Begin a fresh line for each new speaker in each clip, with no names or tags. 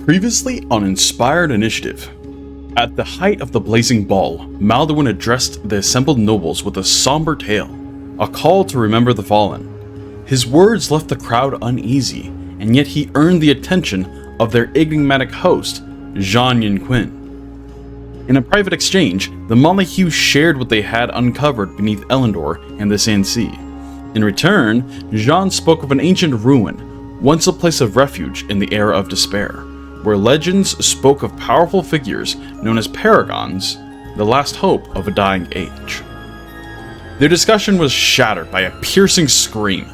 Previously on Inspired Initiative. At the height of the blazing ball, Maldorwen addressed the assembled nobles with a somber tale, a call to remember the fallen. His words left the crowd uneasy, and yet he earned the attention of their enigmatic host, Juan and Quinn. In a private exchange, the Malahue shared what they had uncovered beneath Elendor and the Sand Sea. In return, Juan spoke of an ancient ruin, once a place of refuge in the era of despair, where legends spoke of powerful figures known as paragons, the last hope of a dying age. Their discussion was shattered by a piercing scream.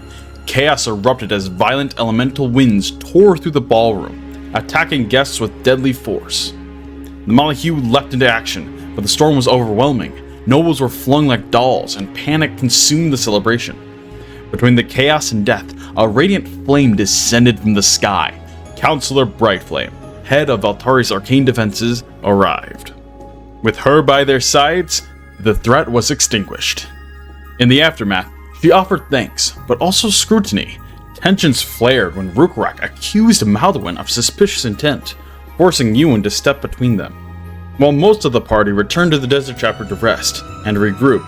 Chaos erupted as violent elemental winds tore through the ballroom, attacking guests with deadly force. The Malahue leapt into action, but the storm was overwhelming. Nobles were flung like dolls, and panic consumed the celebration. Between the chaos and death, a radiant flame descended from the sky. Counselor Brightflame, head of Altari's arcane defenses, arrived. With her by their sides, the threat was extinguished. In the aftermath, she offered thanks, but also scrutiny. Tensions flared when Rhukkarrak accused Maldorwen of suspicious intent, forcing Euan to step between them. While most of the party returned to the desert chapter to rest and regroup,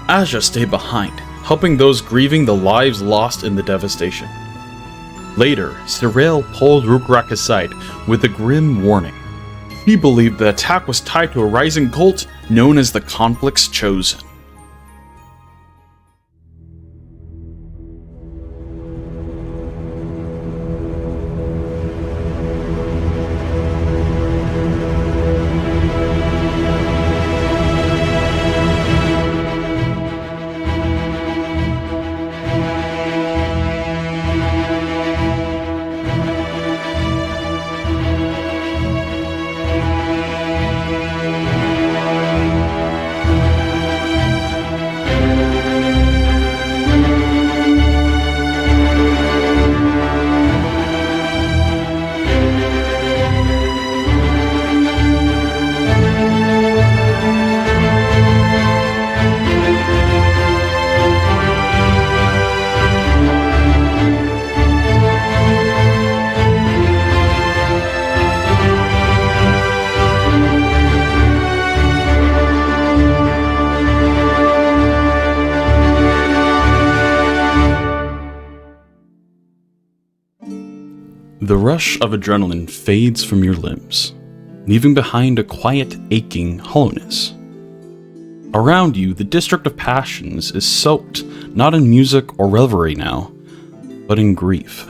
Asja stayed behind, helping those grieving the lives lost in the devastation. Later, Serail pulled Rhukkarrak aside with a grim warning. He believed the attack was tied to a rising cult known as the Conflict's Chosen. The rush of adrenaline fades from your limbs, leaving behind a quiet, aching hollowness. Around you, the District of Passions is soaked not in music or revelry now, but in grief.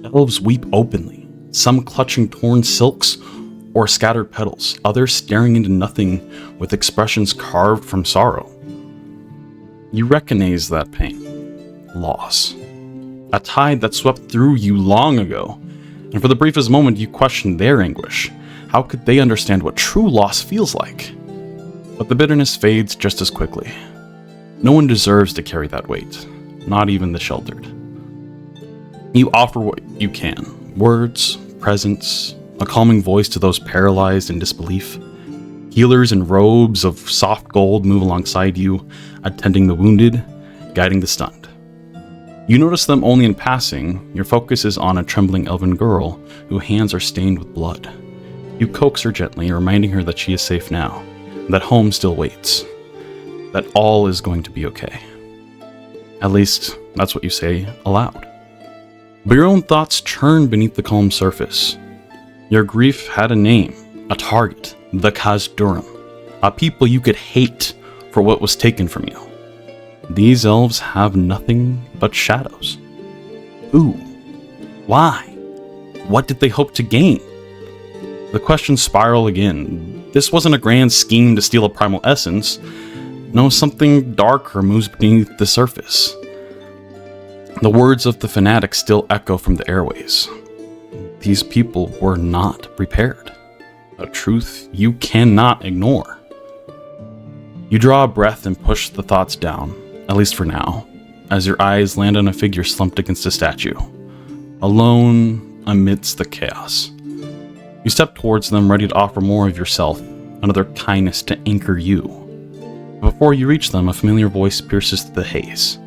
Elves weep openly, some clutching torn silks or scattered petals, others staring into nothing with expressions carved from sorrow. You recognize that pain, loss. A tide that swept through you long ago, and for the briefest moment you questioned their anguish. How could they understand what true loss feels like? But the bitterness fades just as quickly. No one deserves to carry that weight, not even the sheltered. You offer what you can, words, presence, a calming voice to those paralyzed in disbelief. Healers in robes of soft gold move alongside you, attending the wounded, guiding the stunned. You notice them only in passing. Your focus is on a trembling elven girl whose hands are stained with blood. You coax her gently, reminding her that she is safe now, that home still waits, that all is going to be okay. At least, that's what you say aloud. But your own thoughts churn beneath the calm surface. Your grief had a name, a target, the Khazdurim, a people you could hate for what was taken from you. These elves have nothing but shadows. Who? Why? What did they hope to gain? The questions spiral again. This wasn't a grand scheme to steal a primal essence. No, something darker moves beneath the surface. The words of the fanatic still echo from the airways. These people were not prepared. A truth you cannot ignore. You draw a breath and push the thoughts down. At least for now, as your eyes land on a figure slumped against a statue, alone amidst the chaos. You step towards them, ready to offer more of yourself, another kindness to anchor you. Before you reach them, a familiar voice pierces through the haze,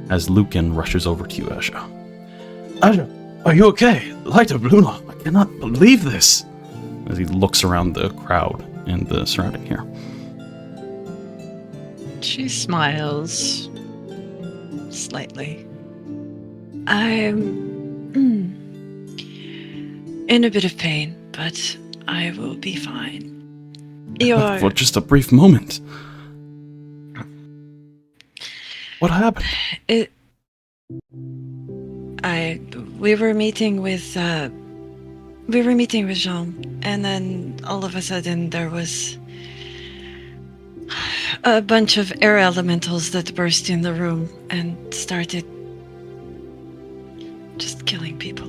as Lucan rushes over to you, Asja.
Asja, are you okay? The light of Luna, I
cannot believe this, as he looks around the crowd and the surrounding here.
She smiles slightly. I'm in a bit of pain, but I will be fine.
For just a brief moment. What happened?
We were meeting with Jean, and then all of a sudden there was a bunch of air elementals that burst in the room and started just killing people.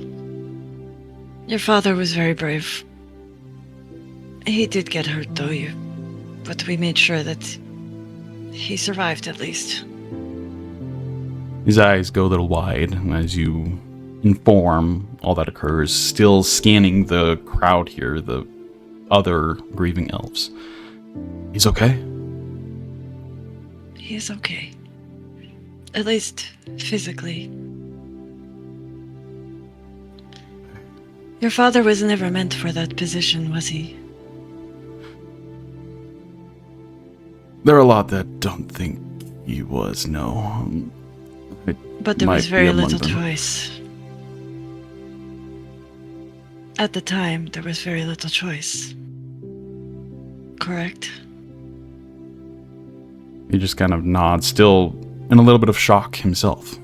Your father was very brave. He did get hurt, though, but we made sure that he survived at least.
His eyes go a little wide as you inform all that occurs, still scanning the crowd here, the other grieving elves. He's okay?
He is okay. At least physically. Your father was never meant for that position, was he?
There are a lot that don't think he was, no.
But there was very little choice. At the time, there was very little choice. Correct?
He just kind of nods, still in a little bit of shock himself.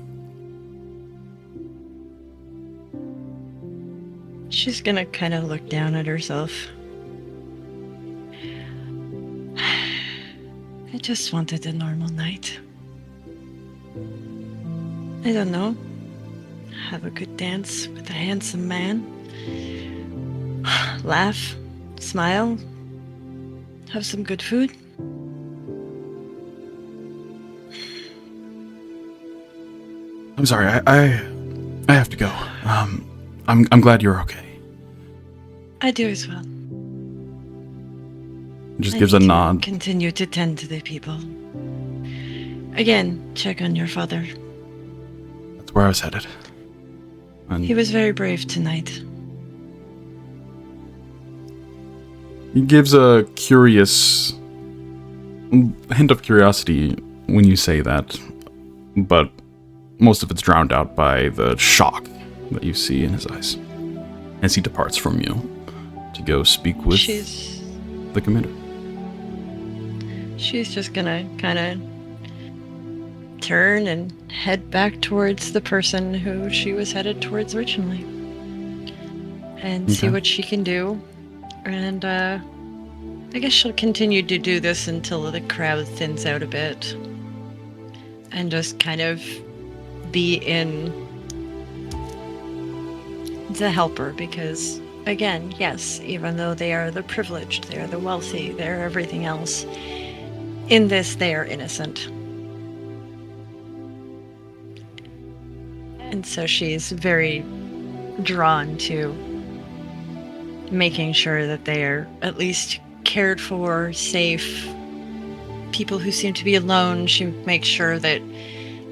She's gonna kind of look down at herself. I just wanted a normal night. I don't know. Have a good dance with a handsome man. Laugh, smile, have some good food.
I'm sorry, I have to go. I'm glad you're okay.
I do as well.
Just gives a nod.
Continue to tend to the people. Again, check on your father.
That's where I was headed. And
he was very brave tonight.
He gives a curious hint of curiosity when you say that, but most of it's drowned out by the shock that you see in his eyes as he departs from you to go speak with the commander.
She's just gonna kind of turn and head back towards the person who she was headed towards originally and see what she can do. And I guess she'll continue to do this until the crowd thins out a bit and just kind of be in the helper, because again, yes, even though they are the privileged, they are the wealthy, they're everything else, in this they are innocent. And so she's very drawn to making sure that they are at least cared for, safe. People who seem to be alone, she makes sure that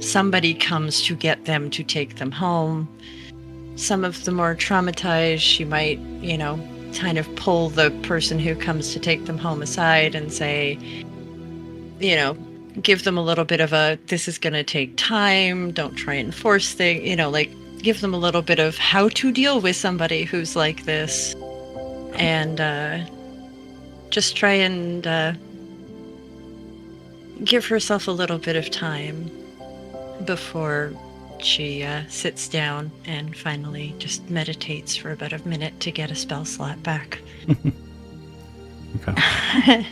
somebody comes to get them, to take them home. Some of the more traumatized, she might, kind of pull the person who comes to take them home aside and say, give them a little bit of a, this is going to take time, don't try and force things, give them a little bit of how to deal with somebody who's like this. And just try and give herself a little bit of time before she sits down and finally just meditates for about a minute to get a spell slot back.
Okay.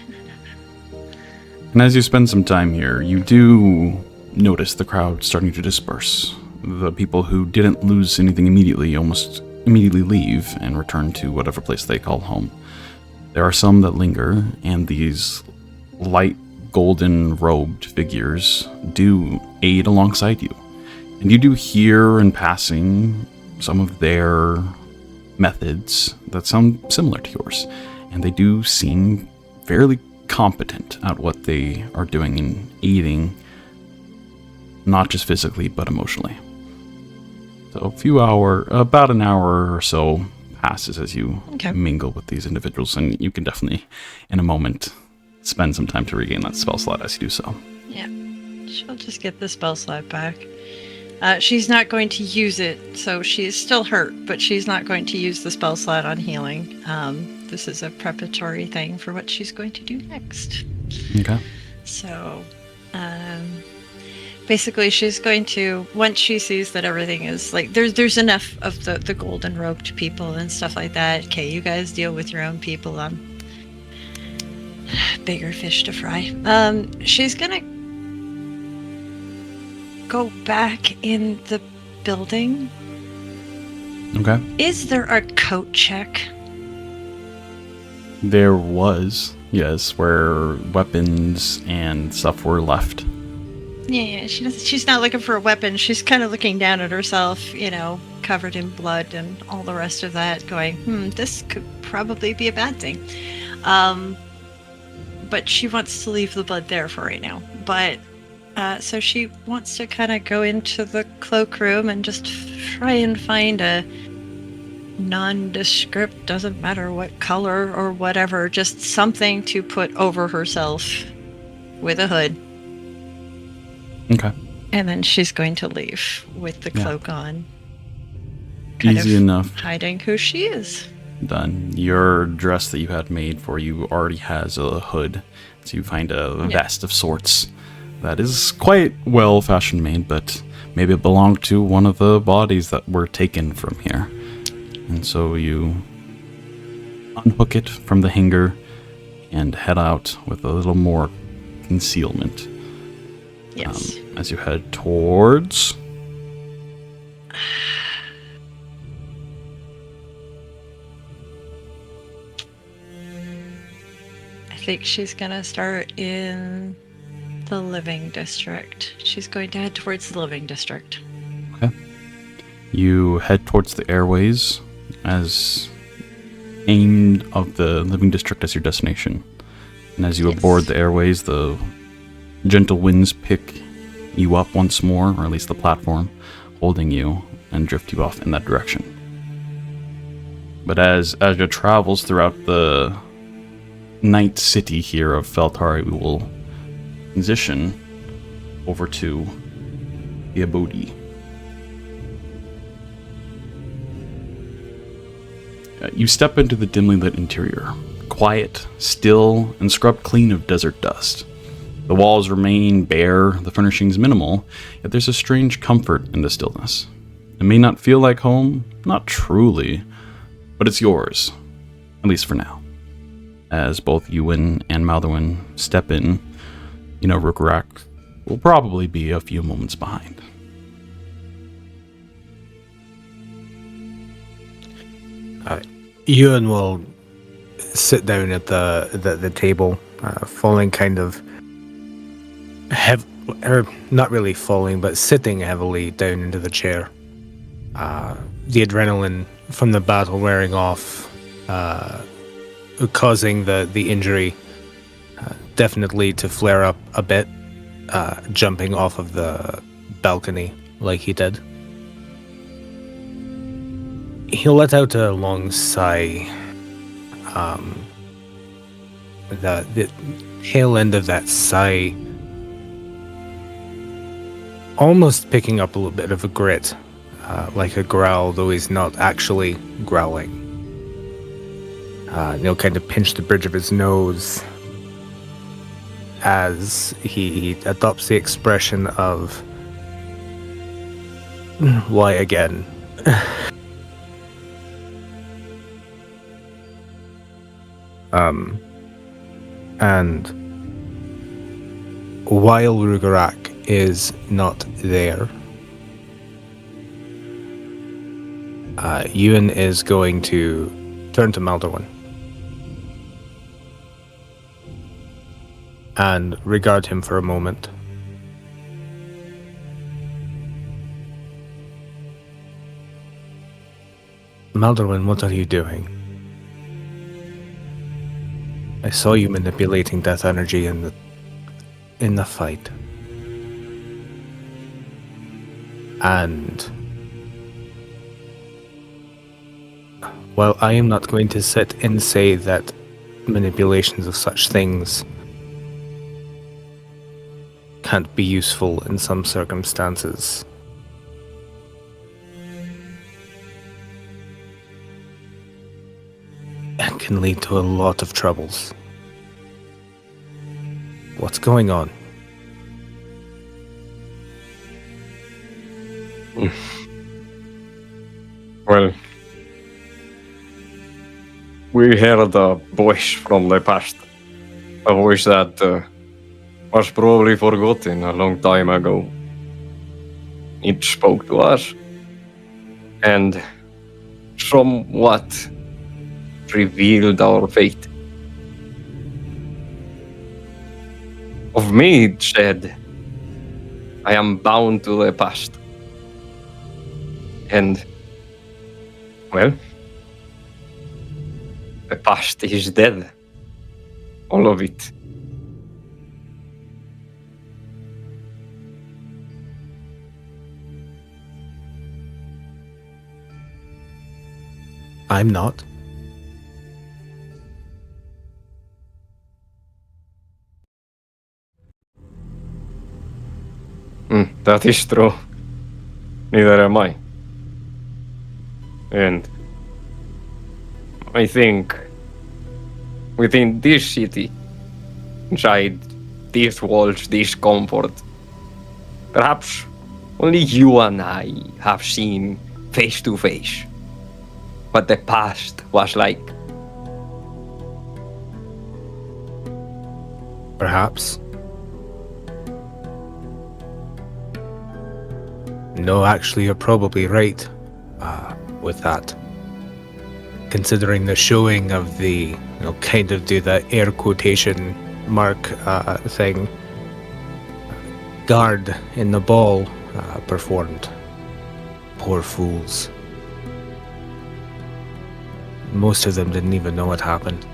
And as you spend some time here, you do notice the crowd starting to disperse. The people who didn't lose anything immediately almost immediately leave and return to whatever place they call home. There are some that linger, and these light golden robed figures do aid alongside you. And you do hear in passing some of their methods that sound similar to yours. And they do seem fairly competent at what they are doing in aiding, not just physically, but emotionally. So about an hour or so passes as you
Okay.
mingle with these individuals, and you can definitely, in a moment, spend some time to regain that spell slot as you do so.
Yeah. She'll just get the spell slot back. She's not going to use it, so she's still hurt, but she's not going to use the spell slot on healing. This is a preparatory thing for what she's going to do next.
Okay.
So, basically, she's going to, once she sees that everything is like, there's enough of the golden robed people and stuff like that. Okay, you guys deal with your own people. Bigger fish to fry. She's gonna go back in the building.
Okay.
Is there a coat check?
There was, yes, where weapons and stuff were left.
Yeah, she's not looking for a weapon. She's kind of looking down at herself, you know, covered in blood and all the rest of that, going, this could probably be a bad thing. But she wants to leave the blood there for right now. But, so she wants to kind of go into the cloakroom and just try and find a nondescript, doesn't matter what color or whatever, just something to put over herself with a hood.
Okay.
And then she's going to leave with the cloak on.
Easy enough.
Hiding who she is.
Done. Your dress that you had made for you already has a hood, so you find a vest of sorts that is quite well fashion made, but maybe it belonged to one of the bodies that were taken from here. And so you unhook it from the hanger and head out with a little more concealment.
Yes.
As you head towards...
I think she's going to start in the living district. She's going to head towards the living district.
Okay. You head towards the airways as aimed of the living district as your destination. And as you aboard the airways, the gentle winds pick you up once more, or at least the platform, holding you and drift you off in that direction. But as Asja travels throughout the night city here of Feltari, we will transition over to the Abodi. You step into the dimly lit interior, quiet, still, and scrubbed clean of desert dust. The walls remain bare, the furnishings minimal, yet there's a strange comfort in the stillness. It may not feel like home, not truly, but it's yours, at least for now. As both Euan and Maldorwen step in, you know Rhukkarrak will probably be a few moments behind.
Euan will sit down at the table, falling kind of not really falling, but sitting heavily down into the chair. The adrenaline from the battle wearing off, causing the injury definitely to flare up a bit, jumping off of the balcony like he did. He'll let out a long sigh. The tail end of that sigh almost picking up a little bit of a grit, like a growl, though he's not actually growling. He'll kind of pinch the bridge of his nose as he adopts the expression of, "Why again?" And while Rhukkarrak is not there, Euan is going to turn to Maldorwen and regard him for a moment. Maldorwen, what are you doing? I saw you manipulating that energy in the fight. And Well, I am not going to sit and say that manipulations of such things can't be useful in some circumstances. And can lead to a lot of troubles. What's going on?
Well, we heard a voice from the past. A voice that was probably forgotten a long time ago. It spoke to us and somewhat revealed our fate. Of me, it said, I am bound to the past. And, well, the past is dead. All of it.
I'm not.
That is true. Neither am I. And I think within this city, inside these walls, this comfort, perhaps only you and I have seen face to face what the past was like.
Perhaps. No, actually, you're probably right with that. Considering the showing of the, kind of do the air quotation mark thing, guard in the ball performed. Poor fools. Most of them didn't even know what happened.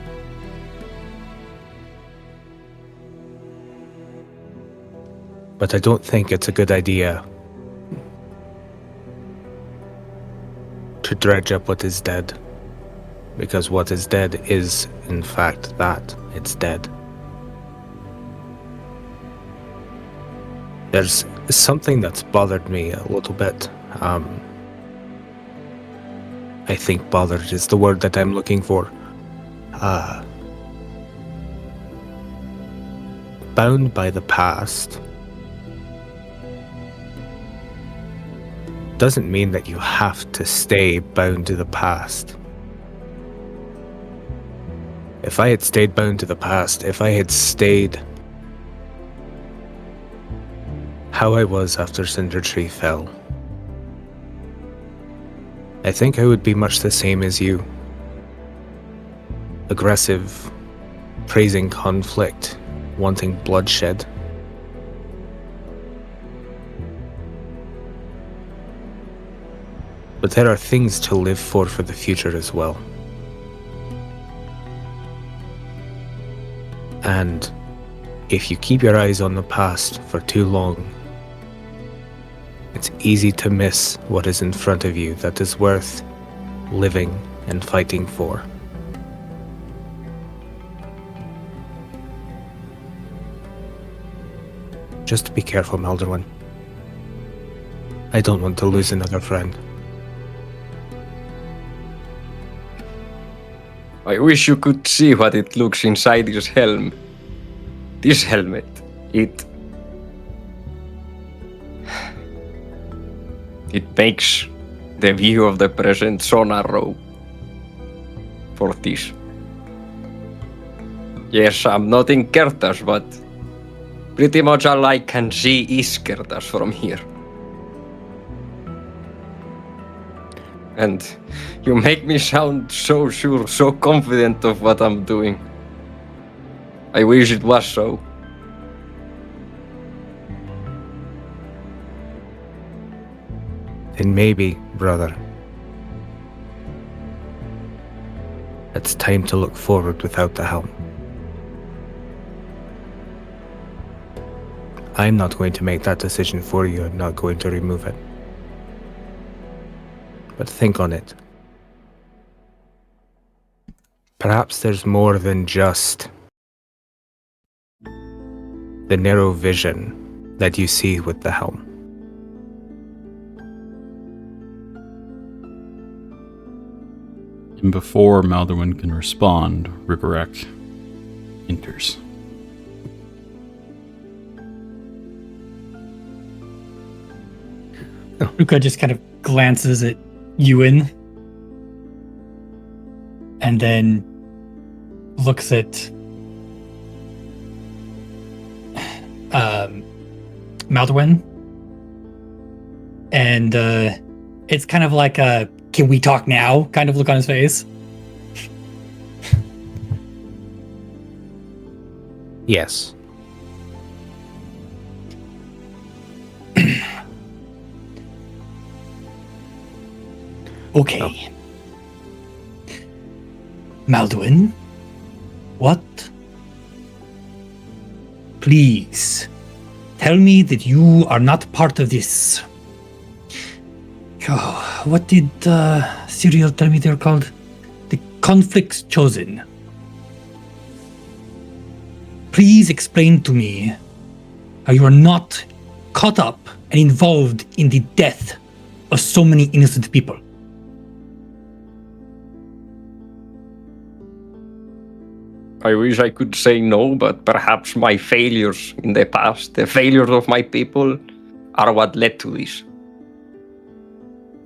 But I don't think it's a good idea to dredge up what is dead. Because what is dead is, in fact, that. It's dead. There's something that's bothered me a little bit. I think bothered is the word that I'm looking for. Bound by the past doesn't mean that you have to stay bound to the past. If I had stayed bound to the past, if I had stayed how I was after Cinder Tree fell, I think I would be much the same as you. Aggressive, praising conflict, wanting bloodshed. But there are things to live for the future as well. And if you keep your eyes on the past for too long, it's easy to miss what is in front of you that is worth living and fighting for. Just be careful, Maldorwen. I don't want to lose another friend.
I wish you could see what it looks inside this helm. This helmet, it makes the view of the present so narrow for this. Yes, I'm not in Kertas, but pretty much all I can see is Kertas from here. And you make me sound so sure, so confident of what I'm doing. I wish it was so.
Then maybe, brother, it's time to look forward without the helm. I'm not going to make that decision for you. I'm not going to remove it. But think on it. Perhaps there's more than just the narrow vision that you see with the helm.
And before Maldorwen can respond, Rhukkarrak enters.
Rhukka just kind of glances at Euan and then looks at Maldorwen, and it's kind of like a "can we talk now" kind of look on his face.
Yes.
Okay. Maldorwen, what? Please, tell me that you are not part of this. Oh, what did Cyril tell me they're called? The conflicts chosen. Please explain to me how you are not caught up and involved in the death of so many innocent people.
I wish I could say no, but perhaps my failures in the past, the failures of my people, are what led to this.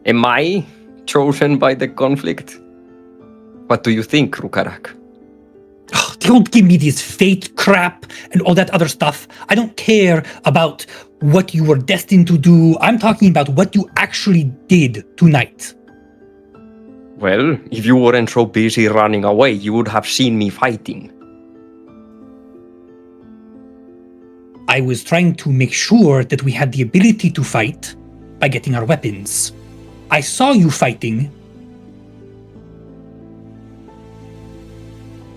Am I chosen by the conflict? What do you think, Rhukkarrak?
Oh, don't give me this fate crap and all that other stuff. I don't care about what you were destined to do. I'm talking about what you actually did tonight.
Well, if you weren't so busy running away, you would have seen me fighting.
I was trying to make sure that we had the ability to fight by getting our weapons. I saw you fighting.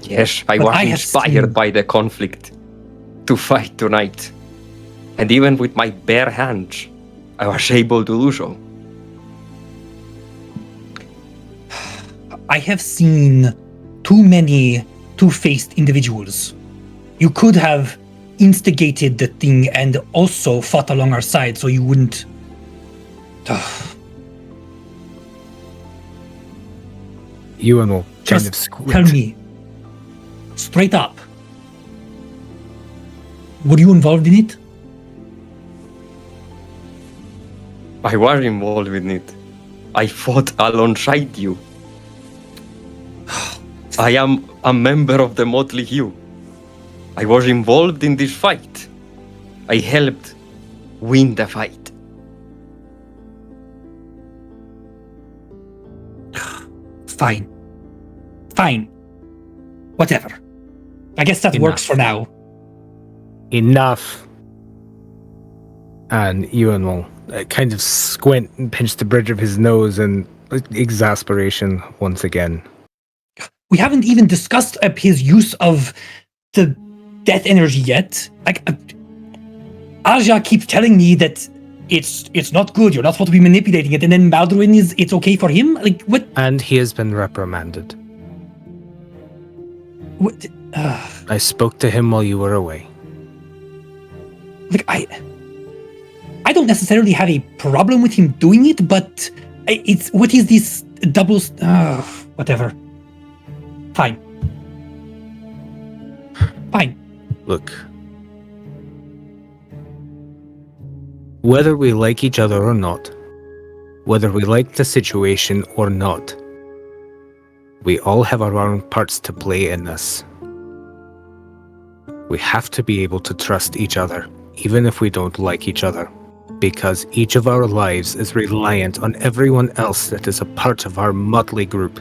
Yes, I
But
was
I have
inspired
seen-
by the conflict to fight tonight. And even with my bare hands, I was able to do so.
I have seen too many two-faced individuals. You could have instigated the thing and also fought along our side so you wouldn't...
Euan will kind of
Just
squint.
tell me, straight up, were you involved in it?
I was involved in it. I fought alongside you. I am a member of the Motley Hue. I was involved in this fight. I helped win the fight.
Fine. Fine. Whatever. I guess that works for now.
Enough. And Euan will kind of squint and pinch the bridge of his nose in exasperation once again.
We haven't even discussed his use of the death energy yet. Like, Asja keeps telling me that it's not good. You're not supposed to be manipulating it. And then Maldorwen it's okay for him. Like, what?
And he has been reprimanded.
What?
I spoke to him while you were away.
Like, I don't necessarily have a problem with him doing it, but it's what is this double? Whatever. Fine. Fine.
Look. Whether we like each other or not, whether we like the situation or not, we all have our own parts to play in this. We have to be able to trust each other, even if we don't like each other, because each of our lives is reliant on everyone else that is a part of our motley group.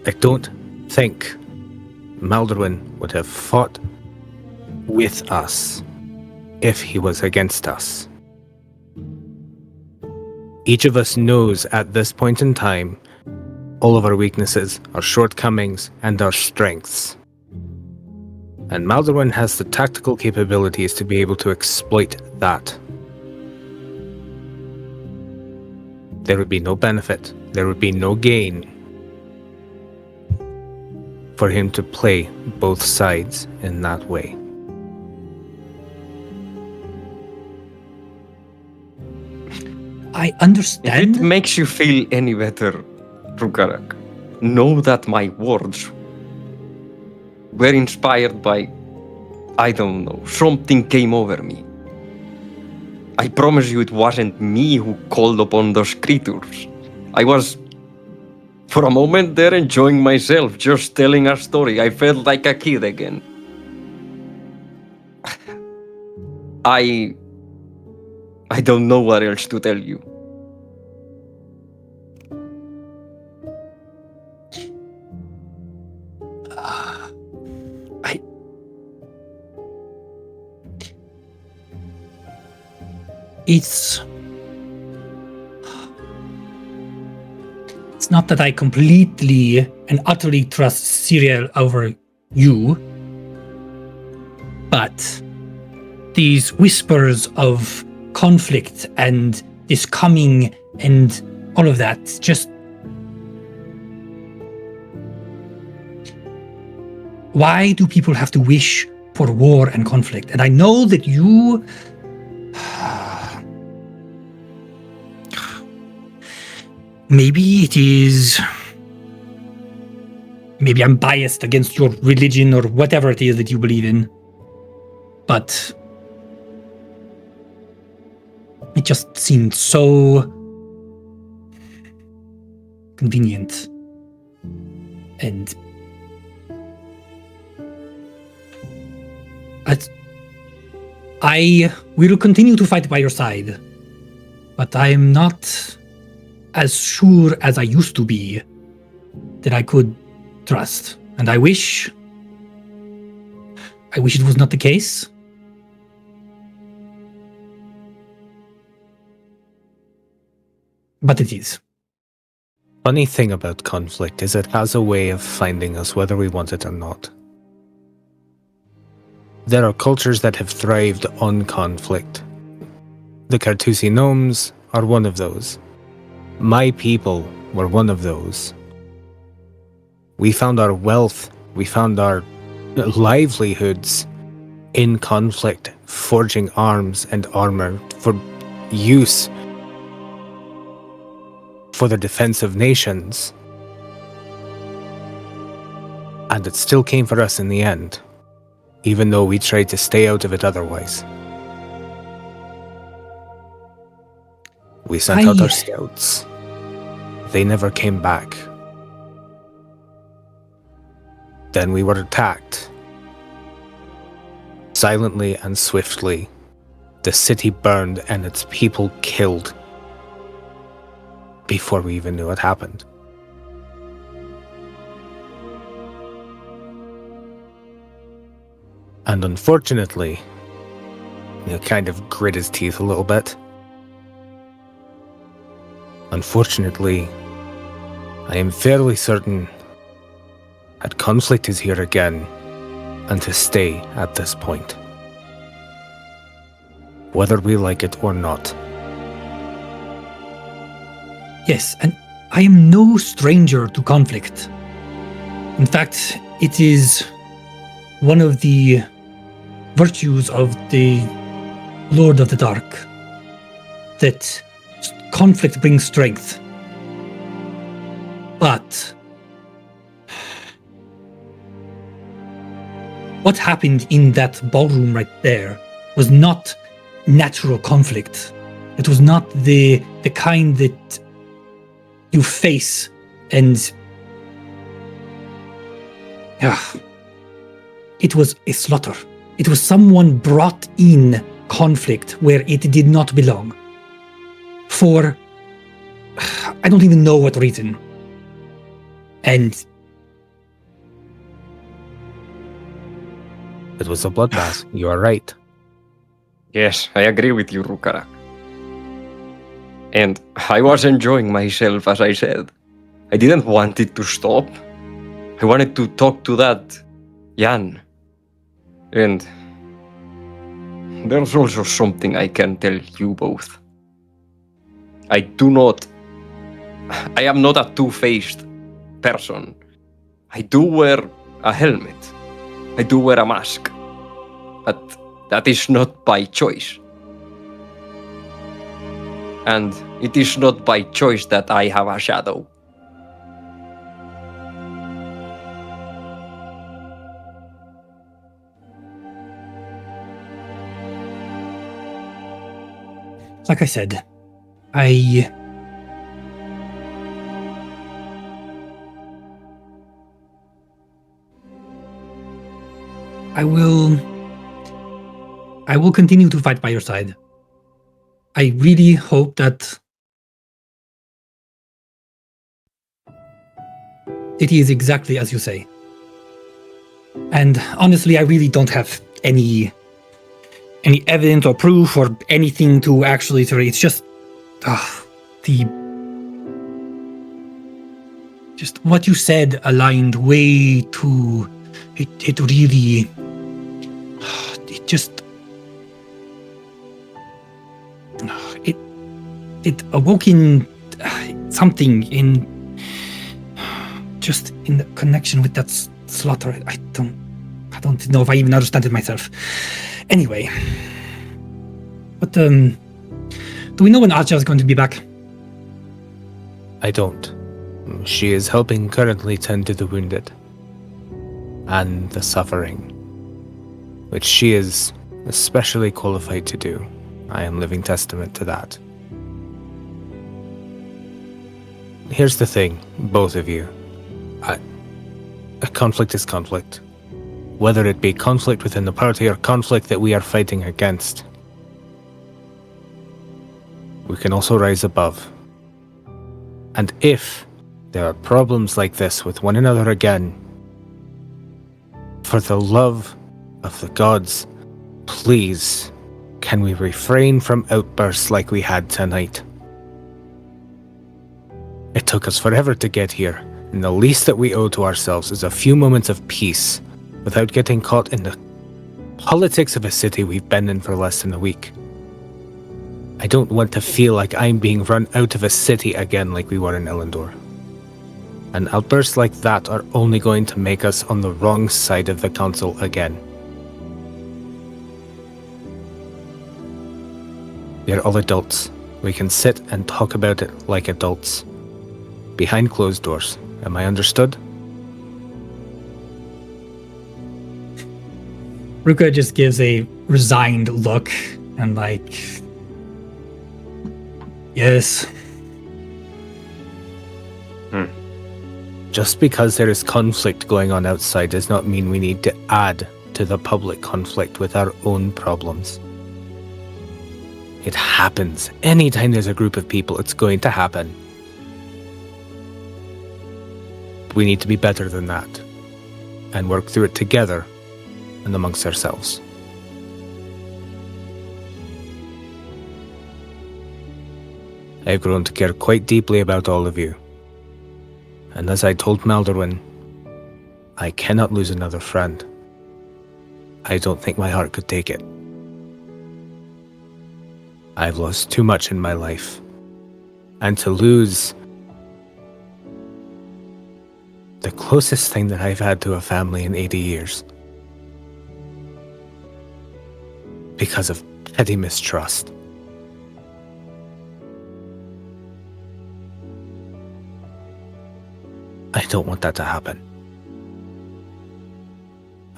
I don't think Maldorwen would have fought with us if he was against us. Each of us knows at this point in time all of our weaknesses, our shortcomings, and our strengths. And Maldorwen has the tactical capabilities to be able to exploit that. There would be no benefit there would be no gain for him to play both sides in that way.
I
If
understand.
it makes you feel any better, Rhukkarrak, know that my words were inspired by, I don't know, something came over me. I promise you it wasn't me who called upon those creatures. I was, for a moment there, enjoying myself, just telling a story. I felt like a kid again. I don't know what else to tell you.
It's not that I completely and utterly trust Cyril over you, but these whispers of conflict and this coming and all of that, just why do people have to wish for war and conflict? And I know that you maybe I'm biased against your religion or whatever it is that you believe in, but it just seemed so convenient. And I will continue to fight by your side, but I am not as sure as I used to be that I could trust. And I wish it was not the case. But it is.
Funny thing about conflict is it has a way of finding us whether we want it or not. There are cultures that have thrived on conflict. The Cartusi gnomes are one of those. My people were one of those. We found our wealth, we found our livelihoods in conflict, forging arms and armor for use for the defense of nations. And it still came for us in the end, even though we tried to stay out of it otherwise. We sent out our scouts. They never came back. Then we were attacked. Silently and swiftly, the city burned and its people killed before we even knew it happened. And unfortunately, he kind of grit his teeth a little bit. Unfortunately, I am fairly certain that conflict is here again and to stay at this point, whether we like it or not.
Yes, and I am no stranger to conflict. In fact, it is one of the virtues of the Lord of the Dark, that conflict brings strength. But what happened in that ballroom right there was not natural conflict. It was not the kind that you face and it was a slaughter. It was someone brought in conflict where it did not belong. For I don't even know what reason. And
it was a bloodbath. You are right.
Yes, I agree with you, Rhukkarrak. And I was enjoying myself, as I said. I didn't want it to stop. I wanted to talk to that Jan. And there's also something I can tell you both. I do not I am not a two-faced person. I do wear a helmet. I do wear a mask. But that is not by choice. And it is not by choice that I have a shadow.
Like I said, I will continue to fight by your side. I really hope that it is exactly as you say. And honestly, I really don't have any evidence or proof or anything to actually say. It's just just what you said aligned way too. It really, it just, it awoke in something in the connection with that slaughter. I don't know if I even understand it myself. Anyway, but do we know when Asja is going to be back?
I don't. She is helping currently tend to the wounded and the suffering, which she is especially qualified to do. I am living testament to that. Here's the thing, both of you. A conflict is conflict. Whether it be conflict within the party or conflict that we are fighting against. We can also rise above. And if there are problems like this with one another again, for the love of the gods, please, can we refrain from outbursts like we had tonight? It took us forever to get here, and the least that we owe to ourselves is a few moments of peace without getting caught in the politics of a city we've been in for less than a week. I don't want to feel like I'm being run out of a city again like we were in Elendor. And outbursts like that are only going to make us on the wrong side of the council again. We are all adults. We can sit and talk about it like adults. Behind closed doors. Am I understood?
Rhukkarrak just gives a resigned look and yes.
Just because there is conflict going on outside does not mean we need to add to the public conflict with our own problems. It happens. Anytime there's a group of people, it's going to happen. We need to be better than that and work through it together and amongst ourselves. I've grown to care quite deeply about all of you. And as I told Maldorwen, I cannot lose another friend. I don't think my heart could take it. I've lost too much in my life. And to lose the closest thing that I've had to a family in 80 years. Because of petty mistrust. I don't want that to happen.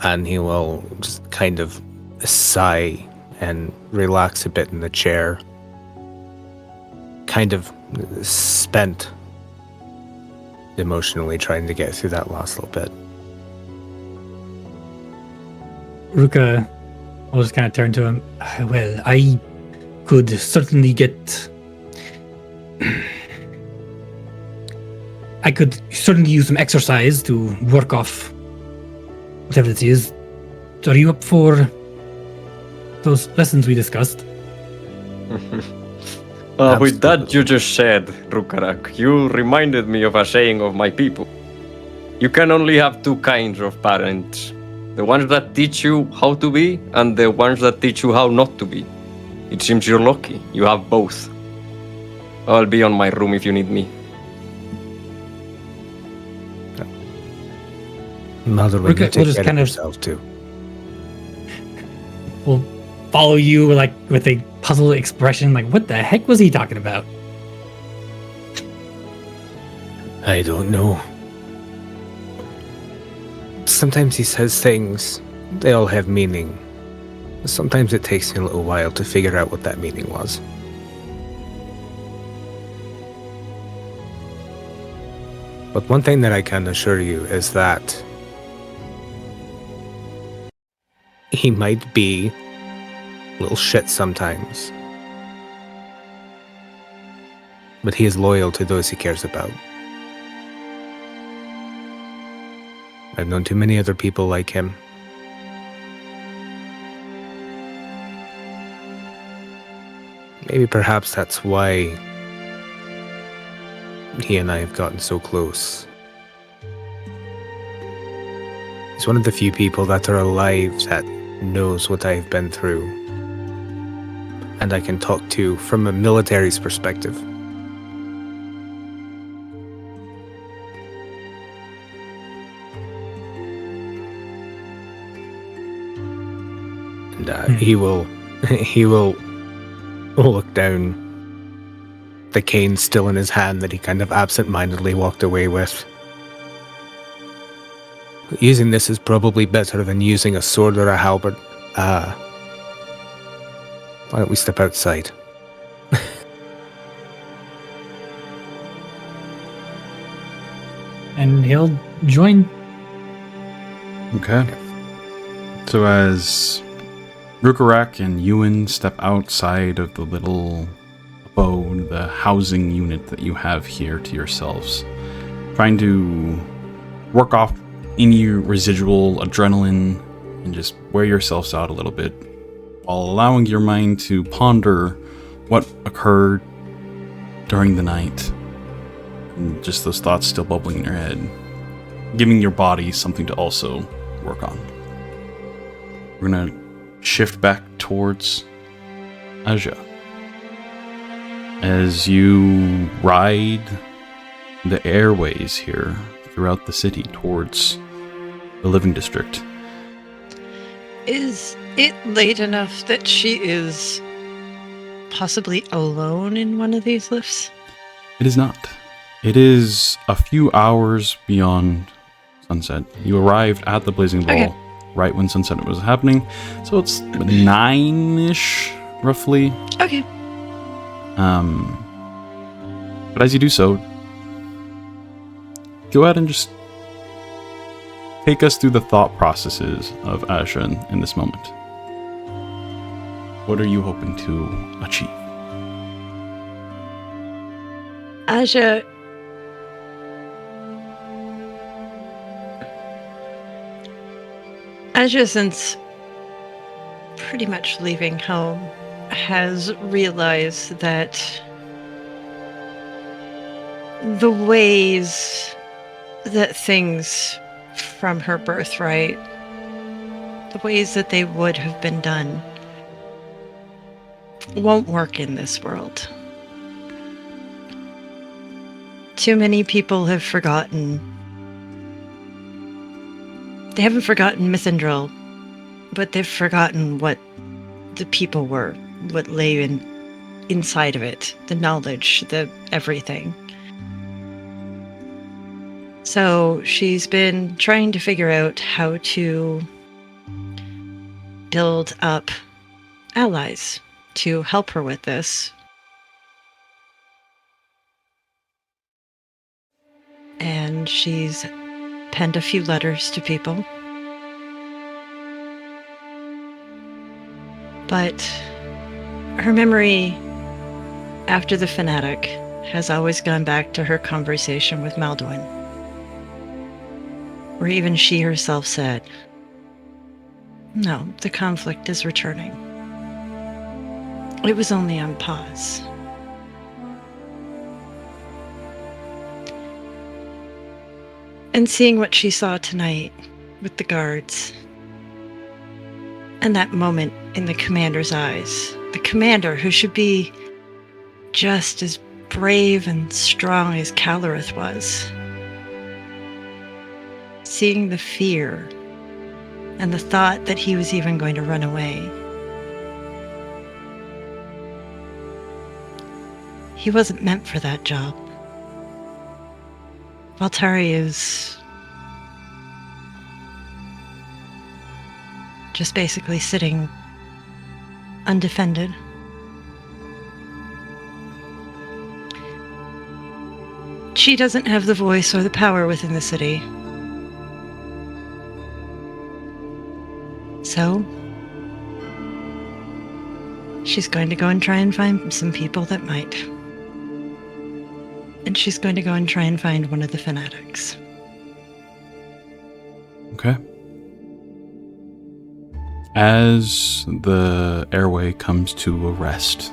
And he will just kind of sigh and relax a bit in the chair. Kind of spent emotionally trying to get through that last little bit.
Rhukkarrak will just kind of turn to him. Well, I could certainly I could certainly use some exercise to work off whatever it is. Are you up for those lessons we discussed?
With that you just said, Rhukkarrak, you reminded me of a saying of my people. You can only have two kinds of parents. The ones that teach you how to be, and the ones that teach you how not to be. It seems you're lucky. You have both. I'll be on my room if you need me.
Maldorwen,
We'll
you take
just
care
kind
of
of-
yourself too.
We'll follow you like with a puzzled expression, like, what the heck was he talking about?
I don't know. Sometimes he says things, they all have meaning. Sometimes it takes me a little while to figure out what that meaning was. But one thing that I can assure you is that he might be a little shit sometimes. But he is loyal to those he cares about. I've known too many other people like him. Maybe perhaps that's why he and I have gotten so close. He's one of the few people that are alive that knows what I've been through, and I can talk to from a military's perspective. And he will look down, the cane still in his hand that he kind of absent-mindedly walked away with. Using this is probably better than using a sword or a halberd. Why don't we step outside?
And he'll join.
Okay. So as Rhukkarrak and Euan step outside of the little abode, the housing unit that you have here to yourselves, trying to work off any residual adrenaline and just wear yourselves out a little bit, while allowing your mind to ponder what occurred during the night, and just those thoughts still bubbling in your head, giving your body something to also work on. We're gonna shift back towards Asja. As you ride the airways here throughout the city towards the living district.
Is it late enough that she is possibly alone in one of these lifts?
It is not. It is a few hours beyond sunset. You arrived at the Blazing Ball
Okay.
right when sunset was happening, so it's 9-ish, roughly.
Okay.
But as you do so, go ahead and just take us through the thought processes of Asja in this moment. What are you hoping to achieve?
Asja, since pretty much leaving home, has realized that the ways that things from her birthright, the ways that they would have been done, won't work in this world. Too many people have forgotten. They haven't forgotten Mythendril, but they've forgotten what the people were, what lay inside of it, the knowledge, the everything. So she's been trying to figure out how to build up allies to help her with this. And she's penned a few letters to people. But her memory after the fanatic has always gone back to her conversation with Maldorwen, where even she herself said, "No, the conflict is returning. It was only on pause." And seeing what she saw tonight with the guards, and that moment in the commander's eyes, the commander who should be just as brave and strong as Calorith was, seeing the fear and the thought that he was even going to run away. He wasn't meant for that job. Valtari is just basically sitting undefended. She doesn't have the voice or the power within the city. So, she's going to go and try and find some people that might. And she's going to go and try and find one of the fanatics.
Okay. As the airway comes to a rest,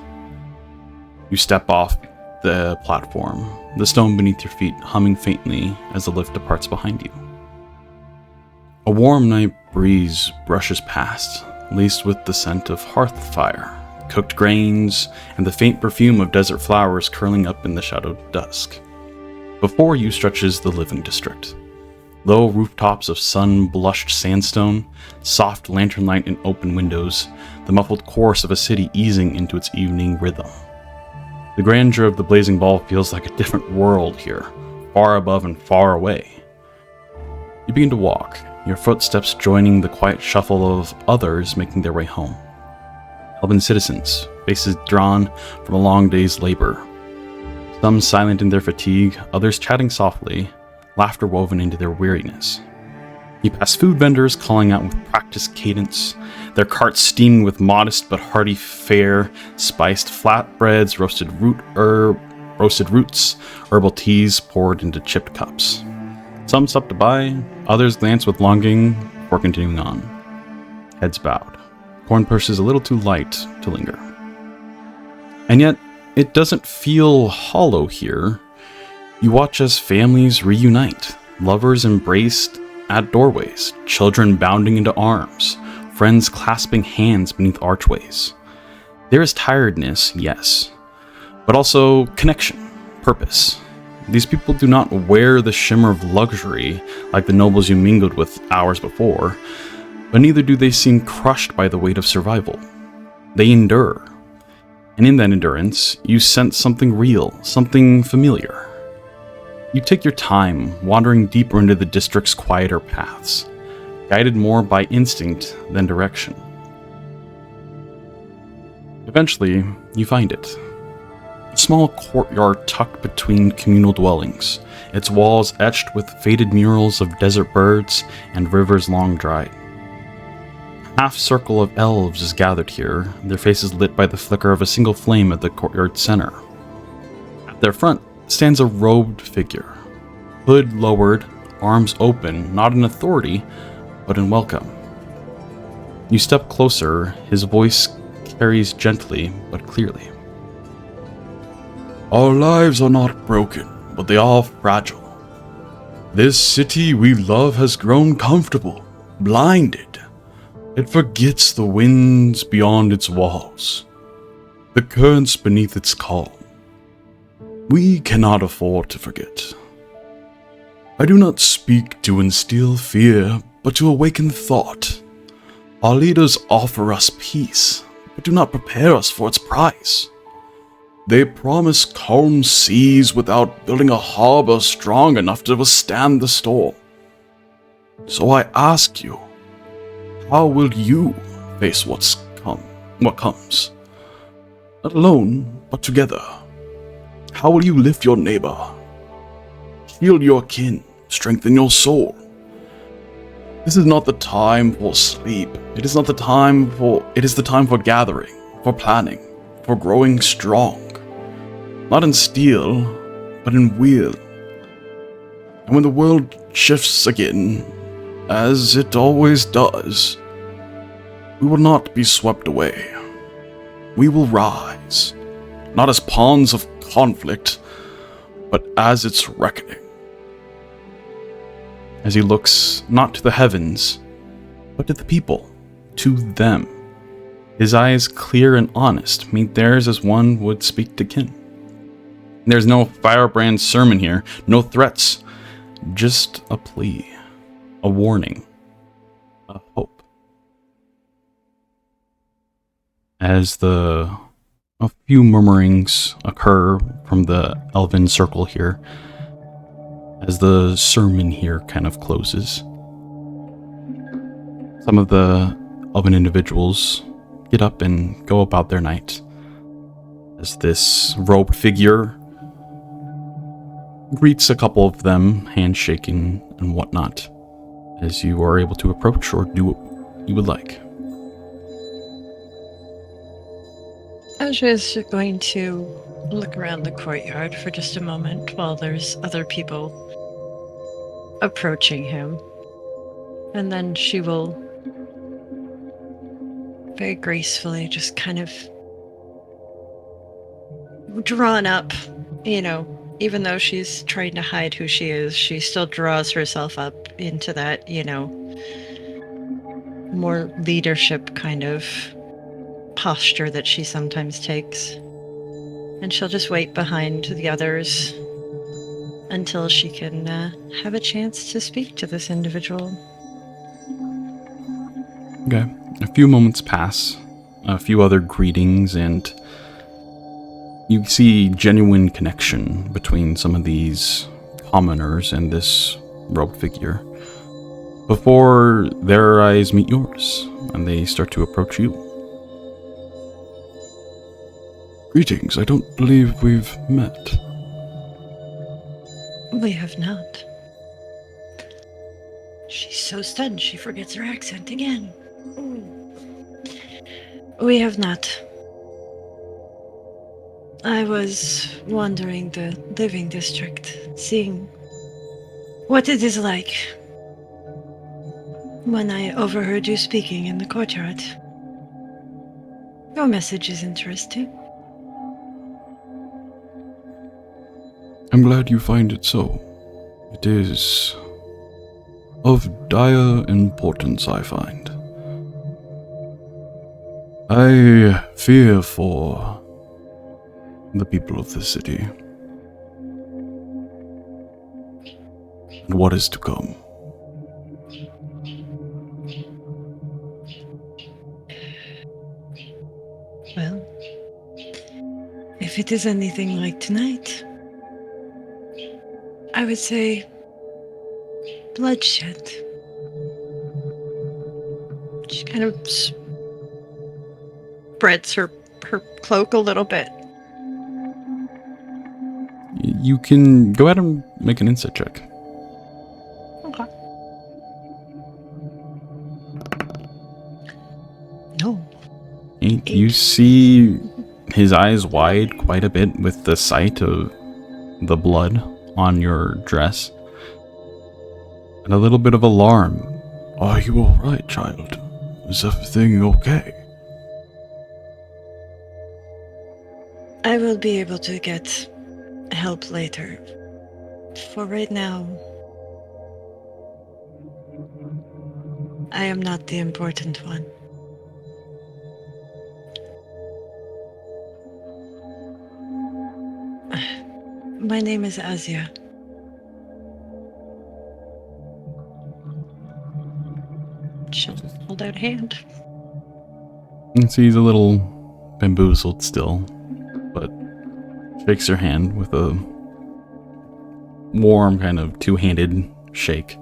you step off the platform, the stone beneath your feet humming faintly as the lift departs behind you. A warm night breeze brushes past, laced with the scent of hearth fire, cooked grains, and the faint perfume of desert flowers curling up in the shadowed dusk. Before you stretches the living district. Low rooftops of sun-blushed sandstone, soft lantern light in open windows, the muffled chorus of a city easing into its evening rhythm. The grandeur of the blazing ball feels like a different world here, far above and far away. You begin to walk, your footsteps joining the quiet shuffle of others making their way home. Elven citizens, faces drawn from a long day's labor. Some silent in their fatigue, others chatting softly, laughter woven into their weariness. You pass food vendors calling out with practiced cadence, their carts steaming with modest but hearty fare, spiced flatbreads, roasted roots, herbal teas poured into chipped cups. Some stop to buy, others glance with longing before continuing on. Heads bowed. Corn purses a little too light to linger. And yet, it doesn't feel hollow here. You watch as families reunite, lovers embraced at doorways, children bounding into arms, friends clasping hands beneath archways. There is tiredness, yes, but also connection, purpose. These people do not wear the shimmer of luxury like the nobles you mingled with hours before, but neither do they seem crushed by the weight of survival. They endure. And in that endurance, you sense something real, something familiar. You take your time, wandering deeper into the district's quieter paths, guided more by instinct than direction. Eventually, you find it. A small courtyard tucked between communal dwellings, its walls etched with faded murals of desert birds and rivers long dried. A half-circle of elves is gathered here, their faces lit by the flicker of a single flame at the courtyard center. At their front stands a robed figure, hood lowered, arms open, not in authority, but in welcome. You step closer, his voice carries gently but clearly. Our lives are not broken, but they are fragile. This city we love has grown comfortable, blinded. It forgets the winds beyond its walls, the currents beneath its calm. We cannot afford to forget. I do not speak to instill fear, but to awaken thought. Our leaders offer us peace, but do not prepare us for its price. They promise calm seas without building a harbor strong enough to withstand the storm. So I ask you, how will you face what comes? Not alone, but together. How will you lift your neighbor? Heal your kin, strengthen your soul. This is not the time for sleep. It is the time for gathering, for planning, for growing strong. Not in steel, but in will. And when the world shifts again, as it always does, we will not be swept away. We will rise, not as pawns of conflict, but as its reckoning. As he looks not to the heavens, but to the people, to them, his eyes clear and honest meet theirs as one would speak to kin. There's no firebrand sermon here, no threats, just a plea. a warning, a hope. As a few murmurings occur from the elven circle here, as the sermon here kind of closes, some of the elven individuals get up and go about their night, as this robed figure greets a couple of them, handshaking and whatnot, as you are able to approach or do what you would like.
Asja is going to look around the courtyard for just a moment while there's other people approaching him. And then she will very gracefully just kind of drawn up, even though she's trying to hide who she is, she still draws herself up into that, more leadership kind of posture that she sometimes takes. And she'll just wait behind the others until she can have a chance to speak to this individual.
Okay. A few moments pass, a few other greetings, and you see genuine connection between some of these commoners and this robed figure before their eyes meet yours and they start to approach you. Greetings, I don't believe we've met.
We have not. She's so stunned she forgets her accent again. We have not. I was wandering the living district, seeing what it is like, when I overheard you speaking in the courtyard. Your message is interesting.
I'm glad you find it so. It is of dire importance, I find. I fear for the people of the city and what is to come.
Well, if it is anything like tonight, I would say bloodshed. She kind of spreads her cloak a little bit.
You can go ahead and make an insight check.
Okay. No.
Eight. You see his eyes wide quite a bit with the sight of the blood on your dress. And a little bit of alarm. Are you alright, child? Is everything okay?
I will be able to get help later. For right now, I am not the important one. My name is Asja. She'll hold out a hand.
And so he's a little bamboozled still, but shakes her hand with a warm kind of two-handed shake.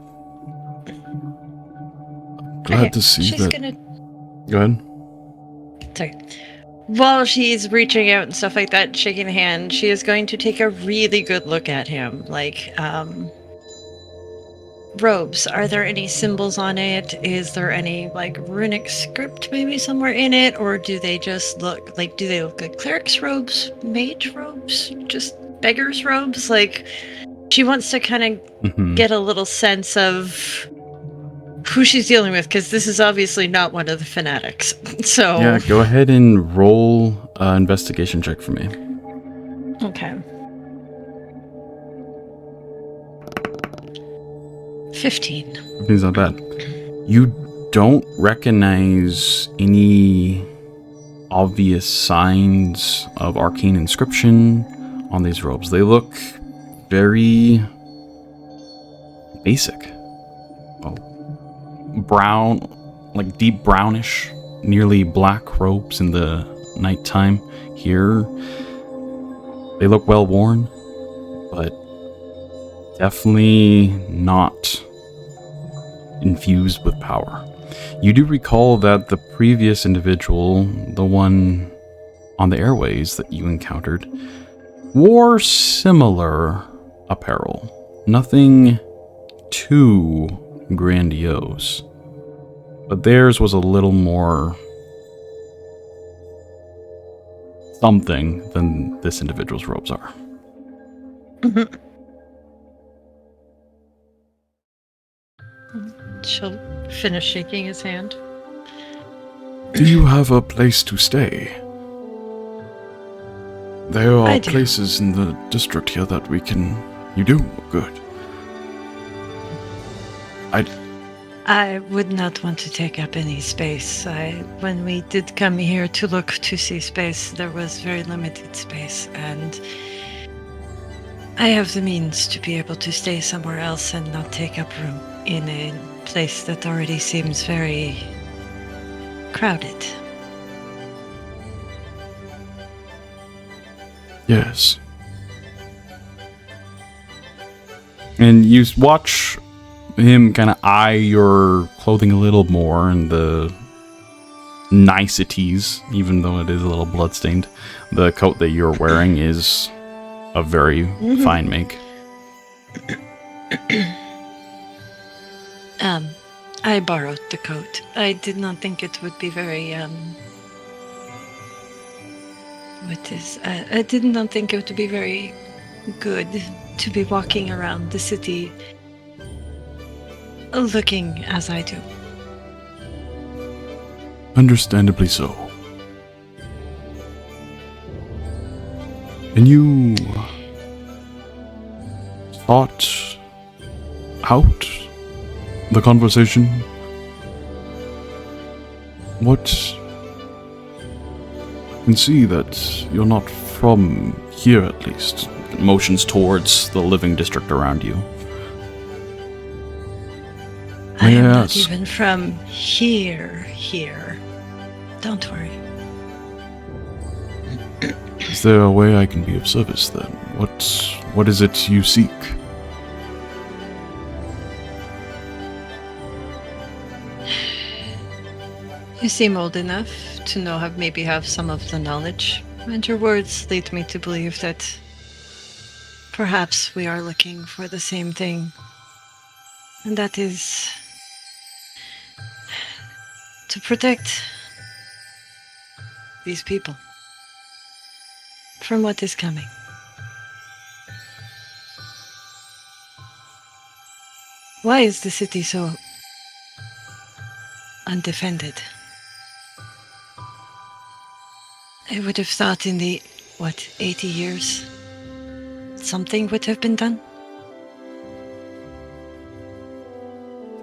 Glad to see
she's
that. Go ahead.
Sorry. While she's reaching out and stuff like that, shaking the hand, she is going to take a really good look at him. Robes, are there any symbols on it? Is there any runic script maybe somewhere in it? Or do they just look like cleric's robes, mage robes, just beggar's robes? She wants to kind of get a little sense of who she's dealing with, because this is obviously not one of the fanatics. So
yeah, go ahead and roll an investigation check for me.
Okay. 15.
It's not bad. You don't recognize any obvious signs of arcane inscription on these robes. They look very basic. Well, brown, like deep brownish, nearly black robes in the nighttime. Here, they look well worn, but definitely not infused with power. You do recall that the previous individual, the one on the airways that you encountered, wore similar apparel. Nothing too grandiose, but theirs was a little more something than this individual's robes are.
She'll finish shaking his hand.
Do you have a place to stay? There
I
are
do.
places in the district here that we can... You do? Good.
I would not want to take up any space. When we did come here to look to see space, there was very limited space, and I have the means to be able to stay somewhere else and not take up room in a place that already seems very crowded.
Yes.
And you watch him kind of eye your clothing a little more and the niceties, even though it is a little bloodstained. The coat that you're wearing is a very fine make.
I borrowed the coat. I did not think it would be very, I did not think it would be very good to be walking around the city looking as I do.
Understandably so. And you thought out the conversation? What? I can see that you're not from here, at least.
Motions towards the living district around you.
I am not
Yes.
even from here. Don't worry.
Is there a way I can be of service then? What is it you seek?
You seem old enough to know maybe have some of the knowledge, and your words lead me to believe that perhaps we are looking for the same thing, and that is to protect these people from what is coming. Why is the city so undefended? I would have thought in the, 80 years, something would have been done?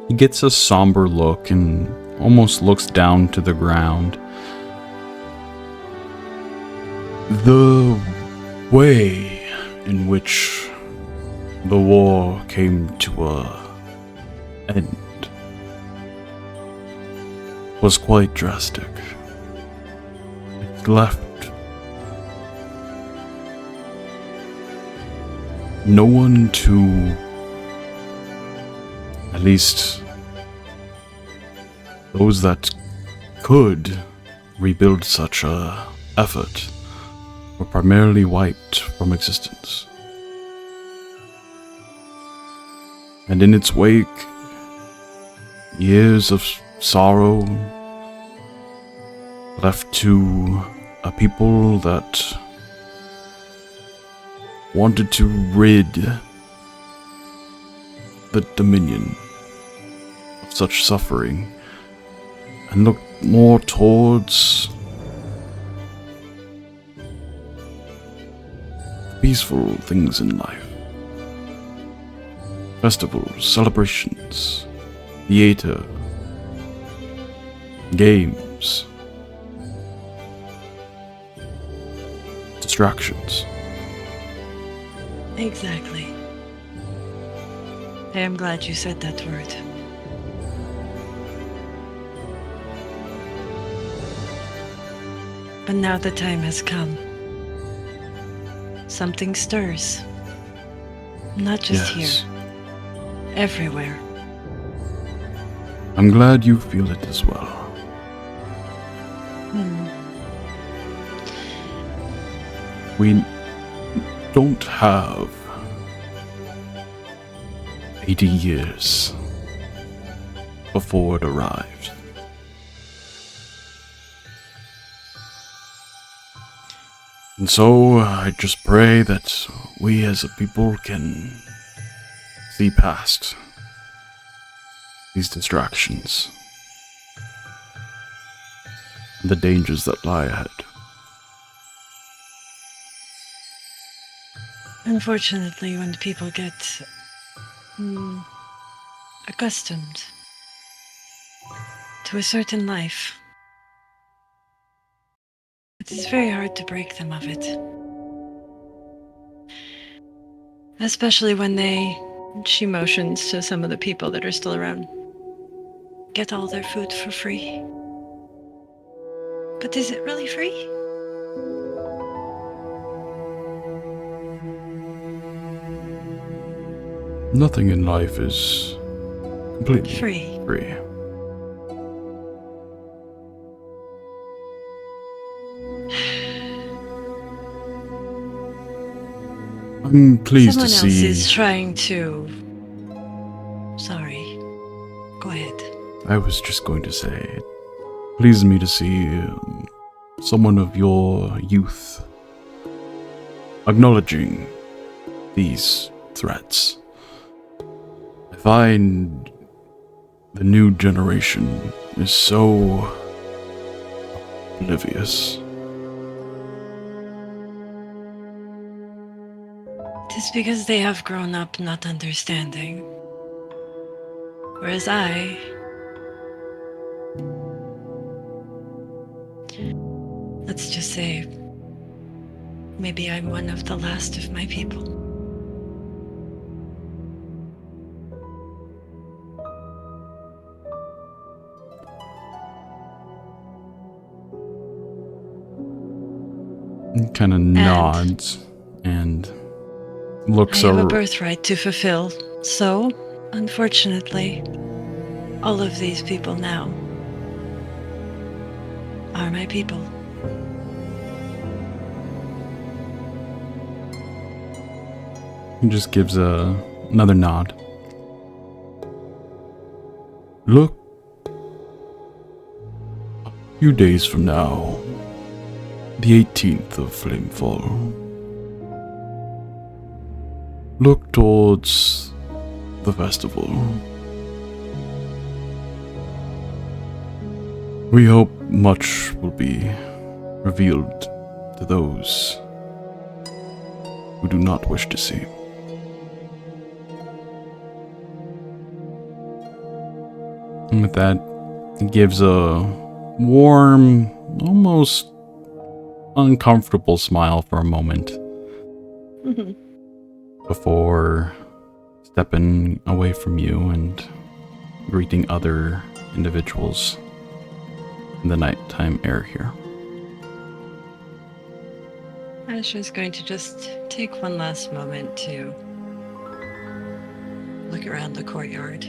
He gets a somber look and almost looks down to the ground.
The way in which the war came to an end was quite drastic. It left no one to, at least those that could rebuild such a effort, were primarily wiped from existence. And in its wake, years of sorrow left to a people that wanted to rid the Dominion of such suffering and look more towards peaceful things in life. Festivals, celebrations, theater, games, distractions.
Exactly. I am glad you said that word. But now the time has come. Something stirs. Not just
Yes.
here. Everywhere.
I'm glad you feel it as well. We don't have 80 years before it arrived. And so I just pray that we as a people can see past these distractions and the dangers that lie ahead.
Unfortunately, when people get accustomed to a certain life, it is very hard to break them of it. Especially when she motions to some of the people that are still around, get all their food for free. But is it really free?
Nothing in life is completely
Free.
free. I'm pleased
Someone
to
else
see.
is trying to... Sorry. Go ahead.
I was just going to say, it pleases me to see someone of your youth acknowledging these threats. I find the new generation is so oblivious.
It is because they have grown up not understanding. Whereas let's just say, maybe I'm one of the last of my people.
Kind of nods and looks
I have a
around.
birthright to fulfill. So, unfortunately, all of these people now are my people.
He just gives another nod. Look, a few days from now, the 18th of Flamefall. Look towards the festival. We hope much will be revealed to those who do not wish to see. And with that, he gives a warm, almost uncomfortable smile for a moment before stepping away from you and greeting other individuals in the nighttime air here.
Asja's going to just take one last moment to look around the courtyard.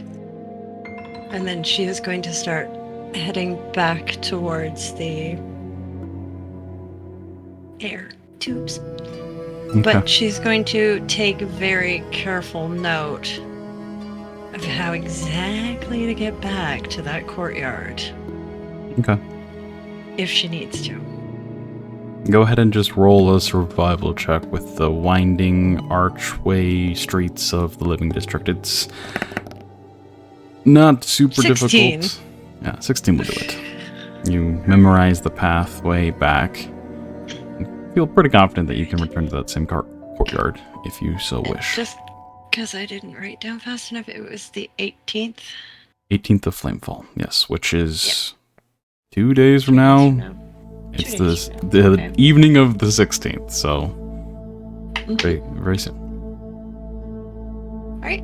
And then she is going to start heading back towards the air tubes.
Okay.
But she's going to take very careful note of how exactly to get back to that courtyard
Okay.
if she needs to.
Go ahead and just roll a survival check with the winding archway streets of the Living District. It's not super
16.
difficult. Yeah, 16 will do it. You memorize the pathway back. And feel pretty confident that you can return to that same courtyard if you so wish.
Just because I didn't write down fast enough, it was the 18th.
18th of Flamefall, yes, which is 2 days from now. It's
2 days from now.
the
Okay.
evening of the 16th, so very, very soon.
All right.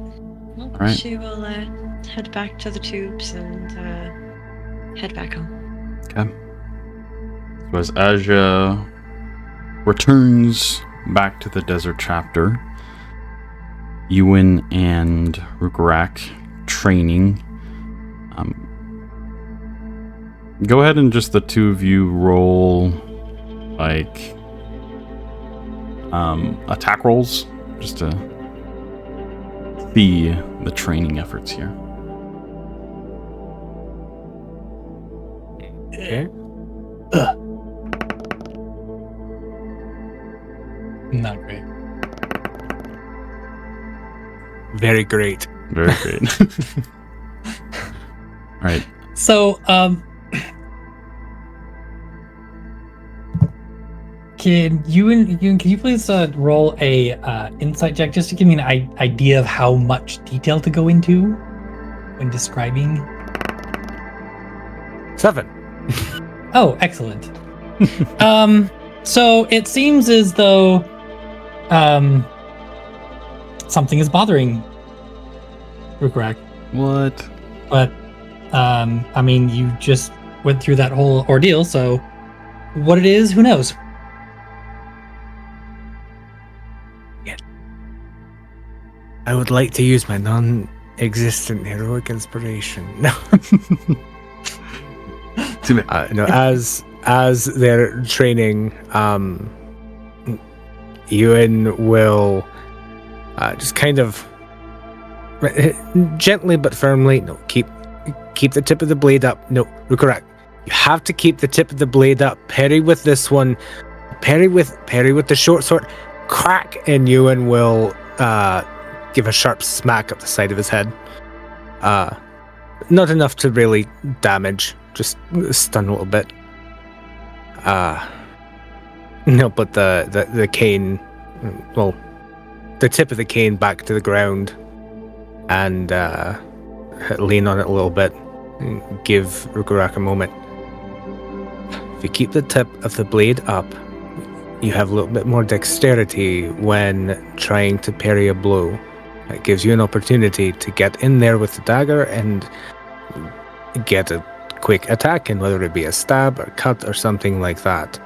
Well,
All right.
she will head back to the tubes and head back home.
Okay.
As Asja returns back to the desert chapter, Euan and Rhukkarrak training. Go ahead and just the two of you roll like attack rolls just to see the training efforts here.
Okay.
Not great.
Very great.
Very great. All right.
So, can you please roll a insight check just to give me an idea of how much detail to go into when describing?
7.
Oh, excellent. So it seems as though something is bothering Rhukkarrak.
What?
But I mean, you just went through that whole ordeal, so what it is, who knows?
I would like to use my non-existent heroic inspiration. No. No, as they're training, Euan will just kind of gently but firmly. No, keep the tip of the blade up. No, Rhukkarrak, you have to keep the tip of the blade up. Parry with this one. Parry with the short sword. Crack, and Euan will give a sharp smack up the side of his head. Not enough to really damage, just stun a little bit. No, but the cane, well, the tip of the cane back to the ground, and lean on it a little bit. Give Rhukkarrak a moment. If you keep the tip of the blade up, you have a little bit more dexterity when trying to parry a blow. It gives you an opportunity to get in there with the dagger and get a quick attack in, whether it be a stab or cut or something like that.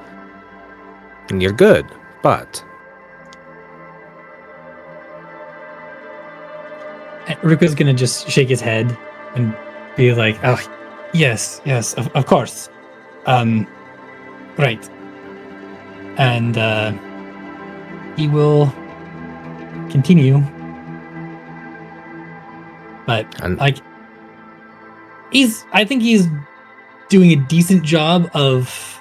And you're good, but...
Rukka's gonna just shake his head and be like, oh, yes, of course. Right. And he will continue. But like, I think he's doing a decent job of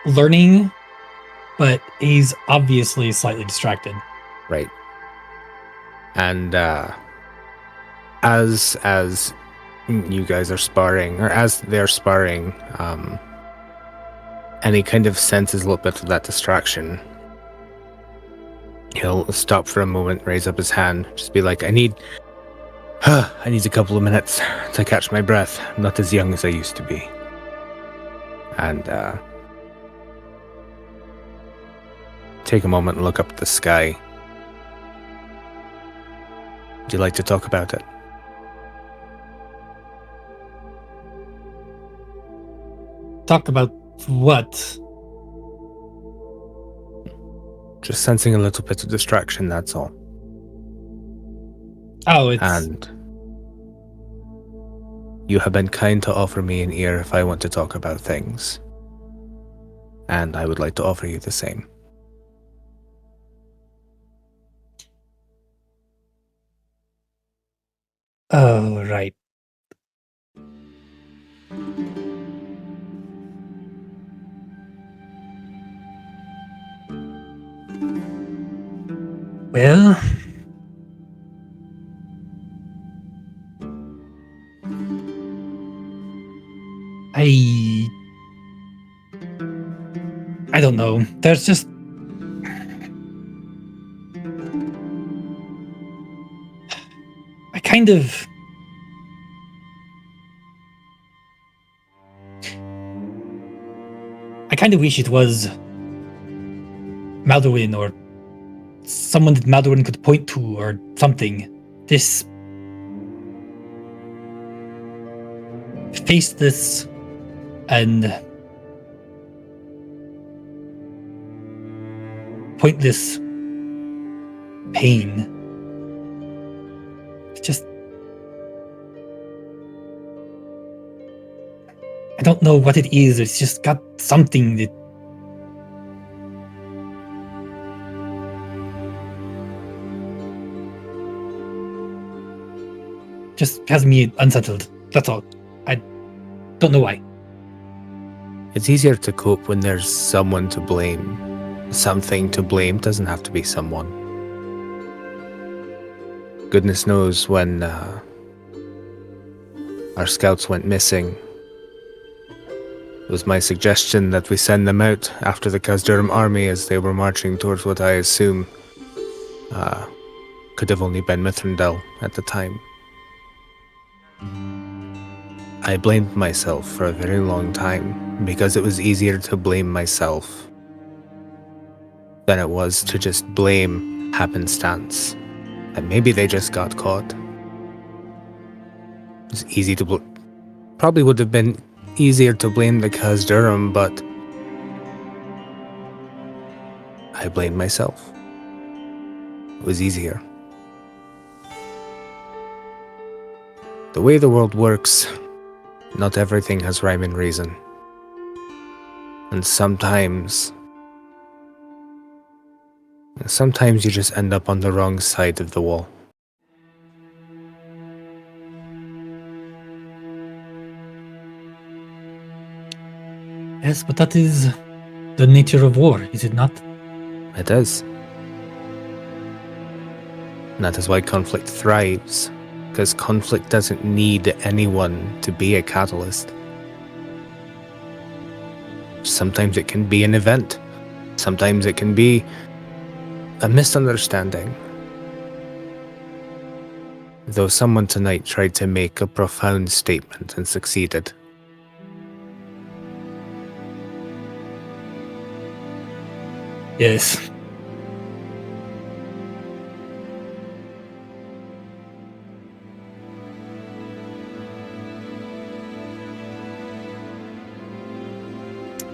learning, but he's obviously slightly distracted.
Right. And as you guys are sparring, or as they're sparring, and he kind of senses a little bit of that distraction, he'll stop for a moment, raise up his hand, just be like, I need a couple of minutes to catch my breath. I'm not as young as I used to be. And take a moment and look up at the sky. Would you like to talk about it?
Talk about what?
Just sensing a little bit of distraction, that's all.
Oh, it's...
And you have been kind to offer me an ear if I want to talk about things. And I would like to offer you the same.
Oh, right. Well, I don't know. There's just... I kind of... wish it was Maldorwen or someone that Maldorwen could point to or something. This... Face this and pointless pain. It's just... I don't know what it is. It's just got something that... just has me unsettled. That's all. I don't know why.
It's easier to cope when there's someone to blame. Something to blame doesn't have to be someone. Goodness knows when our scouts went missing. It was my suggestion that we send them out after the Khazdurim army as they were marching towards what I assume could have only been Mithrandel at the time. I blamed myself for a very long time because it was easier to blame myself than it was to just blame happenstance. And maybe they just got caught. It was easy to probably would have been easier to blame the Khazdurim, but I blamed myself. It was easier. The way the world works, not everything has rhyme and reason. And sometimes you just end up on the wrong side of the wall.
Yes, but that is the nature of war, is it not?
It is. And that is why conflict thrives, because conflict doesn't need anyone to be a catalyst. Sometimes it can be an event. Sometimes it can be a misunderstanding. Though someone tonight tried to make a profound statement and succeeded.
Yes.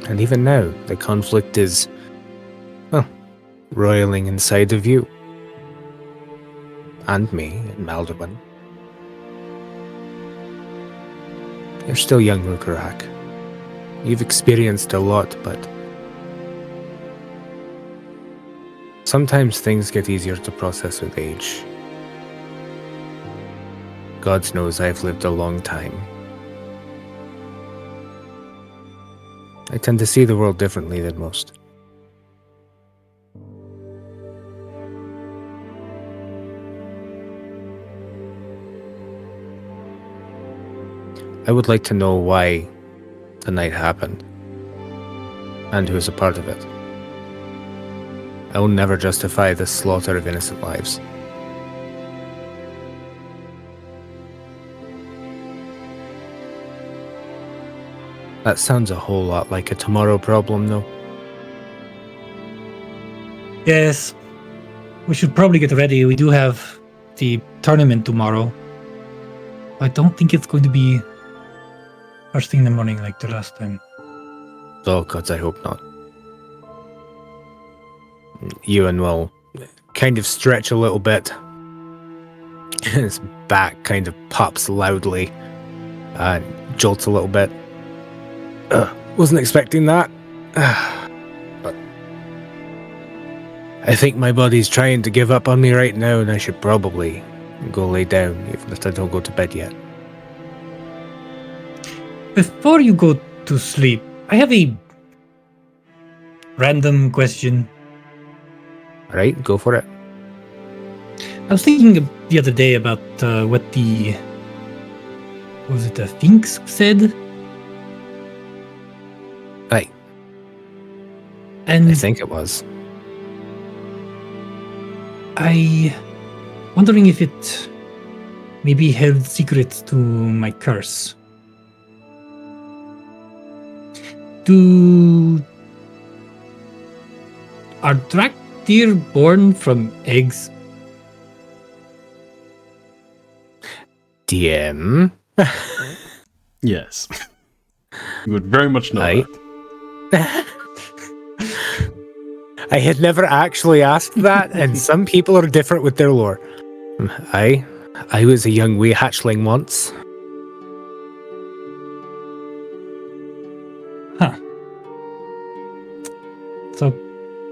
And even now, the conflict is, well, roiling inside of you. And me, in Maldorwen. You're still young, Rhukkarrak. You've experienced a lot, but sometimes things get easier to process with age. God knows I've lived a long time. I tend to see the world differently than most. I would like to know why the night happened, and who is a part of it. I will never justify the slaughter of innocent lives. That sounds a whole lot like a tomorrow problem, though.
Yes. We should probably get ready. We do have the tournament tomorrow. I don't think it's going to be first thing in the morning like the last time.
Oh, gods, I hope not. Euan will kind of stretch a little bit. His back kind of pops loudly and jolts a little bit. Wasn't expecting that. But I think my body's trying to give up on me right now, and I should probably go lay down, even if I don't go to bed yet.
Before you go to sleep, I have a random question.
Alright, go for it.
I was thinking the other day about what the... was it the Finks said?
Right.
And
I think it was.
Wondering if it maybe held secrets to my curse. Are Draktyr born from eggs?
DM?
Yes. You would very much know
Right.
that.
I had never actually asked that, and some people are different with their lore. I was a young wee hatchling once.
Huh. So,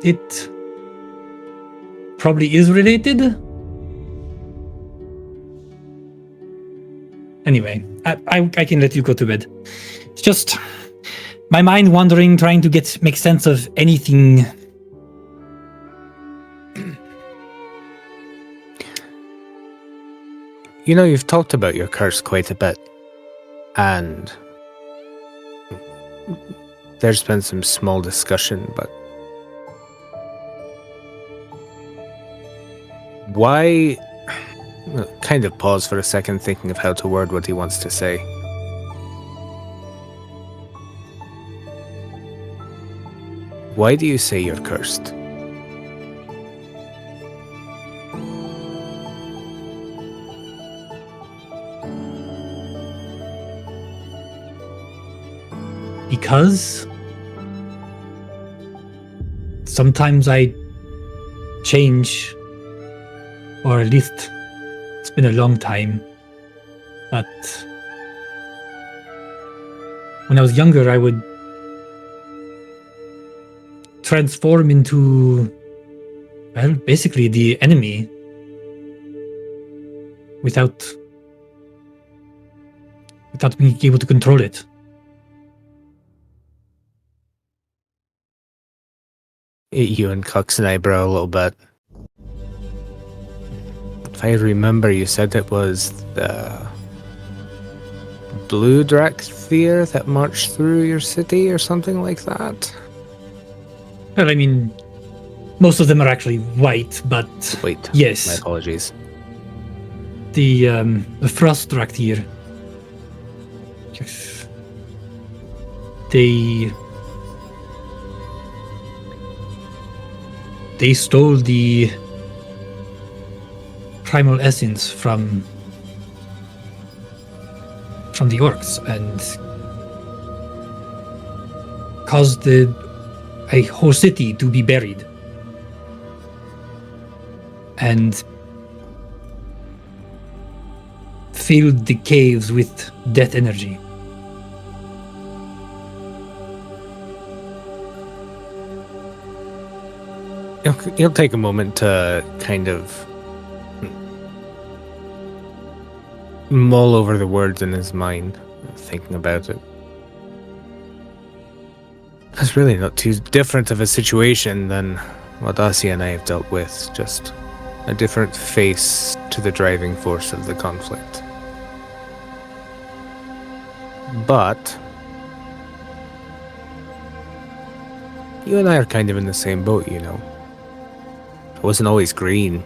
it probably is related? Anyway, I can let you go to bed. It's just my mind wandering, trying to make sense of anything.
You know, you've talked about your curse quite a bit, and there's been some small discussion, but why... Kind of pause for a second, thinking of how to word what he wants to say. Why do you say you're cursed?
Because sometimes I change, or at least it's been a long time. But when I was younger, I would transform into, well, basically the enemy without being able to control it.
Euan cocks an eyebrow a little bit. If I remember, you said it was the blue Drakthir that marched through your city or something like that?
Well, I mean, most of them are actually white, but
Wait,
yes,
my apologies.
the Frost Drakthir. Yes. They stole the primal essence from the orcs and caused a whole city to be buried. And filled the caves with death energy.
He'll take a moment to kind of mull over the words in his mind, thinking about it. It's really not too different of a situation than what Asja and I have dealt with, just a different face to the driving force of the conflict. But you and I are kind of in the same boat, you know. It wasn't always green.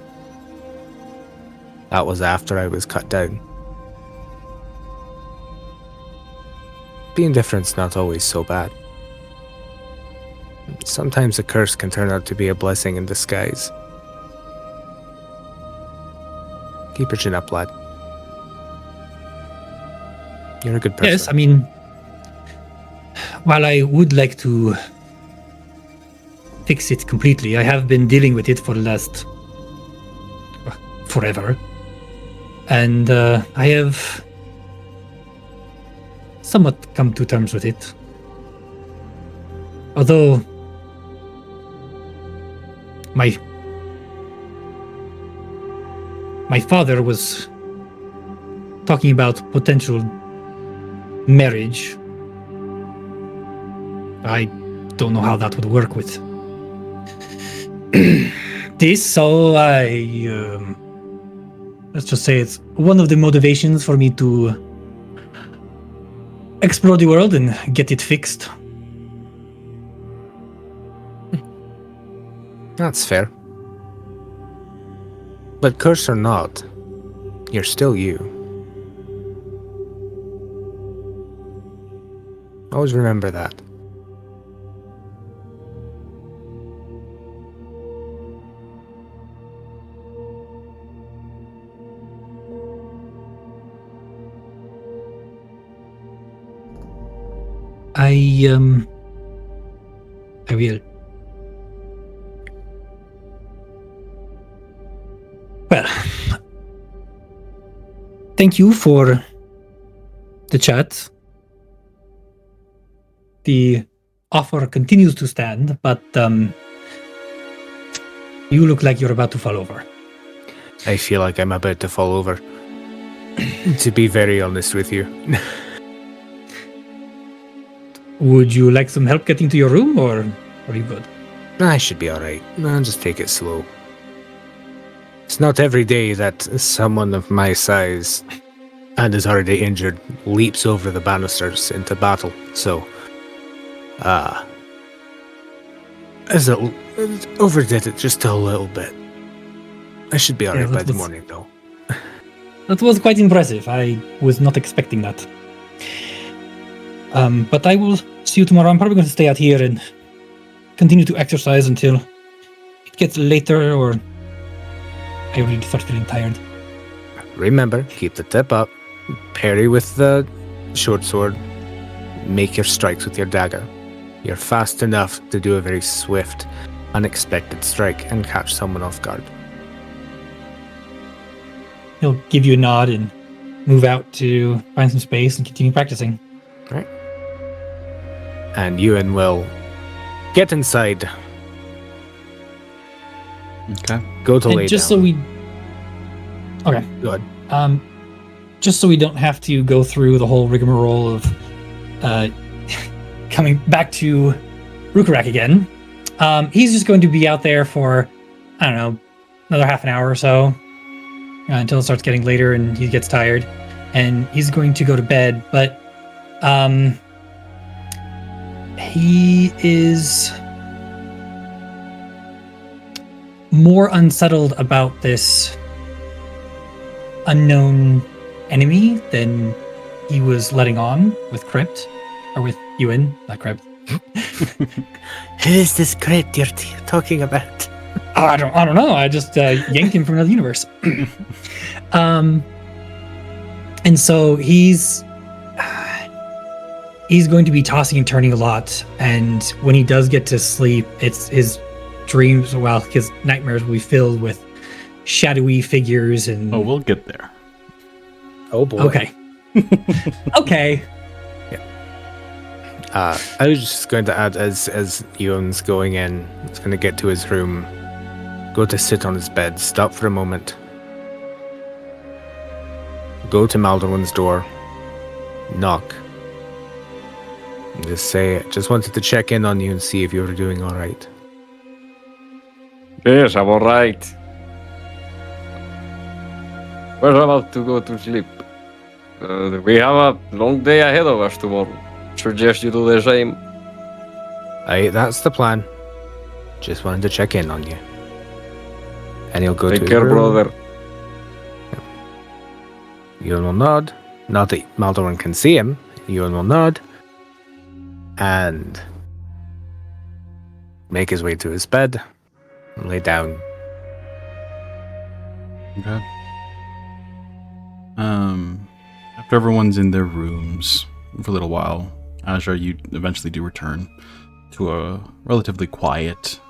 That was after I was cut down. Being different's not always so bad. Sometimes a curse can turn out to be a blessing in disguise. Keep your chin up, lad. You're a good person.
Yes, I mean, while I would like to fix it completely, I have been dealing with it for the last forever. And I have somewhat come to terms with it. Although my father was talking about potential marriage. I don't know how that would work with this, so let's just say it's one of the motivations for me to explore the world and get it fixed.
That's fair. But curse or not, you're still you. Always remember that.
I will. Well, thank you for the chat. The offer continues to stand, but you look like you're about to fall over.
I feel like I'm about to fall over. To be very honest with you.
Would you like some help getting to your room, or are you good?
I should be alright. I'll just take it slow. It's not every day that someone of my size and is already injured leaps over the banisters into battle, so overdid it just a little bit. I should be alright by the morning, though.
That was quite impressive. I was not expecting that. But I will see you tomorrow. I'm probably going to stay out here and continue to exercise until it gets later, or I really start feeling tired.
Remember, keep the tip up, parry with the short sword, make your strikes with your dagger. You're fast enough to do a very swift, unexpected strike and catch someone off guard.
He'll give you a nod and move out to find some space and continue practicing.
Right. And Euan will get inside.
Okay.
Go to
And
lay
just
down.
so we... Okay.
Go ahead.
Just so we don't have to go through the whole rigmarole of coming back to Rhukkarrak again, he's just going to be out there for, I don't know, another half an hour or so, until it starts getting later and he gets tired. And he's going to go to bed, but he is more unsettled about this unknown enemy than he was letting on with Crypt, or with Euan, not Crypt.
Who is this Crypt you're talking about?
Oh, I don't know. I just yanked him from another universe. And so he's going to be tossing and turning a lot, and when he does get to sleep, it's his dreams, well, his nightmares will be filled with shadowy figures and...
Oh, we'll get there.
Oh boy.
Okay. Okay.
I was just going to add, as Euan's going in, he's going to get to his room, go to sit on his bed, stop for a moment, go to Maldorwen's door, knock, and just say, just wanted to check in on you and see if you were doing all right.
Yes, I'm alright. We're about to go to sleep. We have a long day ahead of us tomorrow. Suggest you do the same.
Aye, that's the plan. Just wanted to check in on you. And he'll go to
Take
his
care,
room.
brother.
Euan will nod. Not that Maldorwen can see him. Euan will nod. And make his way to his bed. And lay down.
Okay. After everyone's in their rooms for a little while, Asja, you eventually do return to a relatively quiet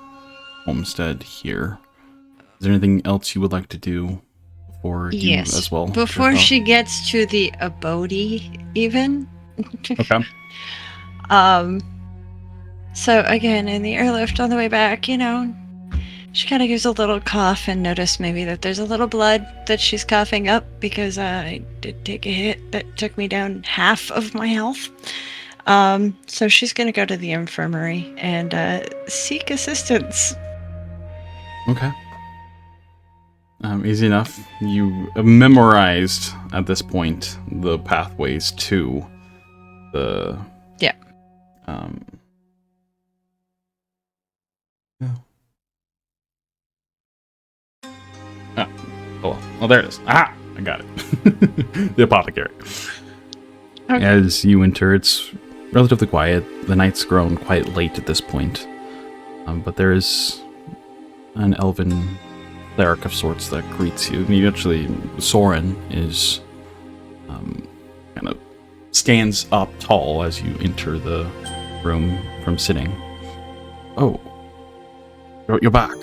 homestead here. Is there anything else you would like to do before you
Yes.
as well?
Before
drift off?
she gets to the abode, even.
Okay.
So again, in the airlift on the way back, she kind of gives a little cough and notice maybe that there's a little blood that she's coughing up because I did take a hit that took me down half of my health. So she's going to go to the infirmary and seek assistance.
Okay. Easy enough. You memorized at this point the pathways to the...
Yeah.
Oh, there it is. Ah, I got it. The apothecary.
Okay.
As you enter, it's relatively quiet. The night's grown quite late at this point. But there is an elven cleric of sorts that greets you. You actually, Soren is kind of stands up tall as you enter the room from sitting. Oh, you're back.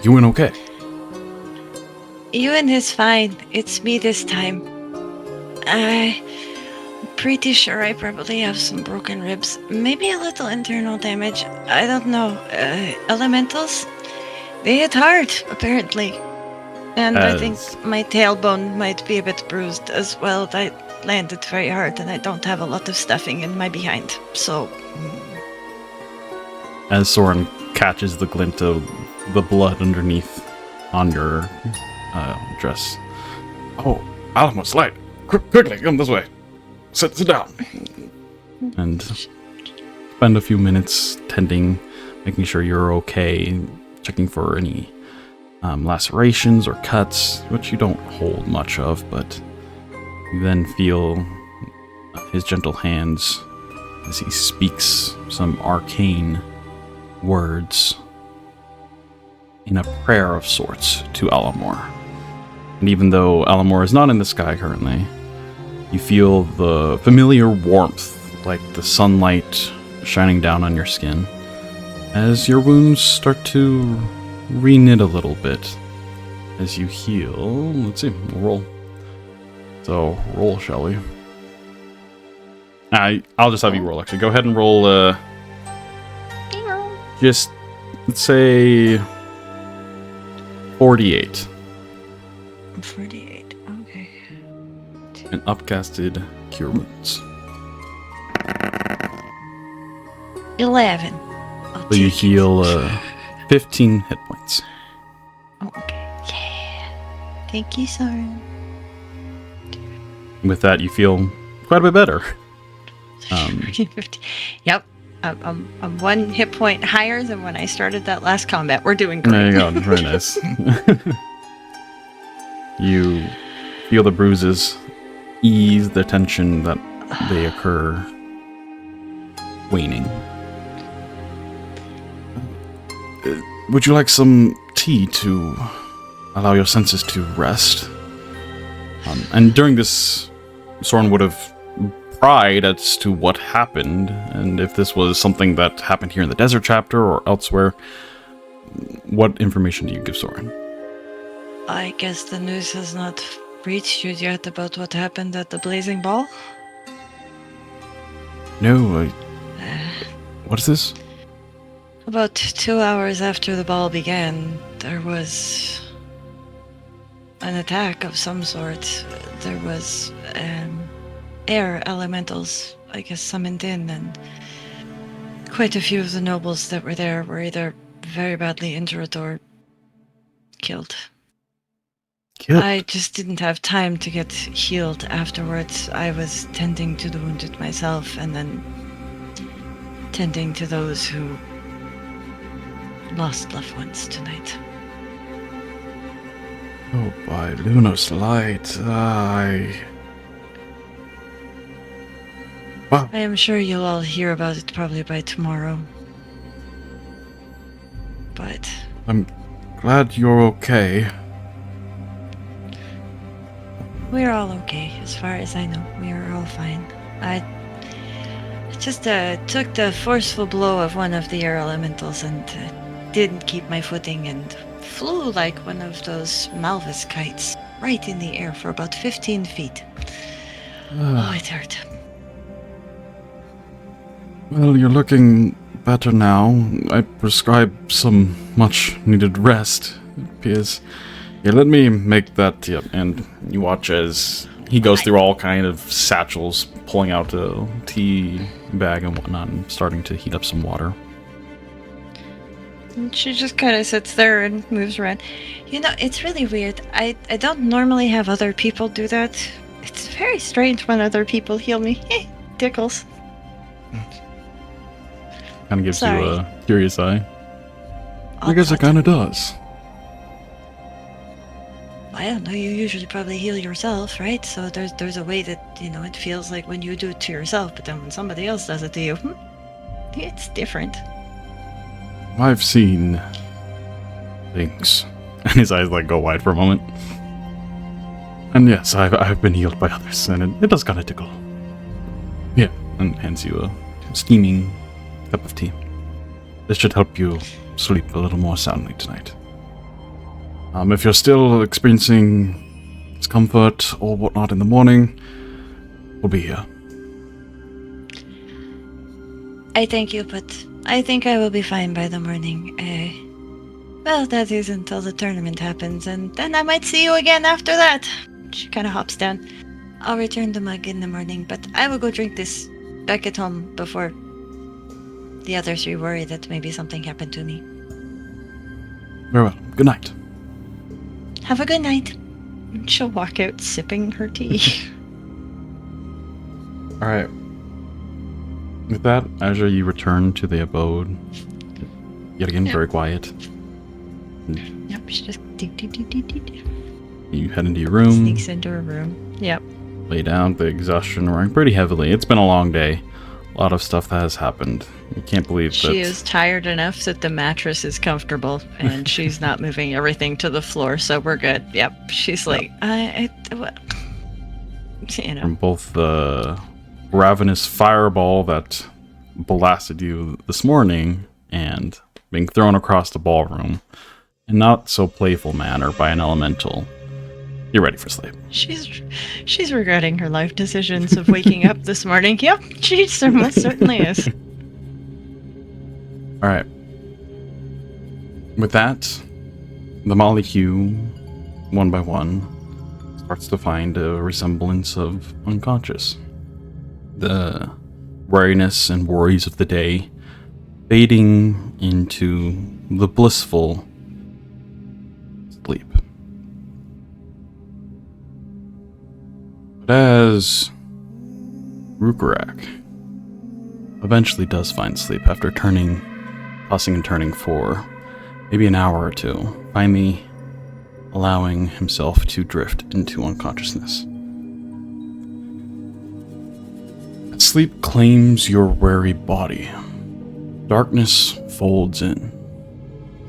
Euan okay?
Euan is fine. It's me this time. I'm pretty sure I probably have some broken ribs. Maybe a little internal damage. I don't know. Elementals? They hit hard, apparently. And I think my tailbone might be a bit bruised as well. I landed very hard and I don't have a lot of stuffing in my behind. So...
As Soren catches the glint of the blood underneath on your dress.
Oh, Alamo, slide. Quickly, come this way. Sit down.
And spend a few minutes tending, making sure you're okay, checking for any lacerations or cuts, which you don't hold much of, but you then feel his gentle hands as he speaks some arcane words in a prayer of sorts to Alamor. And even though Alamor is not in the sky currently, you feel the familiar warmth, like the sunlight shining down on your skin, as your wounds start to re-knit a little bit as you heal. Let's see, we'll roll. So, roll, shall we? I'll just have you roll, actually. Go ahead and roll, just, let's say, 48.
48, okay.
And upcasted Cure Wounds.
11.
So you heal 15 hit points.
Okay. Yeah. Thank you, Soren.
With that, you feel quite a bit better.
50. Yep. I'm 1 hit point higher than when I started that last combat. We're doing great.
There you go. Very nice. You feel the bruises ease, the tension that they occur waning. Would you like some tea to allow your senses to rest? And during this, Soren would have pried as to what happened, and if this was something that happened here in the desert chapter or elsewhere. What information do you give Soren?
I guess the news has not reached you yet about what happened at the Blazing Ball?
No, what is this?
About 2 hours after the ball began, there was an attack of some sort. There was air elementals, I guess, summoned in, and quite a few of the nobles that were there were either very badly injured or killed. I just didn't have time to get healed afterwards. I was tending to the wounded myself, and then tending to those who lost loved ones tonight.
Oh, by Luna's light, Wow.
I am sure you'll all hear about it probably by tomorrow. But
I'm glad you're okay.
we're all okay, as far as I know. We are all fine. I just took the forceful blow of one of the air elementals and didn't keep my footing and flew like one of those Malvis kites right in the air for about 15 feet. Oh, it hurt.
Well, you're looking better now. I prescribe some much needed rest. It appears. Yeah, let me make that. Yep, and you watch as he goes through all kind of satchels, pulling out a tea bag and whatnot, and starting to heat up some water.
And she just kind of sits there and moves around. You know, it's really weird. I don't normally have other people do that. It's very strange when other people heal me. Tickles.
Kind of gives
Sorry.
you a curious eye.
I guess it kind of does.
I don't know, you usually probably heal yourself, right? So there's a way that, you know, it feels like when you do it to yourself, but then when somebody else does it to you, it's different.
I've seen things.
And his eyes like go wide for a moment.
And yes, I've been healed by others, and it does kind of tickle.
Yeah, and hands you a steaming cup of tea.
This should help you sleep a little more soundly tonight.
If you're still experiencing discomfort or whatnot in the morning, we'll be here.
I thank you, but I think I will be fine by the morning. Well, that is until the tournament happens, and then I might see you again after that. She kind of hops down. I'll return the mug in the morning, but I will go drink this back at home before the other three worry that maybe something happened to me.
Very well. Good night.
Have a good night. She'll walk out sipping her tea.
Alright. With that, Asja, you return to the abode. Yet again, very quiet.
Yep, she just
You head into your room.
sneaks into her room. Yep.
Lay down, the exhaustion wearing pretty heavily. It's been a long day. A lot of stuff that has happened. You can't believe that.
She is tired enough that the mattress is comfortable and she's not moving everything to the floor, so we're good. Yep. She's like, what? You know.
From both the ravenous fireball that blasted you this morning and being thrown across the ballroom in not so playful manner by an elemental. You're ready for sleep.
She's regretting her life decisions of waking up this morning. Yep, she most certainly is.
Alright. With that, the molecule, one by one, starts to find a resemblance of unconscious. The weariness and worries of the day fading into the blissful sleep. But as Rhukkarrak eventually does find sleep after tossing and turning for maybe an hour or two, finally allowing himself to drift into unconsciousness. Sleep claims your weary body. Darkness folds in.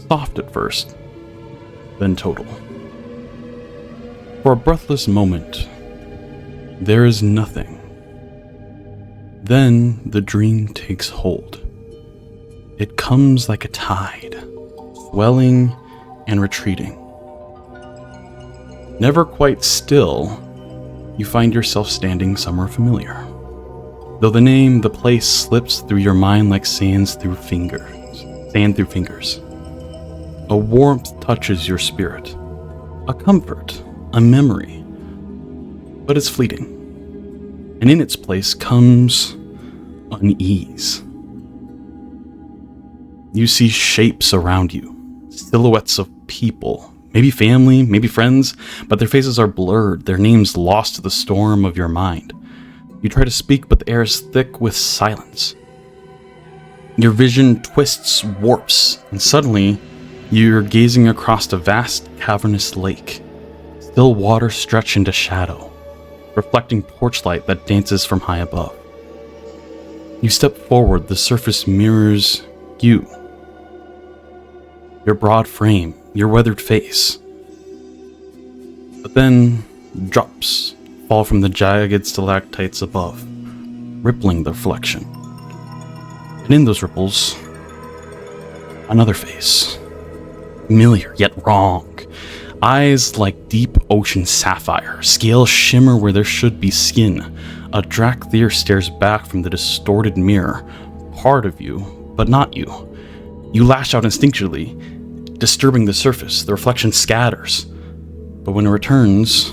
Soft at first, then total. For a breathless moment, there is nothing. Then the dream takes hold. It comes like a tide, swelling and retreating. Never quite still, you find yourself standing somewhere familiar. Though the place slips through your mind like sand through fingers. A warmth touches your spirit. A comfort, a memory. But it's fleeting. And in its place comes unease. You see shapes around you. Silhouettes of people. Maybe family, maybe friends, but their faces are blurred, their names lost to the storm of your mind. You try to speak, but the air is thick with silence. Your vision twists, warps, and suddenly, you're gazing across a vast, cavernous lake. Still water stretched into shadow, reflecting torchlight that dances from high above. You step forward, the surface mirrors you. Your broad frame, your weathered face. But then, drops fall from the jagged stalactites above, rippling the reflection. And in those ripples, another face. Familiar, yet wrong. Eyes like deep ocean sapphire, scales shimmer where there should be skin. A Drakthir stares back from the distorted mirror, part of you, but not you. You lash out instinctually, disturbing the surface. The reflection scatters. But when it returns,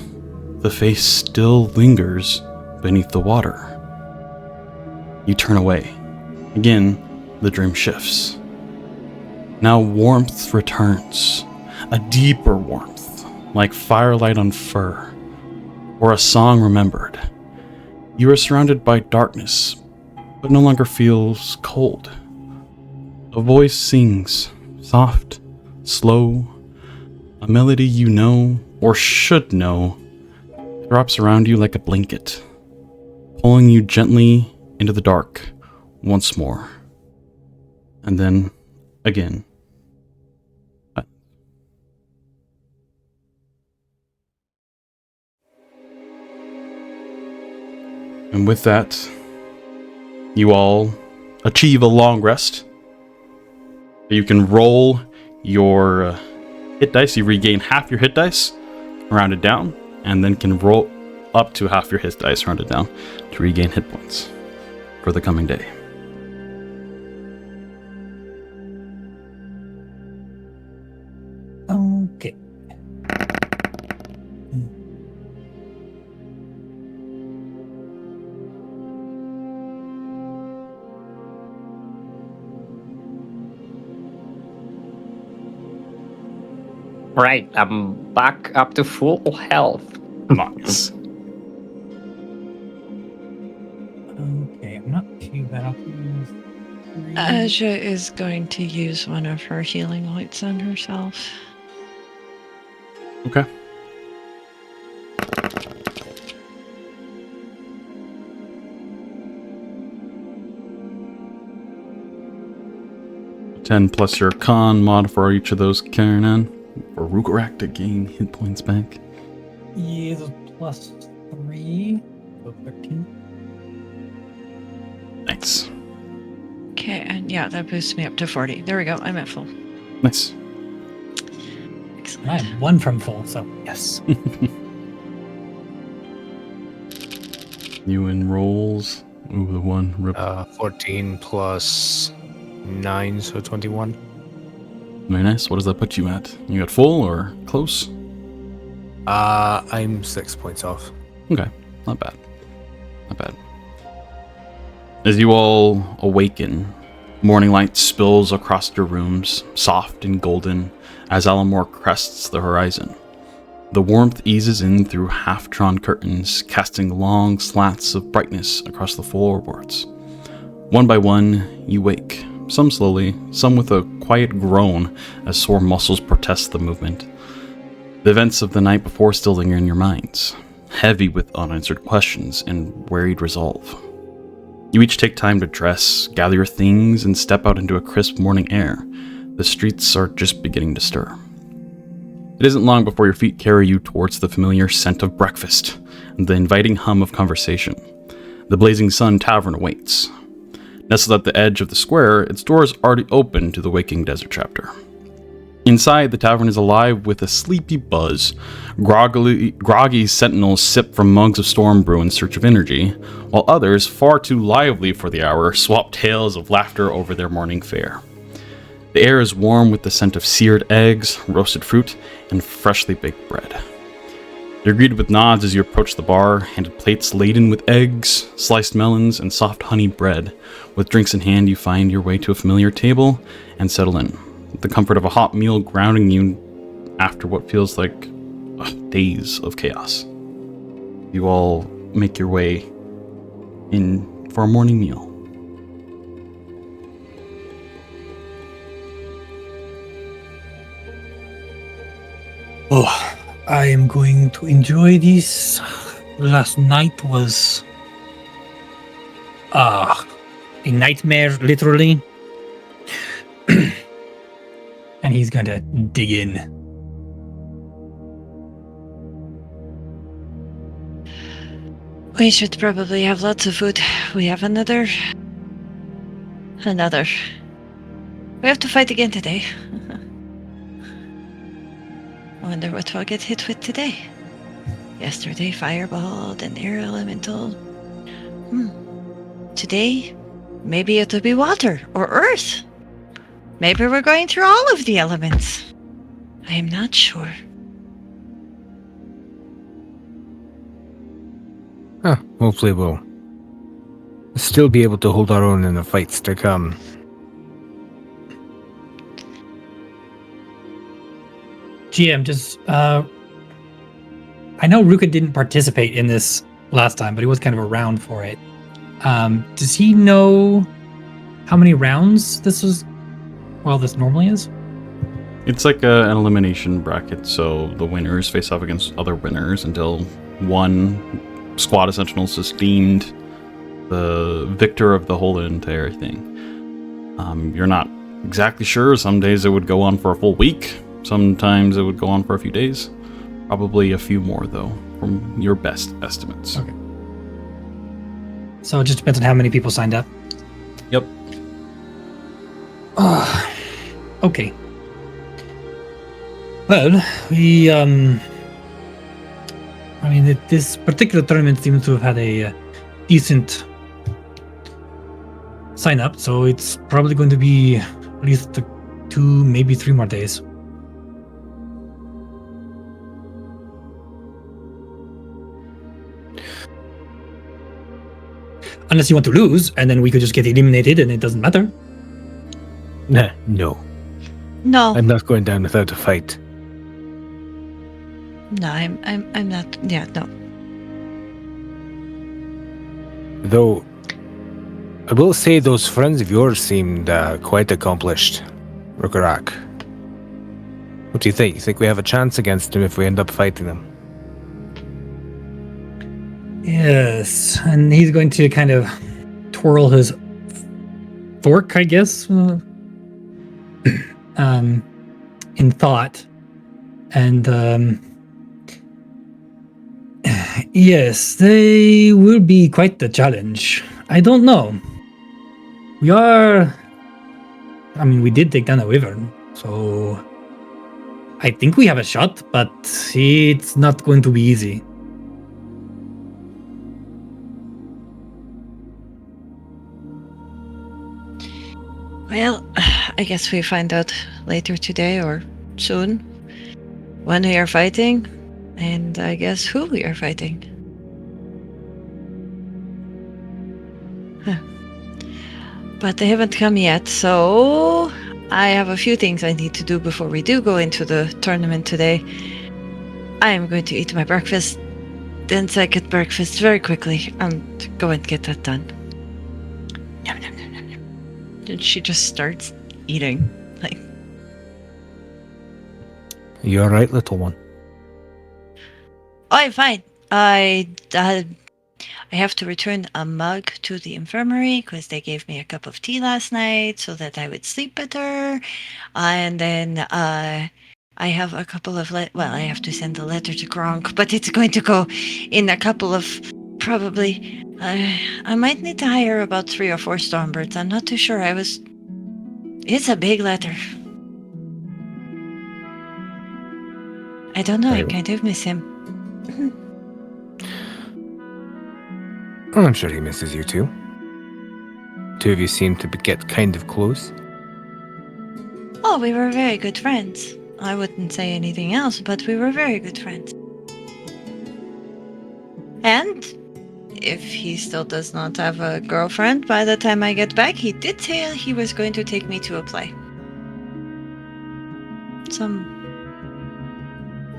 the face still lingers beneath the water. You turn away. Again, the dream shifts. Now warmth returns. A deeper warmth, like firelight on fur, or a song remembered. You are surrounded by darkness, but no longer feels cold. A voice sings, soft, slow, a melody you know, or should know, wraps around you like a blanket, pulling you gently into the dark once more. And then, again. And with that, you all achieve a long rest. You can roll your
hit dice, you regain half your hit dice, rounded down, and then can roll up to half your hit dice, rounded down, to regain hit points for the coming day.
Okay.
Right, I'm back up to full health.
Nice.
Okay, I'm not too bad. I'll use 3.
Asja is going to use one of her healing lights on herself.
Okay. $10 plus your con mod for each of those, Karen, for Rhukkarrak to gain hit points back.
Yeah, plus 3. So 13.
Nice.
Okay, and yeah, that boosts me up to 40. There we go. I'm at full.
Nice.
Excellent.
I'm 1 from full, so yes.
Euan rolls. Ooh, the one.
14 plus 9, so 21.
Very nice. What does that put you at? You at full or close?
I'm 6 points off.
Okay. Not bad. Not bad. As you all awaken, morning light spills across your rooms, soft and golden, as Alamore crests the horizon. The warmth eases in through half-drawn curtains, casting long slats of brightness across the floorboards. One by one, you wake, some slowly, some with a quiet groan as sore muscles protest the movement. The events of the night before still linger in your minds, heavy with unanswered questions and wearied resolve. You each take time to dress, gather your things, and step out into a crisp morning air. The streets are just beginning to stir. It isn't long before your feet carry you towards the familiar scent of breakfast and the inviting hum of conversation. The Blazing Sun Tavern awaits. Nestled at the edge of the square, its doors already open to the waking desert chapter. Inside, the tavern is alive with a sleepy buzz. Groggy sentinels sip from mugs of storm brew in search of energy, while others, far too lively for the hour, swap tales of laughter over their morning fare. The air is warm with the scent of seared eggs, roasted fruit, and freshly baked bread. You're greeted with nods as you approach the bar, handed plates laden with eggs, sliced melons, and soft honey bread. With drinks in hand, you find your way to a familiar table and settle in, the comfort of a hot meal grounding you after what feels like days of chaos. You all make your way in for a morning meal.
Oh, I am going to enjoy this. Last night was a nightmare, literally. And he's going to dig in.
We should probably have lots of food. We have another. We have to fight again today. I wonder what we'll get hit with today. Yesterday, fireball, then air elemental. Today, maybe it'll be water or earth. Maybe we're going through all of the elements. I am not sure.
Hopefully we'll still be able to hold our own in the fights to come.
GM, just I know Ruka didn't participate in this last time, but he was kind of around for it. Does he know how many rounds this normally is?
It's like an elimination bracket, so the winners face off against other winners until one squad of sentinels is deemed the victor of the whole entire thing. You're not exactly sure. Some days it would go on for a full week. Sometimes it would go on for a few days. Probably a few more, though, from your best estimates.
Okay. So it just depends on how many people signed up?
Yep.
Okay. Well, we, this particular tournament seems to have had a decent sign up, so it's probably going to be at least 2, maybe 3 more days. Unless you want to lose, and then we could just get eliminated and it doesn't matter.
Nah, no.
No,
I'm not going down without a fight.
no, I'm not. Yeah, no.
Though, I will say those friends of yours seemed quite accomplished. Rhukkarrak. What do you think? You think we have a chance against them if we end up fighting them?
Yes, and he's going to kind of twirl his fork, I guess, in thought. And yes, they will be quite the challenge. I don't know. We did take down a wyvern, so I think we have a shot, but it's not going to be easy.
Well, I guess we find out later today or soon when we are fighting, and I guess who we are fighting. Huh. But they haven't come yet, so I have a few things I need to do before we do go into the tournament today. I am going to eat my breakfast, then second breakfast very quickly, and go and get that done. Yum, yum, yum, yum, yum. And she just starts eating. Like,
You alright, little one?
oh, I'm fine. I have to return a mug to the infirmary because they gave me a cup of tea last night so that I would sleep better. And then I have a couple of I have to send a letter to Gronk, but it's going to go in a couple of probably. I might need to hire about 3 or 4 Stormbirds. I'm not too sure. It's a big letter. I don't know. I kind of miss him.
Oh, I'm sure he misses you too. 2 of you seem to get kind of close.
Oh, we were very good friends. I wouldn't say anything else, but we were very good friends. And if he still does not have a girlfriend by the time I get back, he did say he was going to take me to a play. Some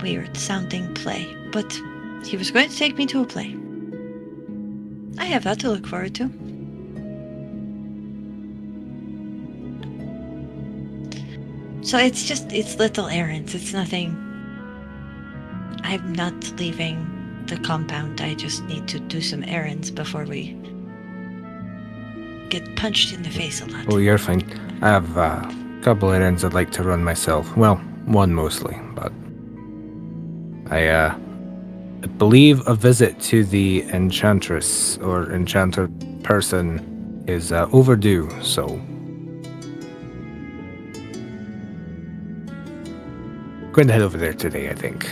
weird sounding play, but he was going to take me to a play. I have that to look forward to. So it's little errands. It's nothing. I'm not leaving the compound. I just need to do some errands before we get punched in the face a lot.
Oh, you're fine. I have a couple errands I'd like to run myself. Well, one mostly, but I believe a visit to the enchantress or enchanted person is overdue, so going to head over there today, I think.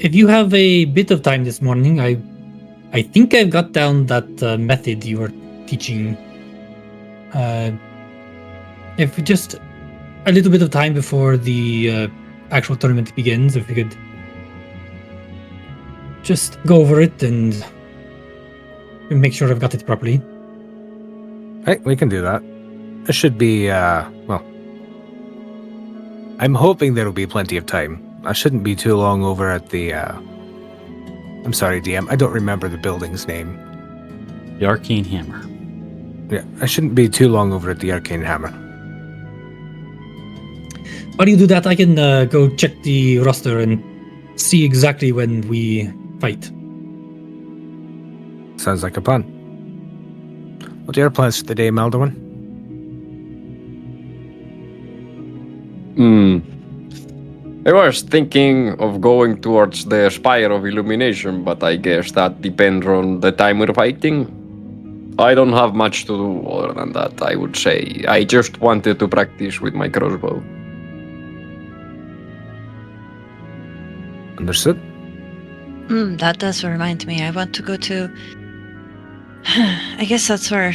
If you have a bit of time this morning, I think I've got down that method you were teaching. If just a little bit of time before the actual tournament begins, if we could just go over it and make sure I've got it properly.
Right, we can do that. It should be, I'm hoping there will be plenty of time. I shouldn't be too long over at the, I'm sorry, DM, I don't remember the building's name.
The Arcane Hammer.
Yeah, I shouldn't be too long over at the Arcane Hammer.
While you do that, I can go check the roster and see exactly when we fight.
Sounds like a plan. What are your plans for the day, Maldorwen?
I was thinking of going towards the Spire of Illumination, but I guess that depends on the time we're fighting. I don't have much to do other than that, I would say. I just wanted to practice with my crossbow.
Understood?
That does remind me. I want to go to. I guess that's where.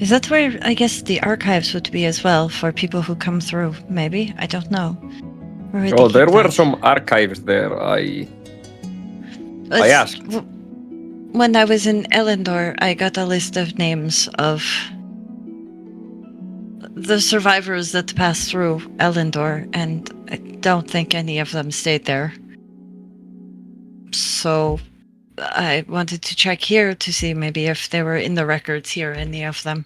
Is that where I guess the archives would be as well for people who come through? Maybe, I don't know. Where would they
Oh,
keep
there were
that?
some archives there. I asked.
When I was in Elendor, I got a list of names of the survivors that passed through Elendor, and I don't think any of them stayed there. So I wanted to check here to see maybe if they were in the records here, any of them.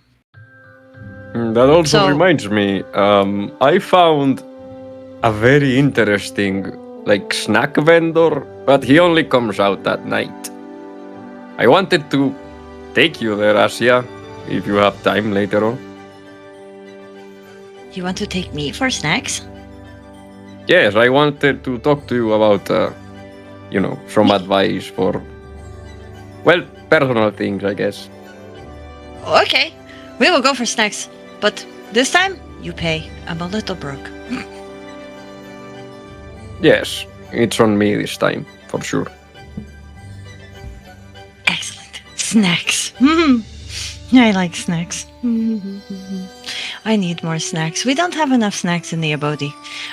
That also
So-
reminds me, I found a very interesting, snack vendor, but he only comes out at night. I wanted to take you there, Asja, if you have time later on.
You want to take me for snacks?
Yes, I wanted to talk to you about, some advice for, personal things, I guess.
Okay, we will go for snacks, but this time you pay. I'm a little broke.
Yes, it's on me this time, for sure.
Excellent. Snacks. I like snacks. I need more snacks. We don't have enough snacks in the abode.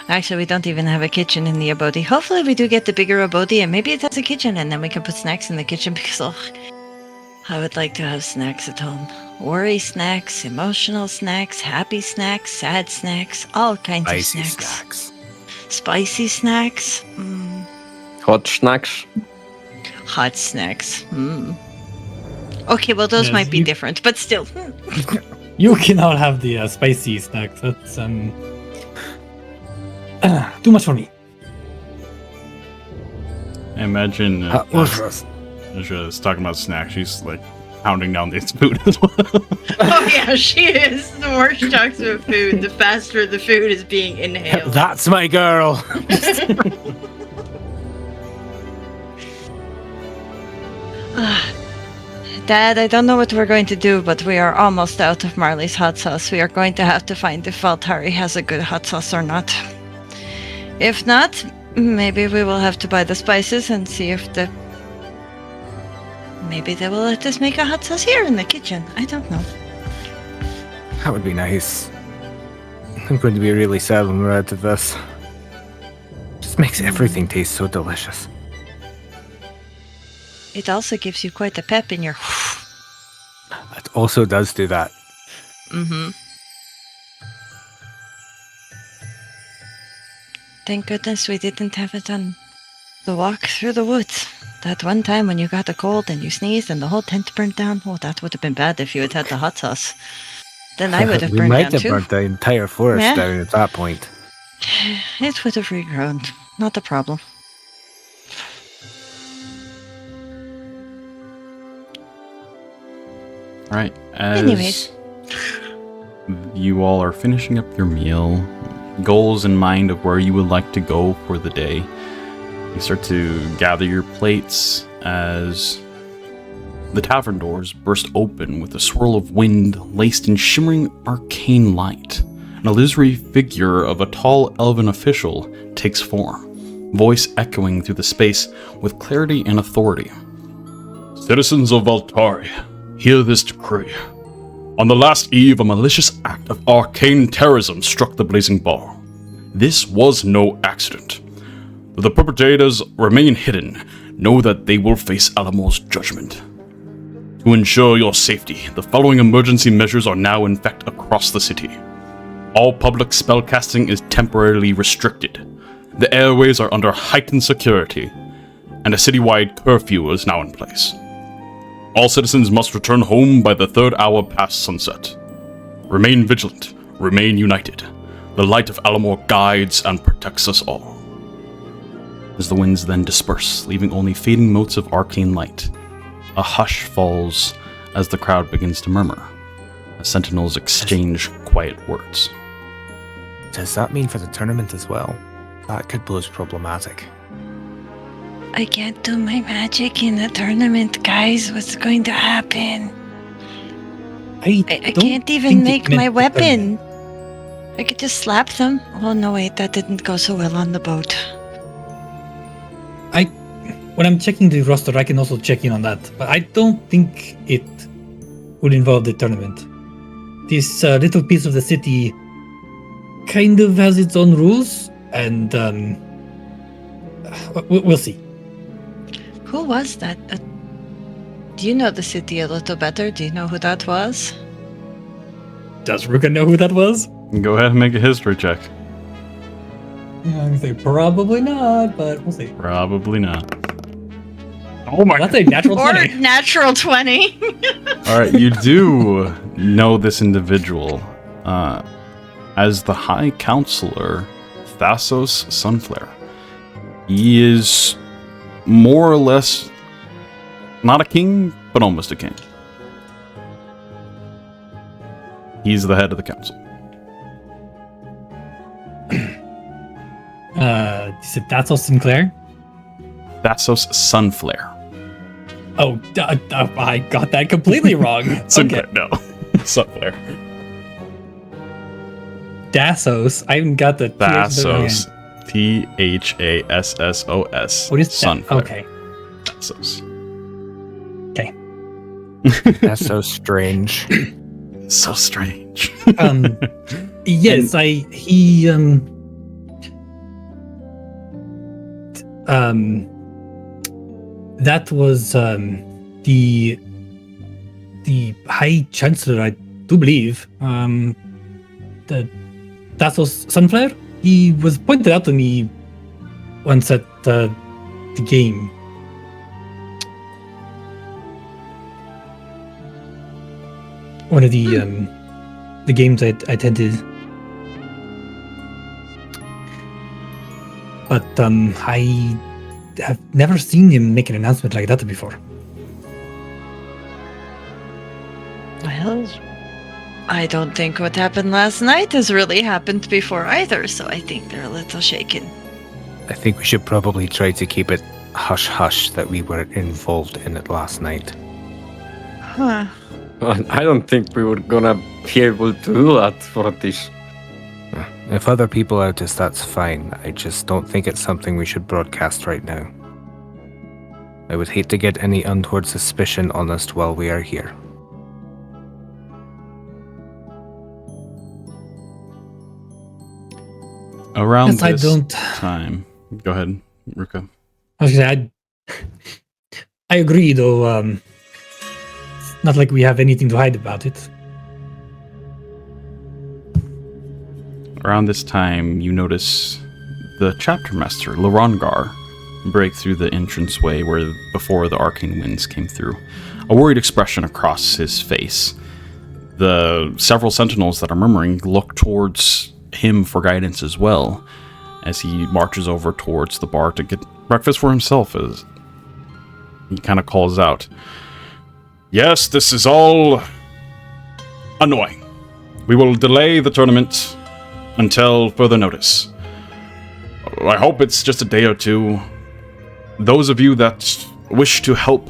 Actually, we don't even have a kitchen in the abode. Hopefully we do get the bigger abode and maybe it has a kitchen and then we can put snacks in the kitchen because I would like to have snacks at home. Worry snacks, emotional snacks, happy snacks, sad snacks, all kinds of
Spicy
snacks.
snacks.
Spicy snacks.
Hot snacks?
Hot snacks. Okay, well those
Yes,
might be
you-
different, but still.
You can all have the spicy snacks. That's too much for me.
I imagine Asja is talking about snacks. She's like pounding down this food as well.
Oh yeah, she is. The more she talks about food, the faster the food is being inhaled.
That's my girl.
Dad, I don't know what we're going to do, but we are almost out of Marley's hot sauce. We are going to have to find if Valtari has a good hot sauce or not. If not, maybe we will have to buy the spices and see if maybe they will let us make a hot sauce here in the kitchen. I don't know.
That would be nice. I'm going to be really sad when we're out of this. Just makes everything taste so delicious.
It also gives you quite a pep in your.
It also does do that.
Thank goodness we didn't have it on the walk through the woods. That one time when you got a cold and you sneezed and the whole tent burned down. Oh, that would have been bad if you had had the hot sauce. Then I would have
we
burned
might
down
have
too.
burnt the entire forest
Yeah.
down at that point.
It would have regrown. Not a problem.
All right. As
Anyways.
you all are finishing up your meal, goals in mind of where you would like to go for the day, you start to gather your plates as the tavern doors burst open with a swirl of wind laced in shimmering arcane light. An illusory figure of a tall elven official takes form, voice echoing through the space with clarity and authority. Citizens of Valtari, hear this decree. On the last eve, a malicious act of arcane terrorism struck the Blazing Ball. This was no accident. Though the perpetrators remain hidden, know that they will face Alamore's judgment. To ensure your safety, the following emergency measures are now in effect across the city. All public spellcasting is temporarily restricted. The airways are under heightened security, and a citywide curfew is now in place. All citizens must return home by the 3rd hour past sunset. Remain vigilant, remain united. The light of Alamore guides and protects us all. As the winds then disperse, leaving only fading motes of arcane light, a hush falls as the crowd begins to murmur, as sentinels exchange quiet words.
Does that mean for the tournament as well? That could pose problematic.
I can't do my magic in the tournament, guys. What's going to happen? I can't even make my weapon. I could just slap them. Oh, no, wait, that didn't go so well on the boat.
When I'm checking the roster, I can also check in on that. But I don't think it would involve the tournament. This little piece of the city kind of has its own rules, and we'll see.
Who was that? Do you know the city a little better? Do you know who that was?
Does Ruka know who that was?
Go ahead and make a history check.
I'm gonna say probably not, but we'll see.
Probably not. Oh my
That's a natural 20.
Or natural 20.
All right, you do know this individual as the High Counselor Thassos Sunflare. He is more or less not a king, but almost a king. He's the head of the council.
Is it Thassos Sinclair?
Thassos Sunflare.
Oh, I got that completely wrong.
Sinclair,
Okay.
no. Sunflare.
Thassos. I haven't got the
Thassos. Thassos.
What is that?
Sunflare.
Okay.
Thassos.
Okay.
That's so strange.
So strange.
Yes, that was the High Chancellor, I do believe. The Thassos Sunflare. He was pointed out to me once at the game. One of the games I attended. But I have never seen him make an announcement like that before.
Well, I don't think what happened last night has really happened before either, so I think they're a little shaken.
I think we should probably try to keep it hush-hush that we were involved in it last night.
Huh.
I don't think we were gonna be able to do that for this.
If other people notice, that's fine. I just don't think it's something we should broadcast right now. I would hate to get any untoward suspicion on us while we are here.
Around
Yes,
this
I don't.
time. Go ahead, Ruka.
I was gonna say, I agree, though. It's not like we have anything to hide about it.
Around this time, you notice the chapter master, Larongar, break through the entranceway where before the arcane winds came through. A worried expression across his face. The several sentinels that are murmuring look towards him for guidance as well, as he marches over towards the bar to get breakfast for himself, as he kind of calls out, "Yes, this is all annoying. We will delay the tournament until further notice. I hope it's just a day or two. Those of you that wish to help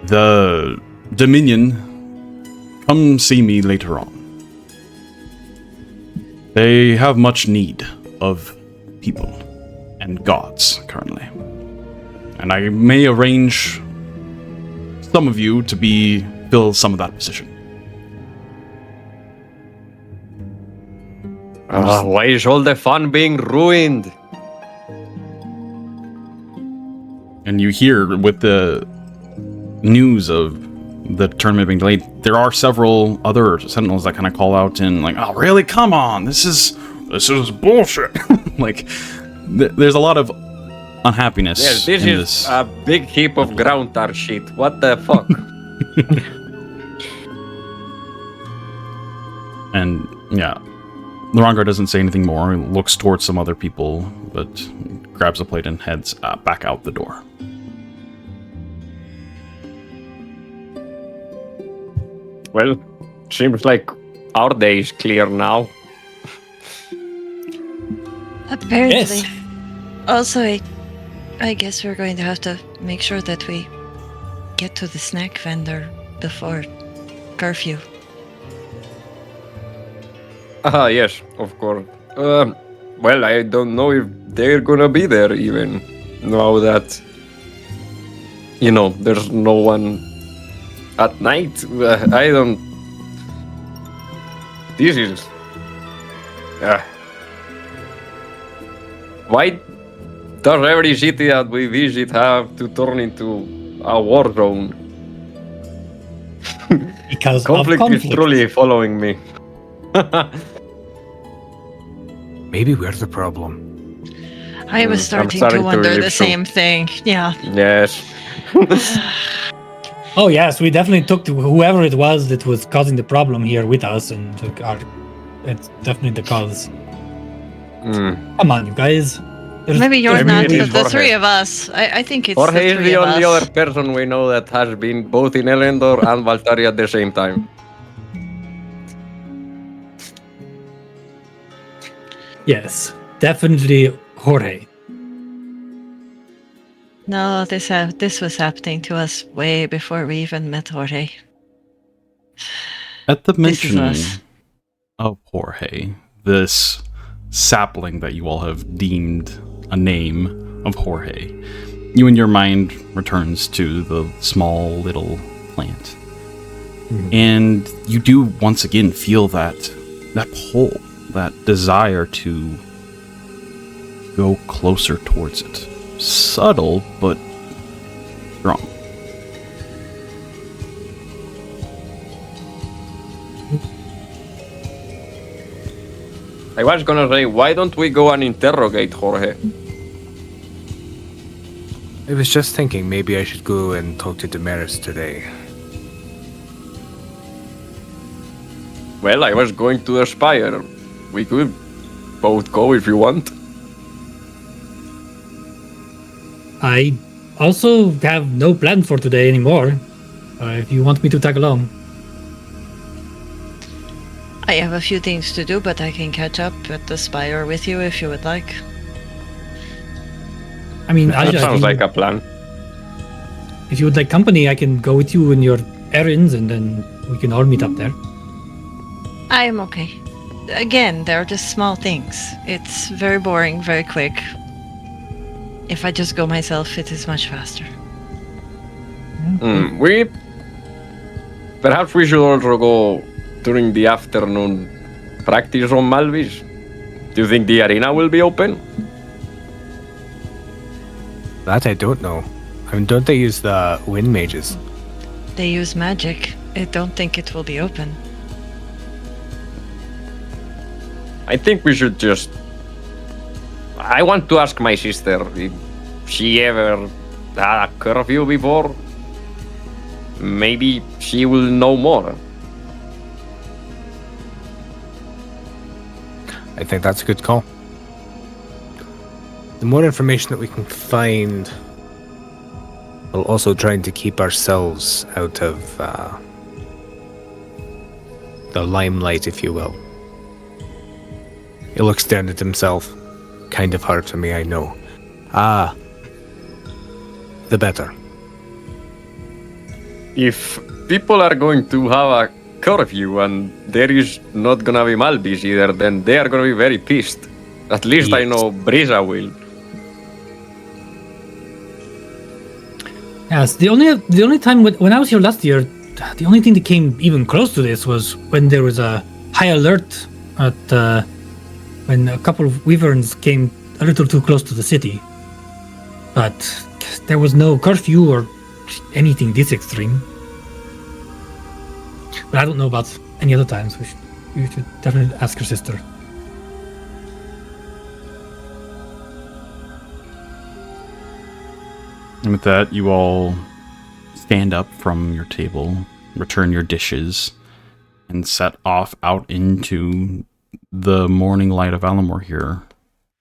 the Dominion, come see me later on. They have much need of people and gods currently. And I may arrange some of you to fill some of that position."
Why is all the fun being ruined?
And you hear with the news of the tournament being delayed, there are several other sentinels that kind of call out and like, "Oh, really? Come on! This is bullshit!" Like, there's a lot of unhappiness.
Yes, this
in
is
this.
a big heap of groundtar shit. What the fuck?
And yeah, Larongar doesn't say anything more. He looks towards some other people, but grabs a plate and heads back out the door.
Well, seems like our day is clear now.
Apparently.
Yes.
Also, I guess we're going to have to make sure that we get to the snack vendor before curfew.
Yes, of course. Well, I don't know if they're gonna be there even now that, there's no one at night. I don't. This is. Why does every city that we visit have to turn into a war zone?
Because
Conflict
of
is truly following me.
Maybe we're the problem.
I was
I'm
starting
starting
to
to
wonder
believe
the
so.
same thing. Yeah.
Yes.
Oh yes, we definitely took whoever it was that was causing the problem here with us, and it's definitely the cause. Come on, you guys.
Maybe you're
Maybe
not,
it is
but the
Jorge.
three of us. I think it's
Jorge
the
is
three
the
of
only
us.
other person we know that has been both in Elendor and Valtaria at the same time.
Yes, definitely Jorge.
No, this was happening to us way before we even met Jorge.
At the
This is
mention
us.
of Jorge, this sapling that you all have deemed a name of Jorge, you in your mind returns to the small little plant. And you do once again feel that pull, that desire to go closer towards it. Subtle, but strong.
I was gonna say, why don't we go and interrogate Jorge?
I was just thinking maybe I should go and talk to Damaris today.
Well, I was going to the Spire. We could both go if you want.
I also have no plan for today anymore. If you want me to tag along.
I have a few things to do, but I can catch up at the Spire with you if you would like.
I mean,
That
Asja,
sounds like a plan.
if you would like company, I can go with you in your errands, and then we can all meet up there.
I am okay. Again, they're just small things. It's very boring, very quick. If I just go myself, it is much faster.
Perhaps we should also go during the afternoon practice on Malvis. Do you think the arena will be open?
That I don't know. I mean, don't they use the wind mages?
They use magic. I don't think it will be open.
I think we should just... I want to ask my sister if she ever had a curfew before. Maybe she will know more.
I think that's a good call. The more information that we can find, while also trying to keep ourselves out of the limelight, if you will. He looks down at himself. Kind of hard for me, I know. The better.
If people are going to have a curfew and there is not gonna be Malvis either, then they are gonna be very pissed. At least I
Yes.
know Brisa will.
Yes, the only time when I was here last year, the only thing that came even close to this was when there was a high alert at when a couple of wyverns came a little too close to the city. But there was no curfew or anything this extreme. But I don't know about any other times. You should definitely ask your sister.
And with that, you all stand up from your table, return your dishes, and set off out into the morning light of Alamor here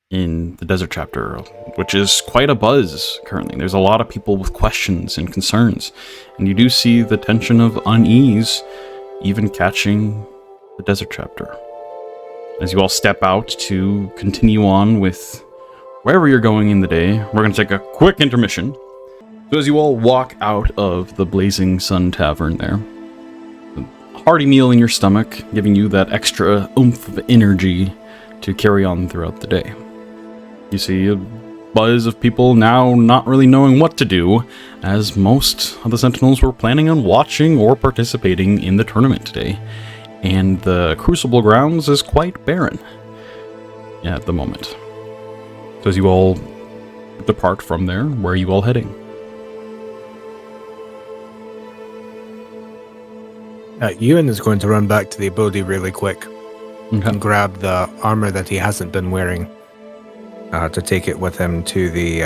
in the desert chapter, which is quite a buzz currently. There's a lot of people with questions and concerns, and you do see the tension of unease even catching the desert chapter. As you all step out to continue on with
wherever you're going in the day, we're going to take a quick intermission. So as you all walk out of the Blazing Sun Tavern there, a hearty meal in your stomach, giving you that extra oomph of energy to carry on throughout the day. You see a buzz of people now not really knowing what to do, as most of the Sentinels were planning on watching or participating in the tournament today, and the Crucible grounds is quite barren at the moment. So as you all depart from there, where are you all heading?
Euan is going to run back to the Abode really quick
Okay.
and grab the armor that he hasn't been wearing to take it with him to the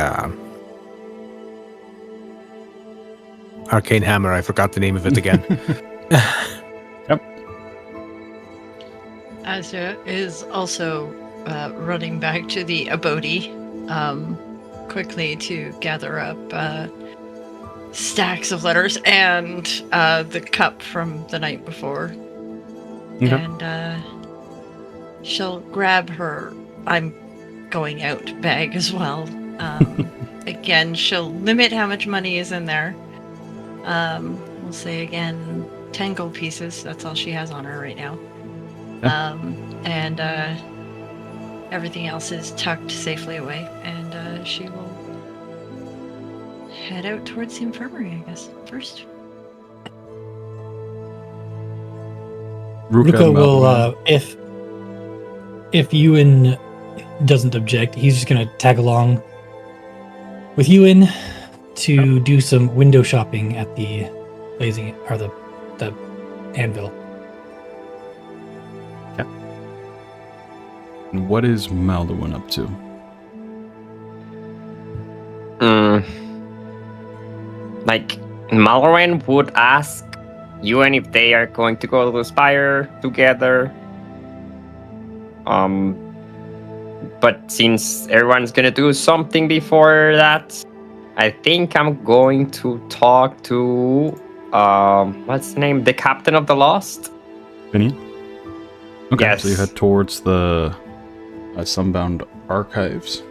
Arcane Hammer. I forgot the name of it again.
Yep.
Asja is also running back to the Abode quickly to gather up stacks of letters and the cup from the night before.
Okay.
And she'll grab her I'm going out bag as well. Again, she'll limit how much money is in there. We'll say again 10 gold pieces. That's all she has on her right now. And everything else is tucked safely away, and she will head out towards the infirmary, I guess, first.
Ruka will, if Euan doesn't object, he's just gonna tag along with Euan to do some window shopping at the blazing or the anvil.
And what is Maldorwen up to?
Like, Maldorwen would ask Euan if they are going to go to the Spire together. But since everyone's gonna do something before that, I think I'm going to talk to what's the name? The Captain of the Lost?
Finian? Okay,
Yes.
so you head towards the Sunbound Archives.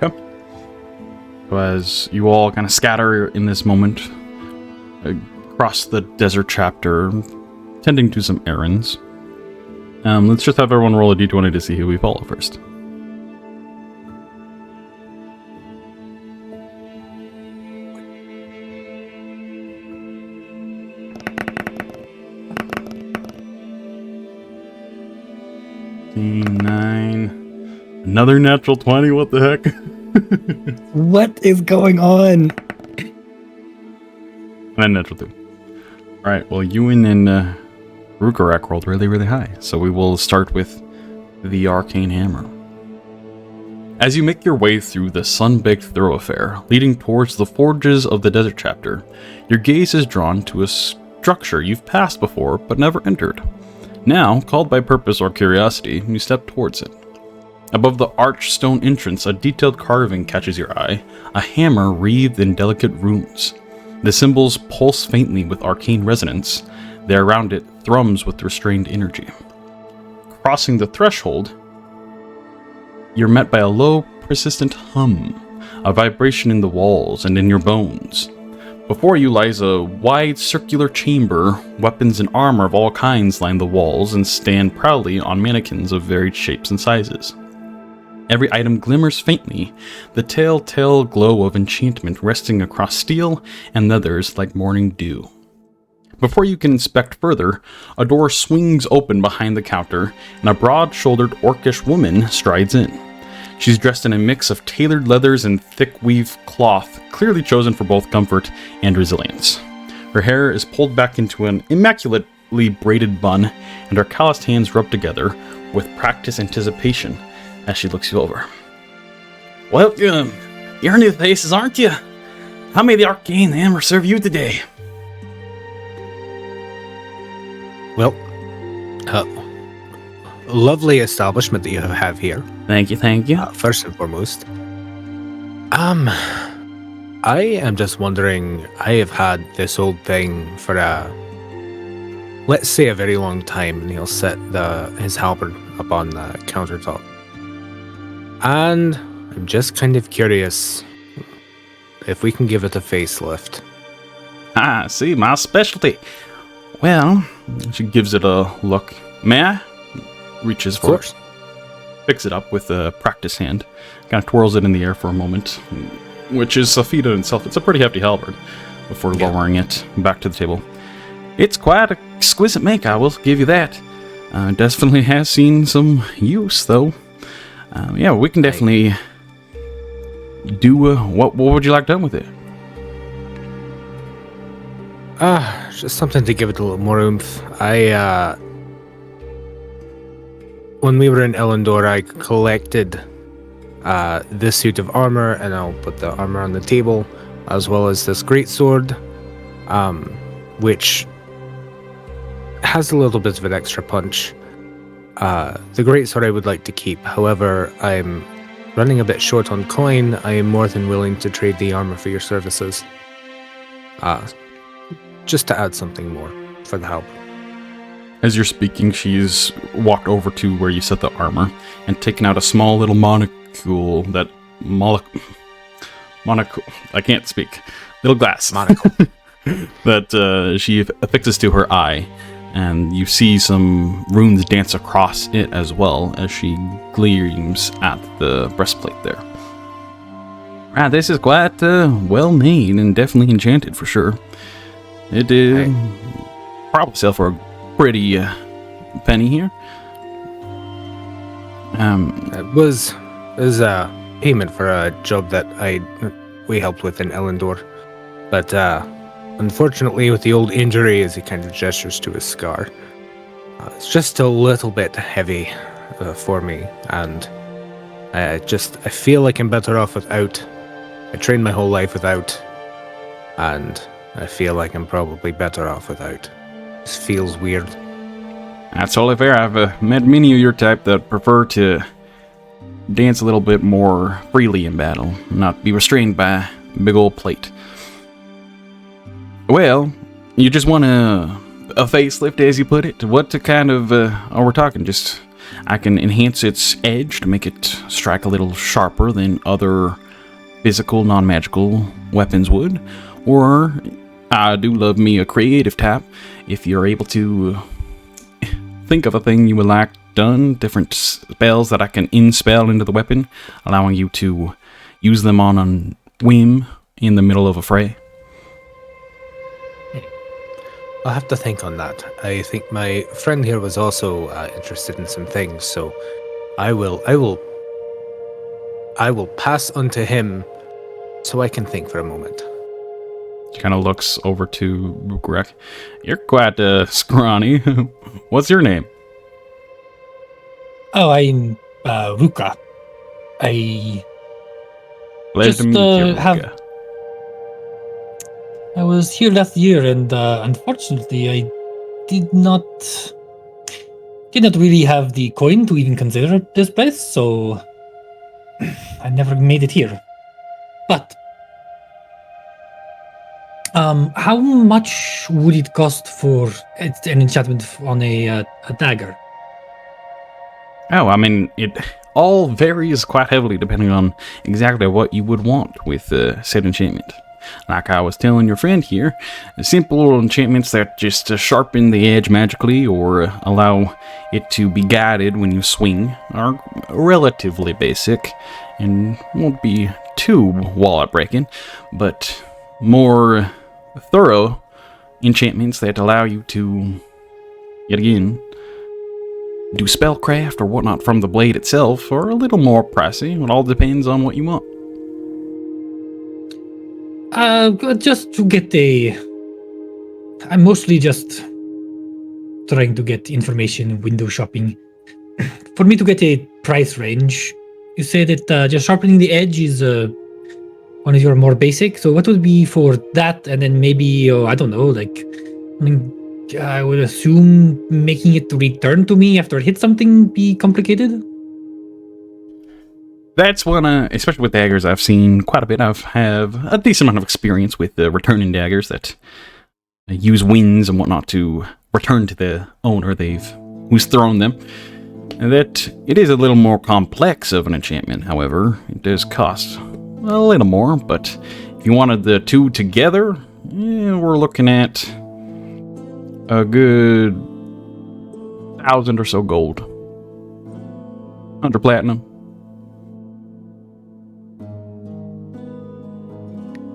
Okay. So as you all kind of scatter in this moment across the desert chapter, tending to some errands, let's just have everyone roll a d20 to see who we follow first. Another natural 20, what the heck?
What is going on?
And natural 2. Alright, well, Euan and Rhukkarrak rolled really, really high, so we will start with the Arcane Hammer. As you make your way through the sun-baked thoroughfare leading towards the forges of the desert chapter, your gaze is drawn to a structure you've passed before but never entered. Now, called by purpose or curiosity, you step towards it. Above the arched stone entrance, a detailed carving catches your eye, a hammer wreathed in delicate runes. The symbols pulse faintly with arcane resonance. There around it thrums with restrained energy. Crossing the threshold, you're met by a low, persistent hum, a vibration in the walls and in your bones. Before you lies a wide circular chamber. Weapons and armor of all kinds line the walls and stand proudly on mannequins of varied shapes and sizes. Every item glimmers faintly, the telltale glow of enchantment resting across steel and leathers like morning dew. Before you can inspect further, a door swings open behind the counter, and a broad-shouldered orcish woman strides in. She's dressed in a mix of tailored leathers and thick weave cloth, clearly chosen for both comfort and resilience. Her hair is pulled back into an immaculately braided bun, and her calloused hands rub together with practiced anticipation as she looks you over. Welcome! You're new faces, aren't you? How may the Arcane Hammer serve you today?
Well, lovely establishment that you have here.
Thank you, thank you.
First and foremost. I am just wondering, I have had this old thing for let's say a very long time, and he'll set his halberd up on the countertop. And I'm just kind of curious if we can give it a facelift.
Ah, see, my specialty. Well, she gives it a look. May I? Reaches for it. Picks it up with a practice hand. Kind of twirls it in the air for a moment, which is a feat in itself. It's a pretty hefty halberd before lowering it back to the table. It's quite an exquisite make, I will give you that. Definitely has seen some use, though. Yeah, we can definitely do... what would you like done with it?
Just something to give it a little more oomph. When we were in Elendor, I collected this suit of armor, and I'll put the armor on the table, as well as this greatsword, which has a little bit of an extra punch. The greatsword I would like to keep. However, I'm running a bit short on coin. I am more than willing to trade the armor for your services. Just to add something more for the help.
As you're speaking, she's walked over to where you set the armor and taken out a small little monocle that... monocle... I can't speak. Little glass.
Monocle.
that she affixes to her eye. And you see some runes dance across it as well as she gleams at the breastplate there. Ah, this is quite well made and definitely enchanted for sure. It did probably sell for a pretty penny here.
It was a payment for a job that we helped with in Elendor, but unfortunately, with the old injury, as he kind of gestures to his scar, it's just a little bit heavy for me, and I feel like I'm better off without. I trained my whole life without, and I feel like I'm probably better off without. This feels weird.
That's totally fair. I've met many of your type that prefer to dance a little bit more freely in battle, not be restrained by a big old plate. Well, you just want a facelift, as you put it? What kind of, are we talking? Just, I can enhance its edge to make it strike a little sharper than other physical, non-magical weapons would. Or, I do love me a creative tap. If you're able to think of a thing you would like done, different spells that I can in-spell into the weapon, allowing you to use them on a whim in the middle of a fray.
I'll have to think on that. I think my friend here was also interested in some things, so I will pass on to him so I can think for a moment.
She kind of looks over to Rhukkarrak. You're quite scrawny. What's your name?
Oh, I'm Rhukkarrak. I
Glad
just
to meet you, Rhukkarrak.
I was here last year, and unfortunately, I did not really have the coin to even consider this place, so I never made it here. But how much would it cost for an enchantment on a dagger?
Oh, I mean, it all varies quite heavily depending on exactly what you would want with said enchantment. Like I was telling your friend here, simple enchantments that just sharpen the edge magically or allow it to be guided when you swing are relatively basic and won't be too wallet breaking, but more thorough enchantments that allow you to, yet again, do spellcraft or whatnot from the blade itself are a little more pricey. It all depends on what you want.
Just to get I'm mostly just trying to get information, window shopping. For me to get a price range, you say that just sharpening the edge is one of your more basic. So what would be for that? And then maybe, I don't know, I would assume making it return to me after it hits something be complicated?
That's one, especially with daggers, I've seen quite a bit. I have a decent amount of experience with returning daggers that use winds and whatnot to return to the owner who's thrown them.
That it is a little more complex of an enchantment, however. It does cost a little more, but if you wanted the two together, we're looking at a good 1,000 or so gold. 100 platinum.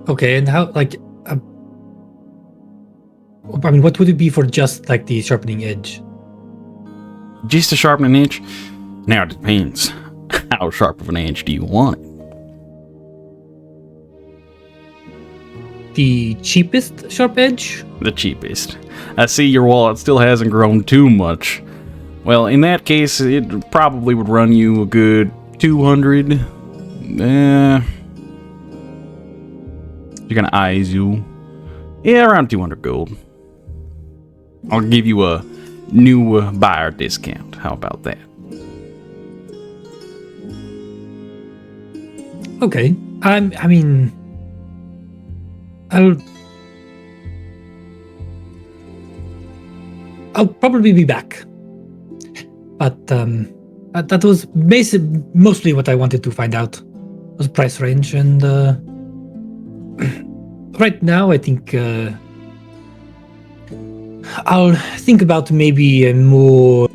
Okay, and how, like, I mean, what would it be for just, like, the sharpening edge?
Just a sharpening edge? Now it depends. How sharp of an edge do you want it?
The cheapest sharp edge?
The cheapest. I see your wallet still hasn't grown too much. Well, in that case, it probably would run you a good 200. You're gonna eyes you. Yeah, around 200 gold. I'll give you a new buyer discount. How about that?
Okay. I mean, I'll probably be back. But that was mostly what I wanted to find out, was price range, and right now I think I'll think about maybe a more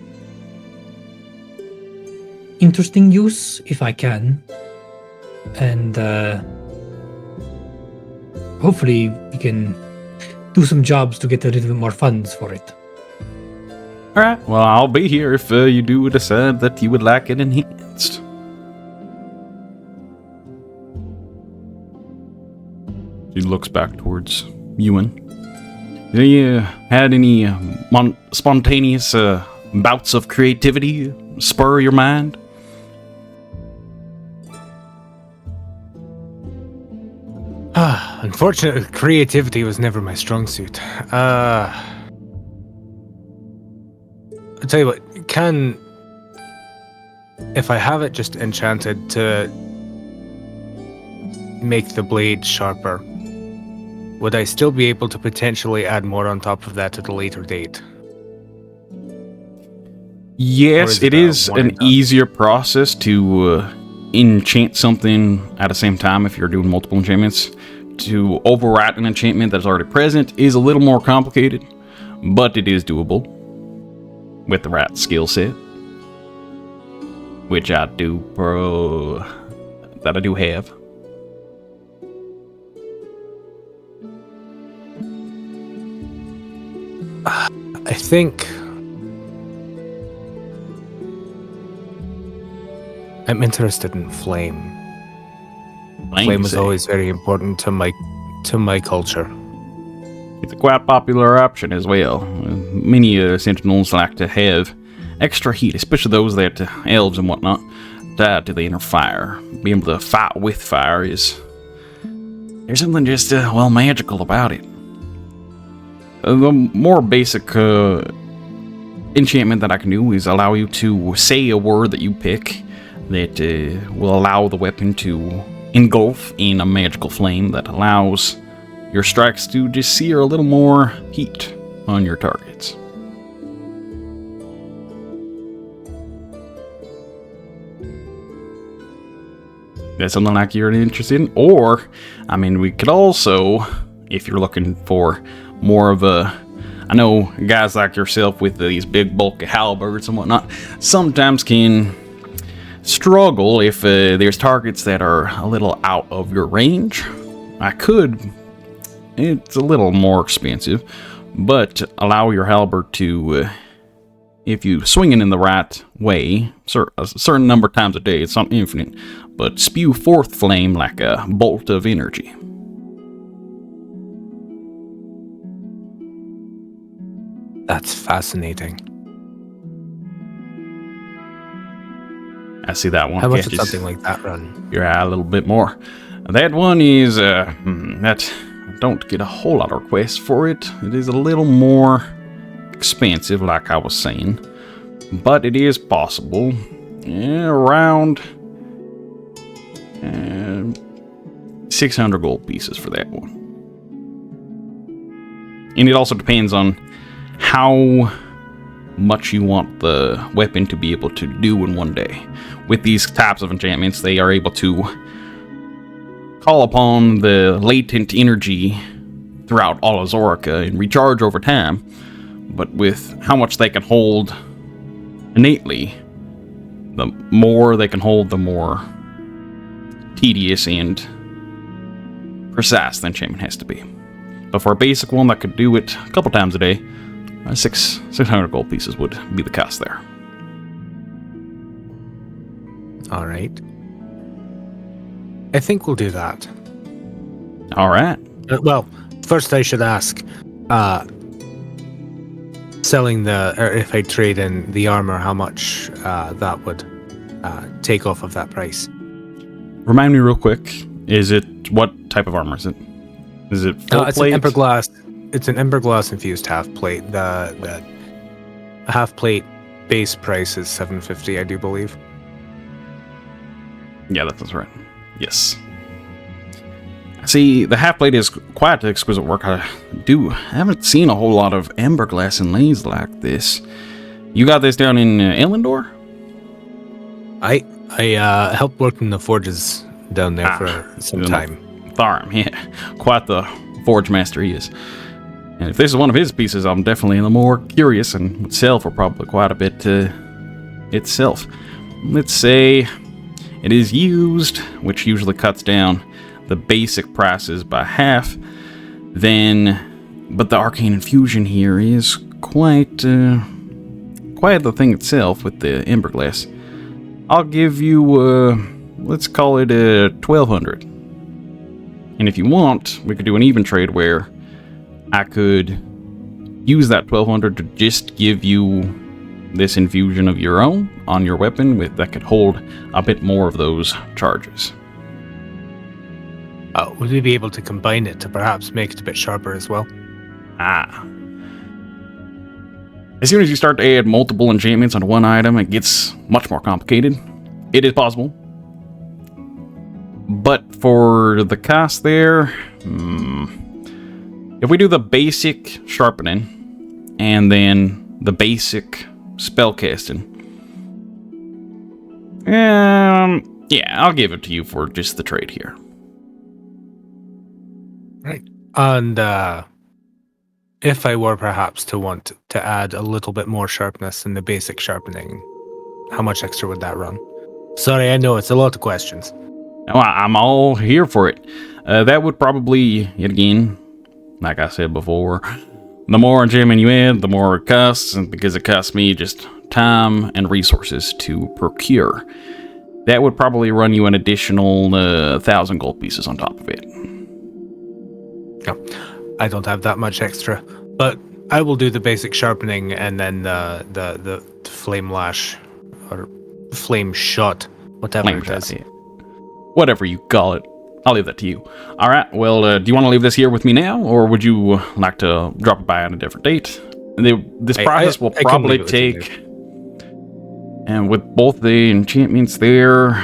interesting use if I can, and hopefully we can do some jobs to get a little bit more funds for it.
Alright, well, I'll be here if you do decide that you would like it enhanced. He looks back towards Euan. Have you had any spontaneous bouts of creativity spur your mind?
Unfortunately, creativity was never my strong suit. I'll tell you what, if I have it just enchanted to make the blade sharper, would I still be able to potentially add more on top of that at a later date?
Yes, it is an easier process to enchant something at the same time if you're doing multiple enchantments. To overwrite an enchantment that's already present is a little more complicated, but it is doable with the right skill set, which I do have.
I think I'm interested in flame. Flame was always very important to my culture.
It's a quite popular option as well. Many sentinels like to have extra heat, especially those that elves and whatnot tied to the inner fire. Being able to fight with fire there's something just magical about it. The more basic enchantment that I can do is allow you to say a word that you pick that will allow the weapon to engulf in a magical flame that allows your strikes to just sear a little more heat on your targets. That's something like you're interested in? Or, I mean, we could also, if you're looking for more of a... I know guys like yourself with these big bulky halberds and whatnot sometimes can struggle if there's targets that are a little out of your range. It's a little more expensive, but allow your halberd to, if you swing it in the right way, a certain number of times a day, it's not infinite, but spew forth flame like a bolt of energy.
That's fascinating.
I see that one.
How much does something like that run?
Yeah, a little bit more. That one is, that I don't get a whole lot of requests for it. It is a little more expensive, like I was saying. But it is possible. Around 600 gold pieces for that one. And it also depends on how
much you want the weapon to be able to do in one day. With these types of enchantments, they are able to call upon the latent energy throughout all of Zorica and recharge over time. But with how much they can hold innately, the more they can hold, the more tedious and precise the enchantment has to be. But for a basic one that could do it a couple times a day, 600 gold pieces would be the cost there.
All right. I think we'll do that.
All right.
Well, first I should ask, selling or if I trade in the armor, how much that would take off of that price?
Remind me real quick, what type of armor is it? Is it full
it's
plate?
an Emberglass. It's an Emberglass infused half plate. The half plate base price is 750, I do believe.
Yeah, that sounds right. Yes. See, the half plate is quite exquisite work. I haven't seen a whole lot of Emberglass inlays like this. You got this down in Elendor?
I helped work in the forges down there for some time.
Tharim, yeah. Quite the forge master he is. And if this is one of his pieces, I'm definitely a little more curious and would sell for probably quite a bit itself. Let's say it is used, which usually cuts down the basic prices by half. But the arcane infusion here is quite the thing itself with the Emberglass. I'll give you, let's call it 1,200. And if you want, we could do an even trade where I could use that 1,200 to just give you this infusion of your own on your weapon that could hold a bit more of those charges.
Would we be able to combine it to perhaps make it a bit sharper as well?
As soon as you start to add multiple enchantments on one item, it gets much more complicated. It is possible. But for the cost there, if we do the basic sharpening and then the basic spellcasting, yeah, I'll give it to you for just the trade here.
Right. And if I were perhaps to want to add a little bit more sharpness in the basic sharpening, how much extra would that run? Sorry, I know it's a lot of questions.
No, I'm all here for it. That would probably, yet again, like I said before, the more enchantment you add, the more it costs, and because it costs me just time and resources to procure. That would probably run you an additional 1,000 gold pieces on top of it.
No, I don't have that much extra, but I will do the basic sharpening and then the flame lash or flame shot, whatever
Flame
it is.
shot, yeah. Whatever you call it. I'll leave that to you. All right, well, do you want to leave this here with me now, or would you like to drop it by on a different date? This process will probably take, and with both the enchantments there,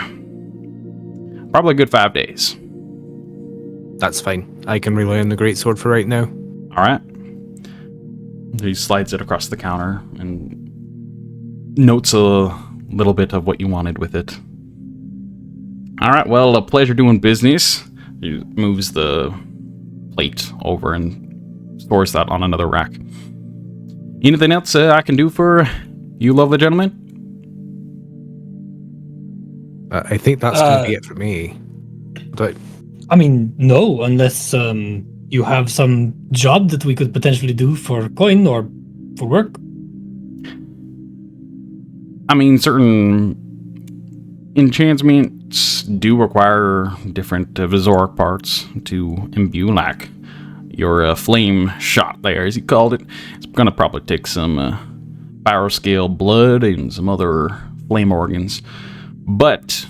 probably a good 5 days.
That's fine. I can rely on the greatsword for right now.
All right. He slides it across the counter and notes a little bit of what you wanted with it. All right, well, a pleasure doing business. He moves the plate over and stores that on another rack. Anything else I can do for you lovely gentlemen?
I think that's going to be it for me. But
I mean, no, unless you have some job that we could potentially do for coin or for work.
I mean, certain enchantments do require different Vizoric parts to imbue, like your flame shot there, as you called it. It's going to probably take some Pyroscale blood and some other flame organs. But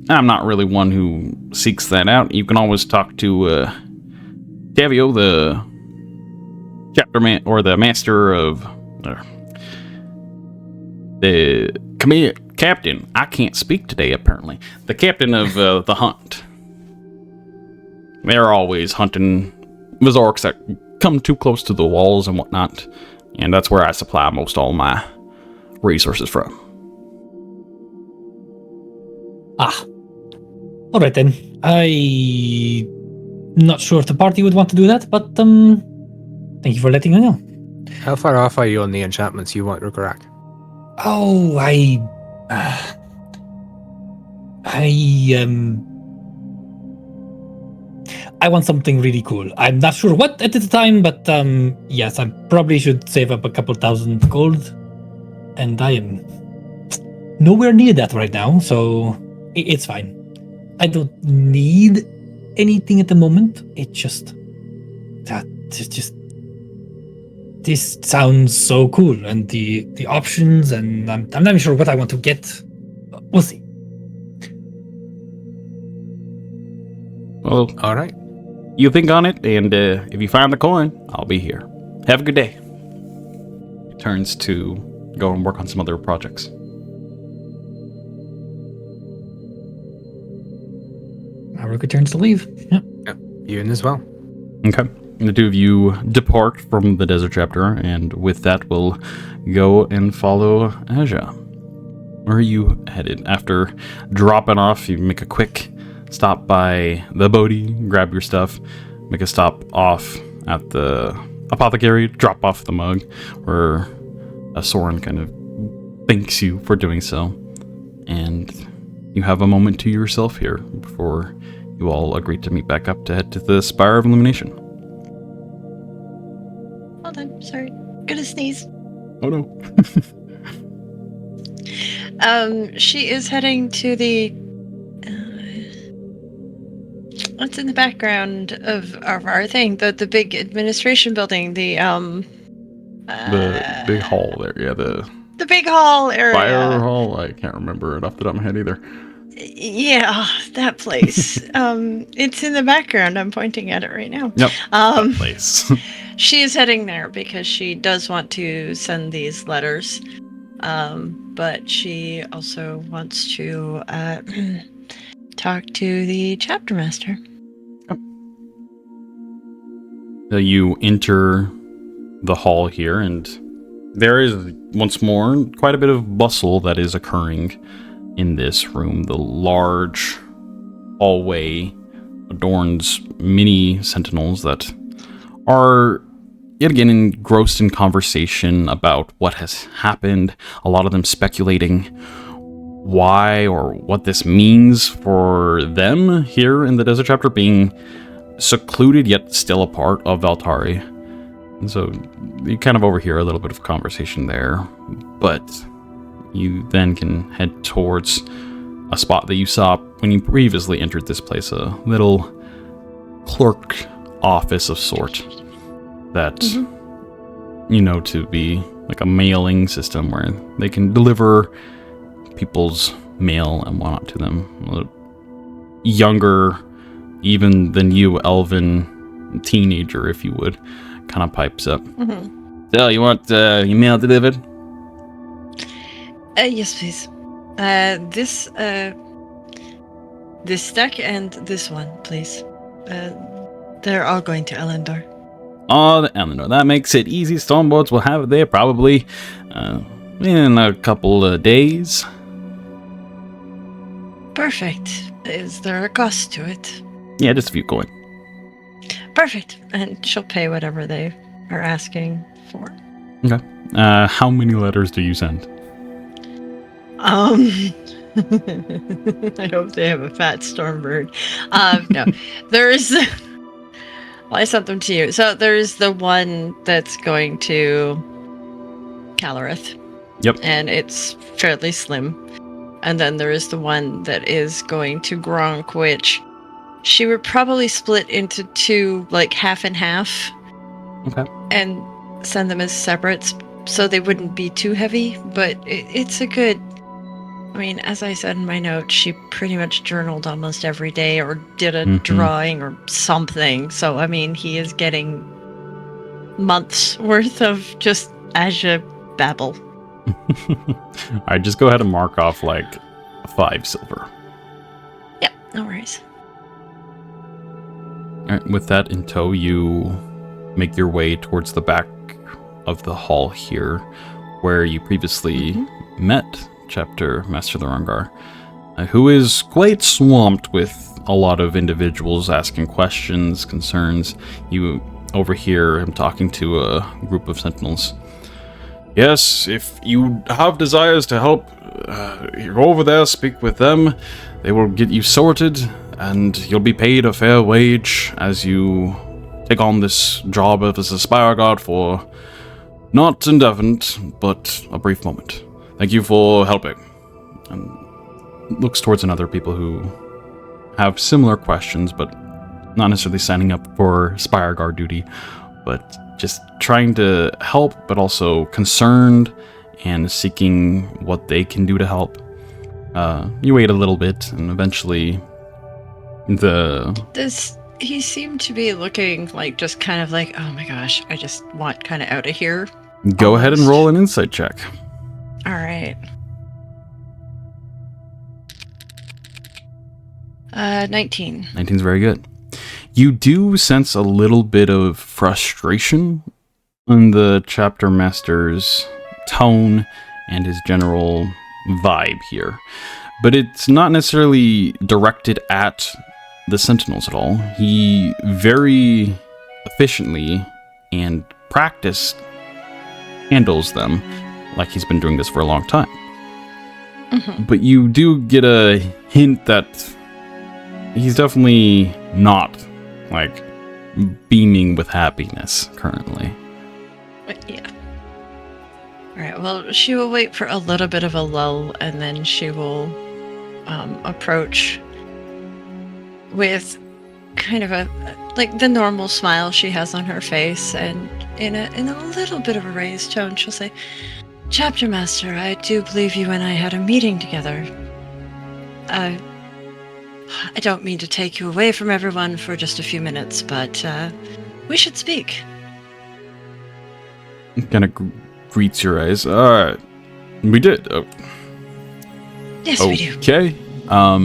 I'm not really one who seeks that out. You can always talk to Tavio, the chapter man, or the master of the captain. I can't speak today, apparently. The captain of the hunt. They're always hunting Vizorks that come too close to the walls and whatnot.
And that's where I supply most all my resources from.
All right then. I'm not sure if the party would want to do that, but thank you for letting me know.
How far off are you on the enchantments you want, Rhukkarrak?
Oh, I want something really cool. I'm not sure what at the time, but yes, I probably should save up a couple thousand gold, and I am nowhere near that right now, so it's fine. I don't need anything at the moment. It's just this sounds so cool, and the options, and I'm not even sure what I want to get. We'll see.
Well,
All right.
you think on it, and if you find the coin, I'll be here. Have a good day. He turns to go and work on some other projects.
Haruka turns to leave. Yeah.
Yep. Euan as well.
Okay. The two of you depart from the desert chapter, and with that, we'll go and follow Asja. Where are you headed? After dropping off, you make a quick stop by the Bodhi, grab your stuff, make a stop off at the apothecary, drop off the mug, where Soren kind of thanks you for doing so. And you have a moment to yourself here before you all agree to meet back up to head to the Spire of Illumination.
Hold on, sorry. Gonna sneeze.
Oh no.
She is heading to the what's in the background of our thing? The big administration building, the
big hall there, yeah, the
big hall area.
fire hall. I can't remember it off the top of my head either.
Yeah, that place. It's in the background. I'm pointing at it right now.
Yep, that place.
She is heading there because she does want to send these letters. But she also wants to talk to the chapter master.
Yep. So you enter the hall here, and there is once more quite a bit of bustle that is occurring in this room. The large hallway adorns many sentinels that are yet again engrossed in conversation about what has happened, a lot of them speculating why or what this means for them here in the desert chapter, being secluded yet still a part of Valtari. And so you kind of overhear a little bit of conversation there, but you then can head towards a spot that you saw when you previously entered this place, a little clerk office of sort that you know to be like a mailing system where they can deliver people's mail and whatnot to them. A younger, even than you, elven teenager, if you would, kind of pipes up. So, you want your mail delivered?
Yes, please. This stack and this one, please. They're all going to Elendor.
Oh, the Eleanor. That makes it easy. Stormboards will have it there probably in a couple of days.
Perfect. Is there a cost to it?
Yeah, just a few coin.
Perfect. And she'll pay whatever they are asking for.
Okay. How many letters do you send?
I hope they have a fat stormbird. No, there's. Well, I sent them to you. So there's the one that's going to Calareth.
Yep.
And it's fairly slim. And then there is the one that is going to Gronk, which she would probably split into two, like half and half.
Okay.
And send them as separates so they wouldn't be too heavy. But it's a good... I mean, as I said in my note, she pretty much journaled almost every day or did a drawing or something. So, I mean, he is getting months worth of just Asja babble.
Alright, just go ahead and mark off like 5 silver.
Yep, no worries.
Alright, with that in tow, you make your way towards the back
of the hall here, where you previously met Chapter Master Thorungar, who is quite swamped with a lot of individuals asking questions, concerns. You overhear him talking to a group of sentinels. Yes, if you have desires to help, you go over there, speak with them. They will get you sorted, and you'll be paid a fair wage as you take on this job as a spire guard for not indefinite, but a brief moment. Thank you for helping. And looks towards another people who have similar questions, but not necessarily signing up for spire guard duty, but just trying to help, but also concerned and seeking what they can do to help. You wait a little bit, and eventually
he seemed to be looking like just kind of like, oh my gosh, I just want kind of out of here.
Go ahead and roll an insight check.
All right. 19.
19's very good. You do sense a little bit of frustration in the chapter master's tone and his general vibe here, but it's not necessarily directed at the sentinels at all. He very efficiently and practiced handles them like he's been doing this for a long time.
Mm-hmm.
But you do get a hint that he's definitely not like beaming with happiness currently.
Yeah. All right. Well, she will wait for a little bit of a lull, and then she will approach with kind of a like the normal smile she has on her face, and in a little bit of a raised tone, she'll say, "Chapter Master, I do believe you and I had a meeting together. I don't mean to take you away from everyone for just a few minutes, but we should speak."
Kind of greets your eyes. Alright. We did. Oh.
Yes, we do.
Okay. I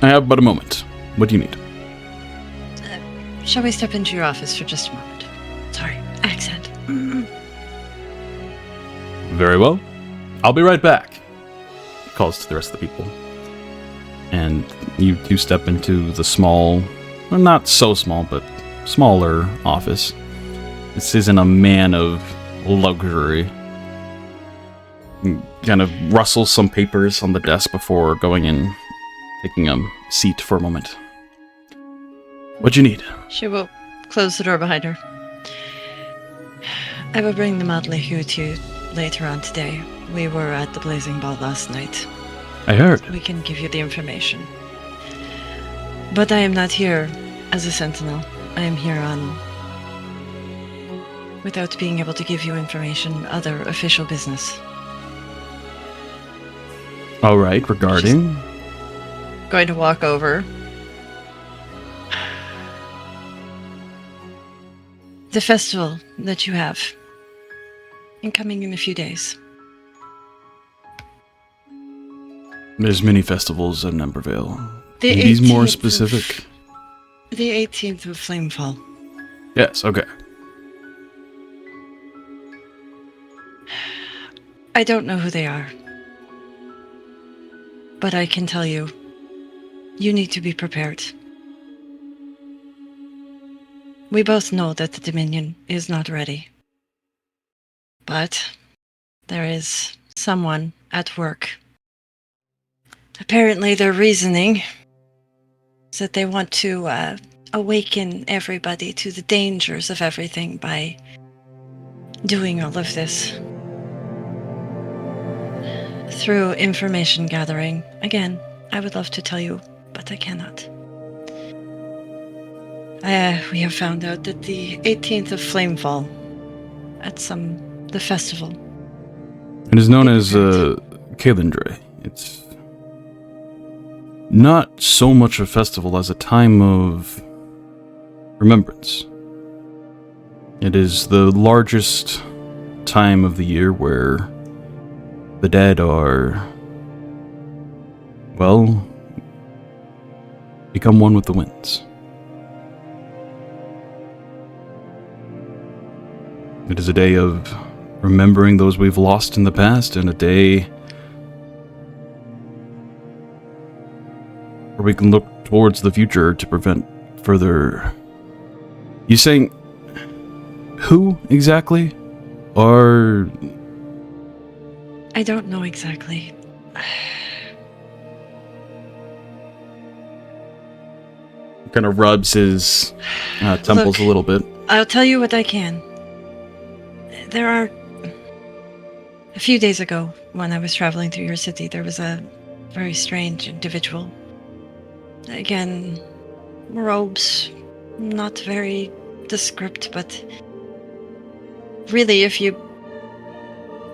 have but a moment. What do you need?
Shall we step into your office for just a moment? Sorry, accent.
Very well. I'll be right back. Calls to the rest of the people. And you step into the small, well, not so small, but smaller office. This isn't a man of luxury. Kind of rustles some papers on the desk before going in, taking a seat for a moment. What'd you need?
She will close the door behind her. I will bring the Madly Hue to you later on today. We were at the Blazing Ball last night.
I heard.
We can give you the information. But I am not here as a sentinel. I am here without being able to give you information, other official business.
All right, regarding?
Going to walk over. The festival that you have. Incoming in a few days.
There's many festivals in Embervale.
The
He's more
18th
specific.
The 18th of Flamefall.
Yes, okay.
I don't know who they are. But I can tell you, you need to be prepared. We both know that the Dominion is not ready. But there is someone at work. Apparently their reasoning is that they want to awaken everybody to the dangers of everything by doing all of this. Through information gathering. Again, I would love to tell you, but I cannot. We have found out that the 18th of Flamefall, at the festival.
It is known as Kalindre. It's not so much a festival as a time of remembrance. It is the largest time of the year where the dead are, well, become one with the winds. It is a day of remembering those we've lost in the past, and a day where we can look towards the future to prevent further... You saying... who, exactly? Or...
I don't know exactly.
kind of rubs his temples a little bit.
I'll tell you what I can. There are... A few days ago, when I was traveling through your city, there was a very strange individual. Again, robes, not very descript, but really, if you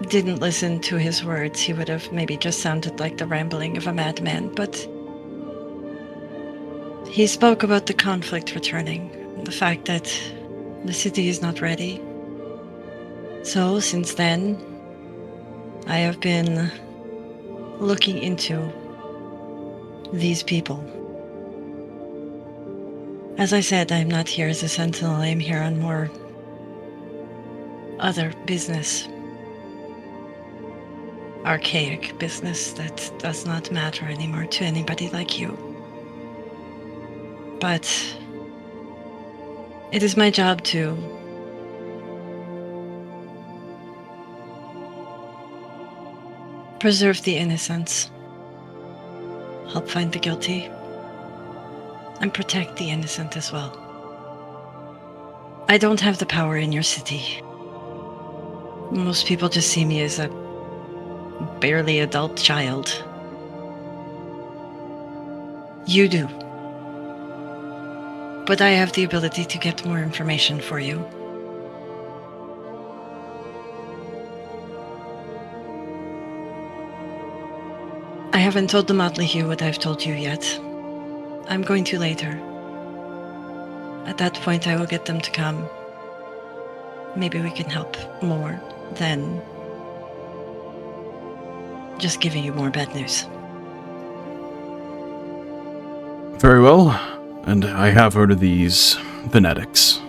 didn't listen to his words, he would have maybe just sounded like the rambling of a madman, but he spoke about the conflict returning, the fact that the city is not ready. So, since then, I have been looking into these people. As I said, I'm not here as a sentinel, I'm here on more other business. Archaic business that does not matter anymore to anybody like you. But it is my job to preserve the innocents, help find the guilty, and protect the innocent as well. I don't have the power in your city. Most people just see me as a barely adult child. You do. But I have the ability to get more information for you. I haven't told the Motley Hue what I've told you yet. I'm going to later. At that point, I will get them to come. Maybe we can help more than just giving you more bad news.
Very well. And I have heard of these Venetics.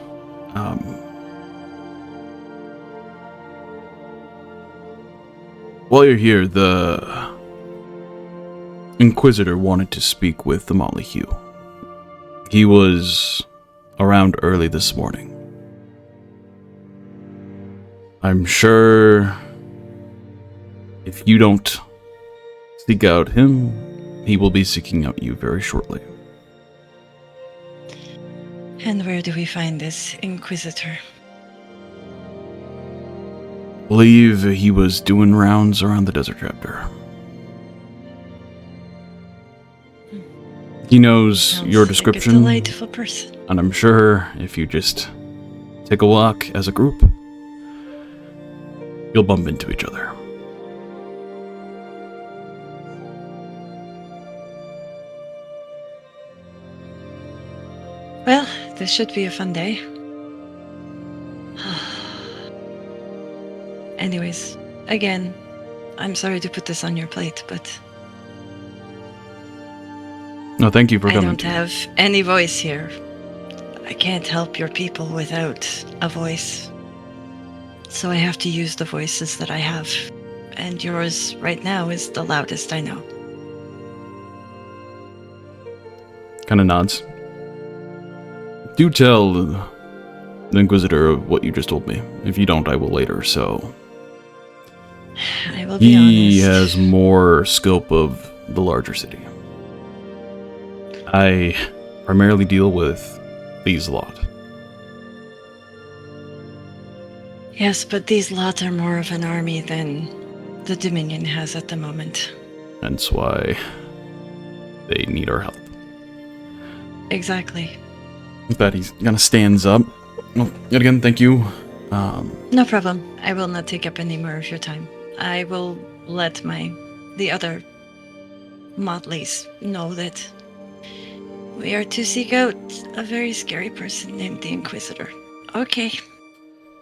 While you're here, the Inquisitor wanted to speak with the Motley Hue. He was around early this morning. I'm sure if you don't seek out him, he will be seeking out you very shortly.
And where do we find this Inquisitor?
Believe he was doing rounds around the desert chapter. He knows
Sounds
your
like
description,
a delightful person.
and I'm sure if you just take a walk as a group, you'll bump into each other.
Well, this should be a fun day. Anyways, again, I'm sorry to put this on your plate, but
No, thank you for
I
coming.
don't have any voice here. I can't help your people without a voice. So I have to use the voices that I have. And yours right now is the loudest I know.
Kind of nods. Do tell the Inquisitor what you just told me. If you don't, I will later, so...
I will be
He
honest.
has more scope of the larger city. I primarily deal with these lot.
Yes, but these lot are more of an army than the Dominion has at the moment.
Hence why they need our help.
Exactly.
With that, he kind of stands up. Well, yet again, thank you.
No problem. I will not take up any more of your time. I will let the other Motleys know that we are to seek out a very scary person named the Inquisitor. Okay.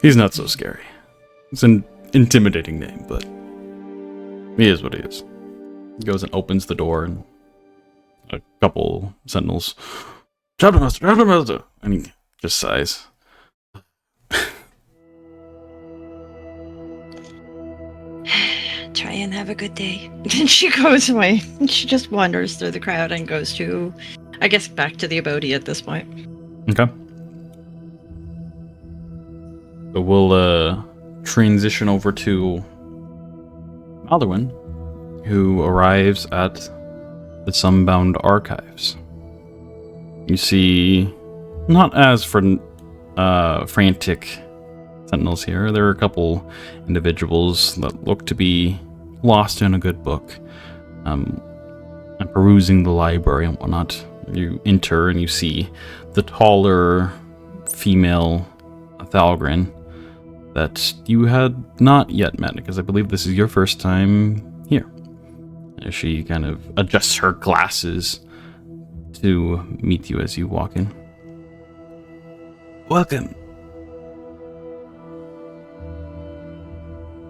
He's not so scary. It's an intimidating name, but he is what he is. He goes and opens the door, and a couple sentinels, Chapter Master, and he just sighs.
and have a good day. And she goes away. She just wanders through the crowd and goes to, I guess, back to the abode at this point.
Okay. So we'll transition over to Maldorwen, who arrives at the Sunbound Archives. You see, not as frantic sentinels here. There are a couple individuals that look to be lost in a good book, and perusing the library and whatnot. You enter and you see the taller female Thalgrin that you had not yet met, because I believe this is your first time here. As she kind of adjusts her glasses to meet you as you walk in. Welcome.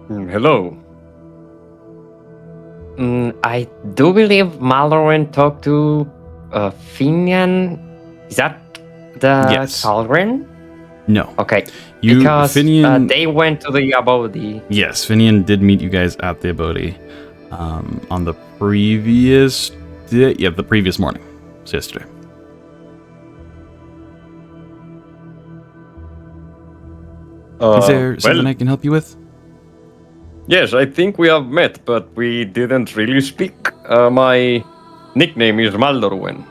Hello. I do believe Maldorwen talked to Finian. Is that the
Yes.
Thalgrin?
No.
Okay.
Because Finian...
they went to the abode.
Yes, Finian did meet you guys at the abode on the previous... the previous morning. So yesterday. Is there something I can help you with?
Yes, I think we have met, but we didn't really speak. My nickname is Maldorwen.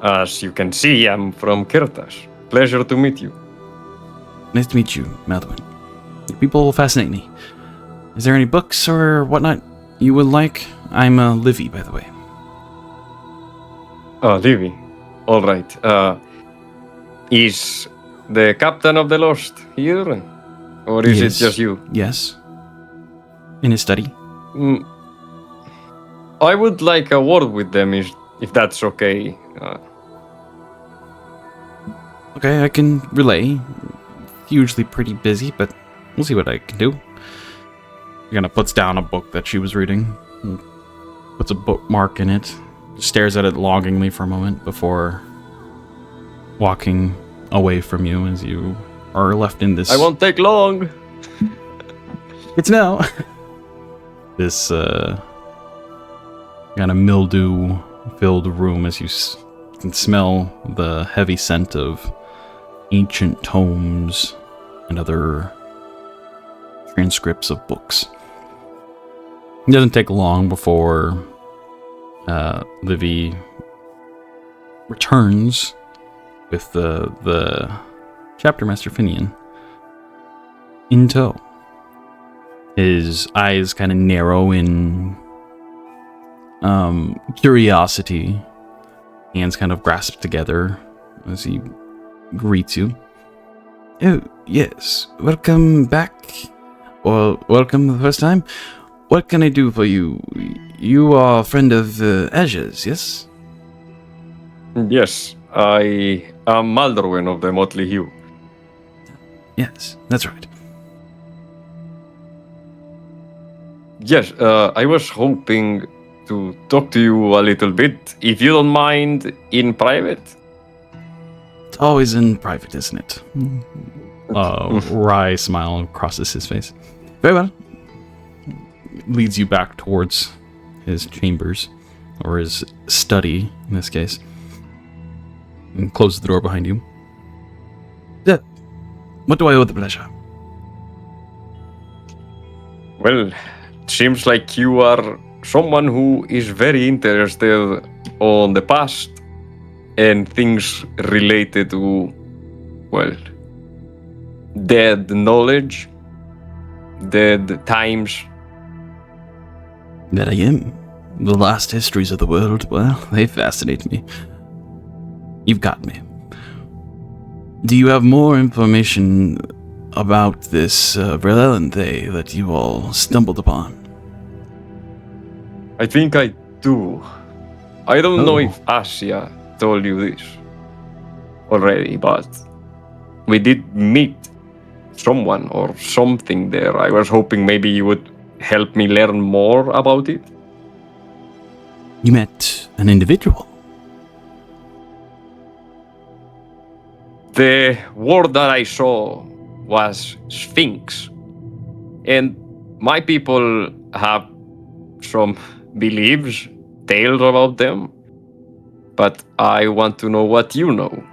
As you can see, I'm from Kirtas. Pleasure to meet you.
Nice to meet you, Maldorwen. Your people fascinate me. Is there any books or whatnot you would like? I'm Livy, by the way.
Oh, Livy. All right. Is the captain of the Lost here? Or is it just you?
Yes. In his study.
I would like a word with them, if that's okay.
Okay, I can relay. Usually pretty busy, but we'll see what I can do. She kind of puts down a book that she was reading. Puts a bookmark in it. Stares at it longingly for a moment before walking away from you as you are left in this...
I won't take long.
It's now. This kind of mildew-filled room as you can smell the heavy scent of ancient tomes and other transcripts of books. It doesn't take long before Livy returns with the chapter master Finian in tow. His eyes kind of narrow in curiosity. Hands kind of grasp together as he greets you. Oh, yes. Welcome back. Well, welcome the first time. What can I do for you? You are a friend of Asja's, yes?
Yes, I am Maldorwen of the Motley Hue.
Yes, that's right.
Yes, I was hoping to talk to you a little bit, if you don't mind, in private.
It's always in private, isn't it? Wry smile crosses his face. Very well. Leads you back towards his chambers, or his study, in this case. And closes the door behind you. Yeah. What do I owe the pleasure?
Well, seems like you are someone who is very interested on the past and things related to, well, dead knowledge, dead times.
That I am. The last histories of the world, well, they fascinate me. You've got me. Do you have more information about this Relelanthe that you all stumbled upon?
I think I do. I don't know if Asja told you this already, but we did meet someone or something there. I was hoping maybe you would help me learn more about it.
You met an individual?
The word that I saw was Sphinx. And my people have some beliefs, tales about them, but I want to know what you know.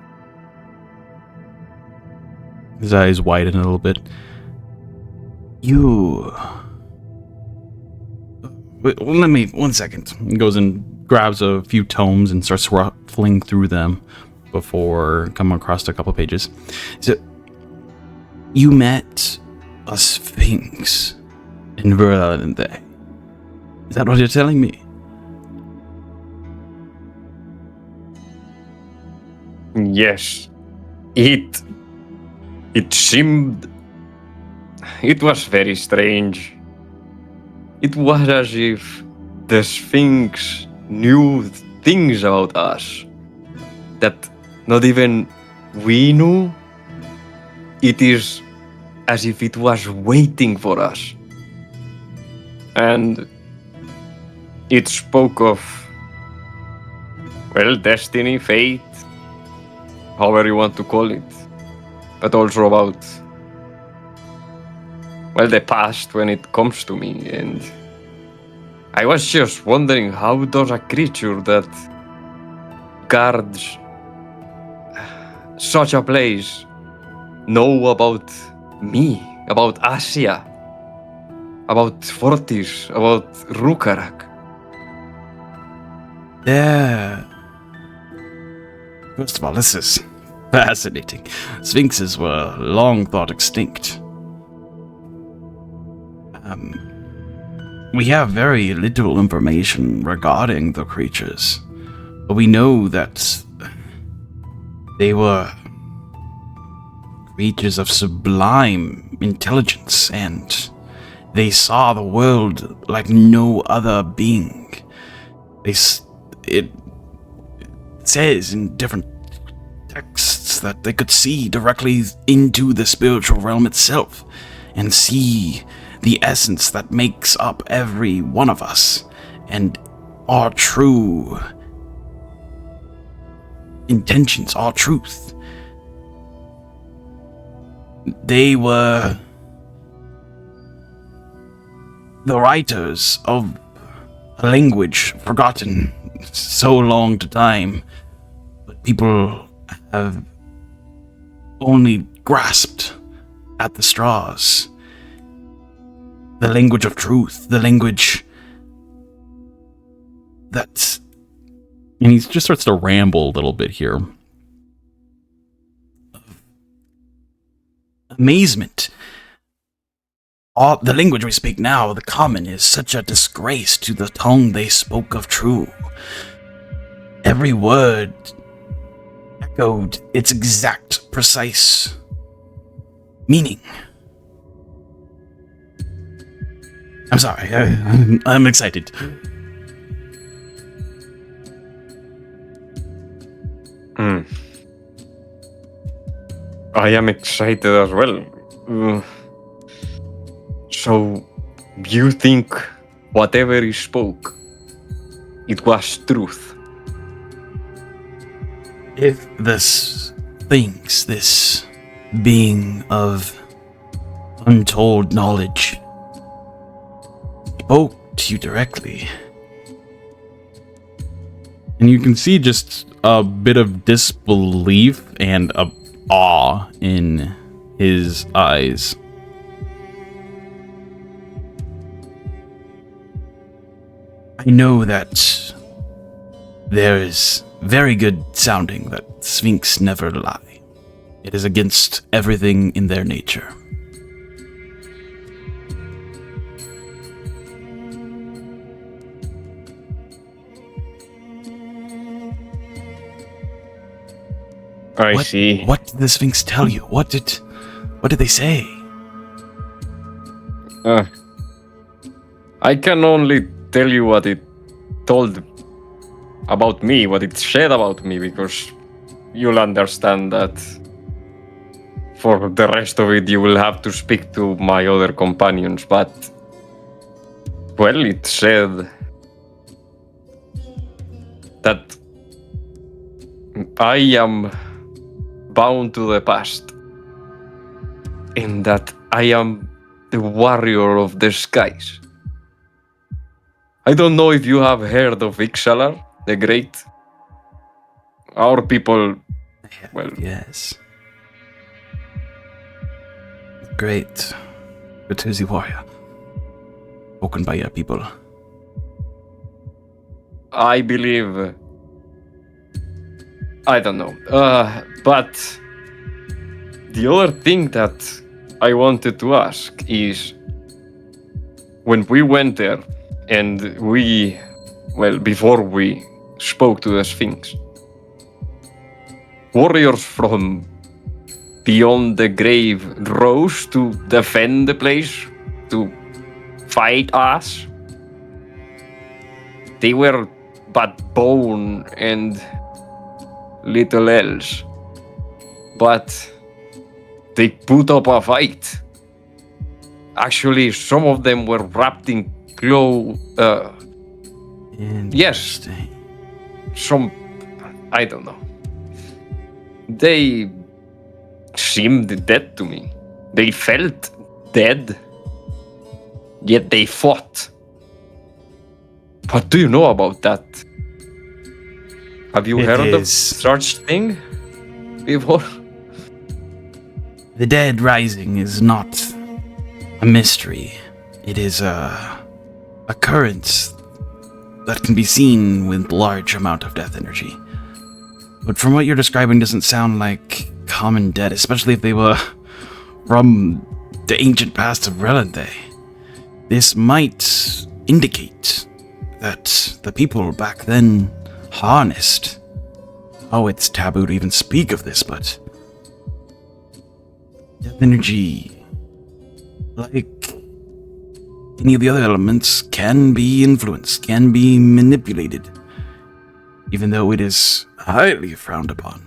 His eyes widen a little bit. Wait, let me, 1 second. He goes and grabs a few tomes and starts ruffling through them before coming across a couple pages. So, you met a sphinx in Verlande. Is that what you're telling me?
Yes, it seemed... It was very strange. It was as if the Sphinx knew things about us that not even we knew. It is as if it was waiting for us. And it spoke of, well, destiny, fate, however you want to call it, but also about, well, the past when it comes to me. And I was just wondering, how does a creature that guards such a place know about me, about Asja, about Fortis, about Rhukkarrak?
Yeah. First of all, this is fascinating. Sphinxes were long thought extinct. We have very little information regarding the creatures, but we know that they were creatures of sublime intelligence, and they saw the world like no other being. It says in different texts that they could see directly into the spiritual realm itself and see the essence that makes up every one of us and our true intentions, our truth. They were the writers of a language forgotten so long to time, but people have only grasped at the straws. The language of truth, the language that's... And he just starts to ramble a little bit here. Amazement. The language we speak now, the common, is such a disgrace to the tongue they spoke of true. Every word echoed its exact, precise meaning. I'm sorry, I'm excited.
I am excited as well. So, you think whatever he spoke, it was truth?
If this Sphinx, this being of untold knowledge, spoke to you directly, and you can see just a bit of disbelief and a awe in his eyes. I know that there is very good sounding that Sphinx never lie. It is against everything in their nature.
I see.
What did the Sphinx tell you? What did they say?
I can only tell you what it told about me, what it said about me, because you'll understand that for the rest of it you will have to speak to my other companions. But, well, it said that I am bound to the past, in that I am the warrior of the skies. I don't know if you have heard of Ixalar the Great. Our people, well,
Yes. Great. Batusi warrior. Spoken by your people.
I believe. I don't know. But the other thing that I wanted to ask is when we went there and before we spoke to the Sphinx, warriors from beyond the grave rose to defend the place, to fight us. They were but bone and little else, but they put up a fight. Actually, some of them were wrapped in clothes. Yes,
Interesting.
some, I don't know. They seemed dead to me. They felt dead, yet they fought. What do you know about that? Have you
It
heard of
is-
such thing before?
The dead rising is not a mystery. It is a occurrence that can be seen with large amount of death energy. But from what you're describing, doesn't sound like common dead, especially if they were from the ancient past of Relanthe. This might indicate that the people back then harnessed. Oh, it's taboo to even speak of this, but death energy, like any of the other elements, can be influenced, can be manipulated, even though it is highly frowned upon.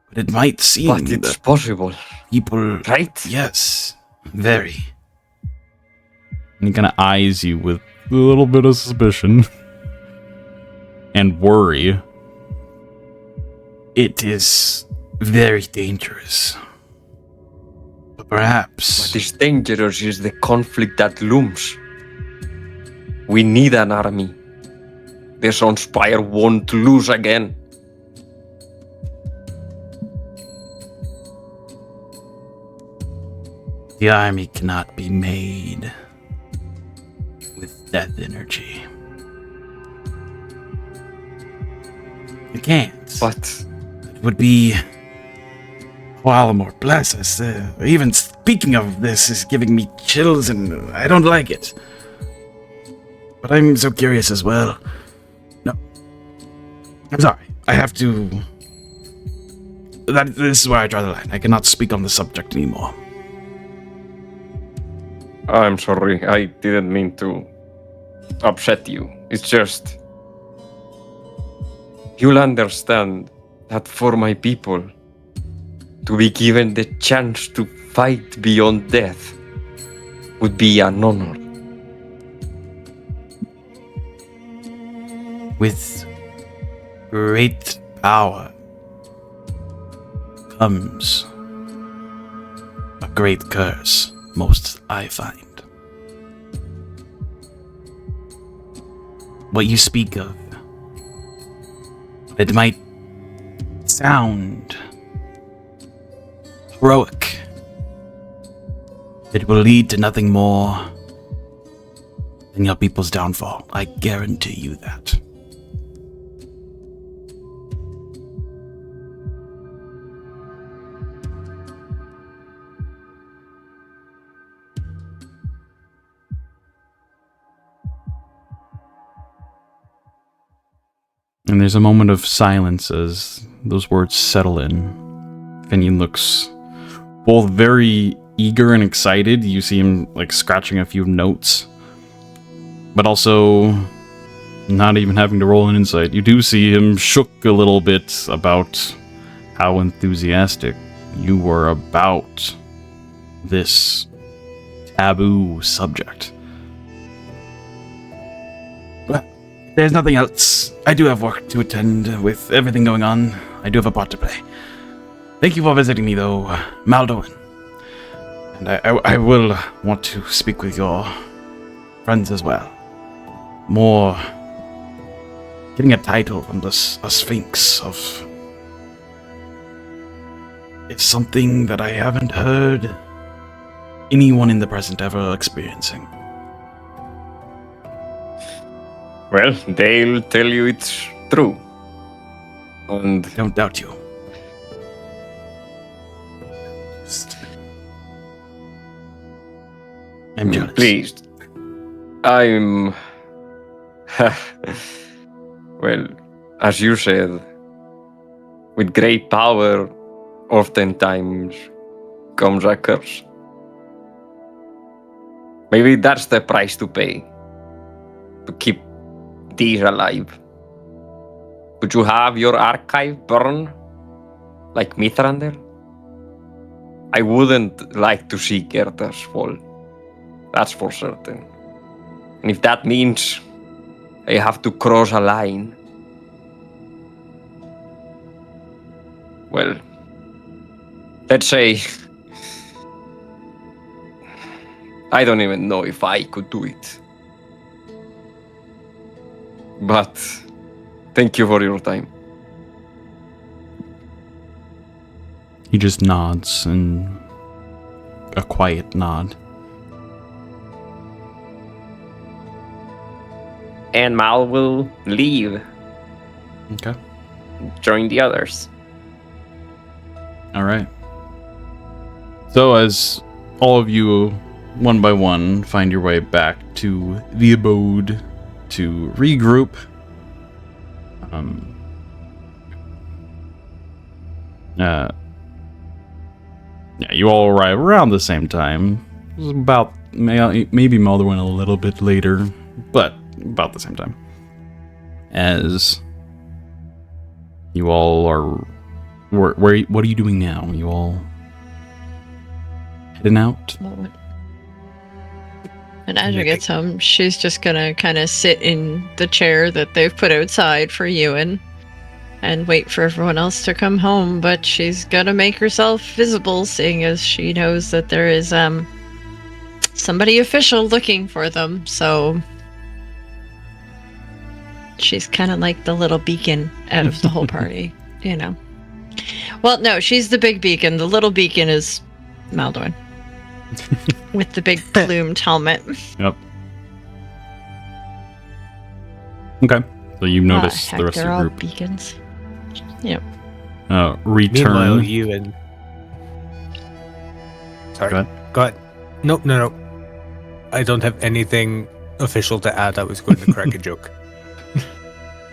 But it might seem
But it's
that
possible,
people,
right?
yes, very. And he kind of eyes you with a little bit of suspicion and worry. It is very dangerous. But perhaps
What is dangerous is the conflict that looms. We need an army. The Sunspire won't lose again.
the army cannot be made with death energy. It can't.
But
It would be all the more blessed. Even speaking of this is giving me chills, and I don't like it. But I'm so curious as well. No, I'm sorry. I have to. This is where I draw the line. I cannot speak on the subject anymore.
I'm sorry, I didn't mean to upset you. It's just you'll understand that for my people to be given the chance to fight beyond death would be an honor.
With great power comes a great curse, most I find. What you speak of, it might sound heroic. It will lead to nothing more than your people's downfall. I guarantee you that. And there's a moment of silence as those words settle in. Finian looks both very eager and excited. You see him like scratching a few notes, but also not even having to roll an insight. You do see him shook a little bit about how enthusiastic you were about this taboo subject. There's nothing else. I do have work to attend with everything going on. I do have a part to play. Thank you for visiting me, though, Maldorwen. And I will want to speak with your friends as well. More... Getting a title from a Sphinx of... It's something that I haven't heard anyone in the present ever experiencing.
Well, they'll tell you it's true. And
Don't doubt you. Just... I'm jealous.
pleased. I'm... Well, as you said, with great power, oftentimes comes a curse. Maybe that's the price to pay. To keep these alive. Would you have your archive burn? Like Mithrandir? I wouldn't like to see Gerda's fall. That's for certain. And if that means I have to cross a line, well, let's say I don't even know if I could do it. But thank you for your time.
He just nods in a quiet nod.
And Mal will leave,
Okay.
join the others.
All right. So as all of you, one by one, find your way back to the abode to regroup, yeah, you all arrive around the same time. It was about maybe Maldorwen a little bit later, but about the same time. As you all are, what are you doing now? You all heading out?
When Asja gets home, she's just gonna kind of sit in the chair that they've put outside for Euan and wait for everyone else to come home, but she's gonna make herself visible, seeing as she knows that there is somebody official looking for them, so she's kind of like the little beacon out of the whole party, you know. Well, no, she's the big beacon. The little beacon is Maldorwen. With the big plumed helmet.
Yep. Okay. So you notice the rest of
they're
the
all
group
beacons. Yep.
Meanwhile,
return.
you and... Sorry.
Go ahead.
Go ahead. No. I don't have anything official to add. I was going to crack a joke.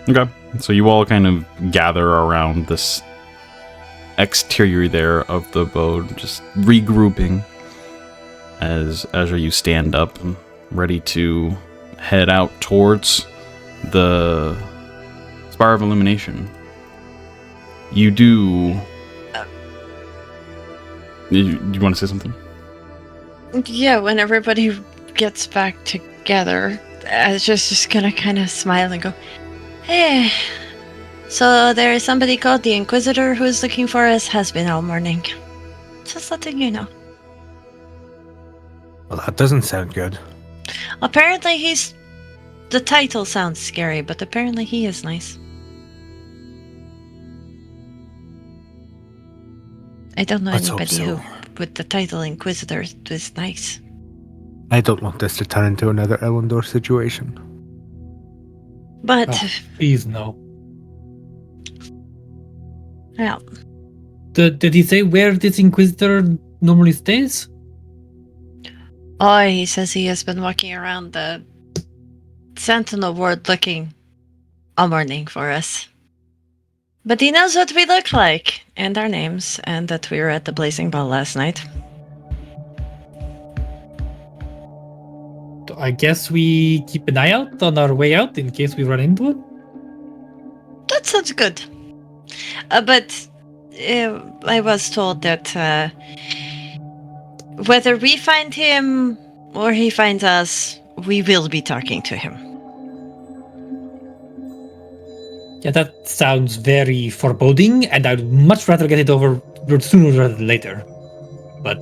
Okay. So you all kind of gather around this exterior there of the abode, just regrouping as you stand up and ready to head out towards the Spire of Illumination. You do... You want to say something?
Yeah, when everybody gets back together, Asja's just gonna kind of smile and go, "Hey, so there is somebody called the Inquisitor who is looking for us, has been all morning. Just letting you know."
Well, that doesn't sound good.
Apparently he's... The title sounds scary, but apparently he is nice. I don't know
Let's hope
anybody
so.
who, with the title Inquisitor, is nice.
I don't want this to turn into another Elendor situation.
But,
Please no.
well,
Did he say where this Inquisitor normally stays?
oh, he says he has been walking around the Sentinel ward looking all morning for us. But he knows what we look like, and our names, and that we were at the Blazing Ball last night.
I guess we keep an eye out on our way out in case we run into it.
That sounds good. But I was told that whether we find him or he finds us, we will be talking to him.
Yeah, that sounds very foreboding, and I'd much rather get it over sooner rather than later. But,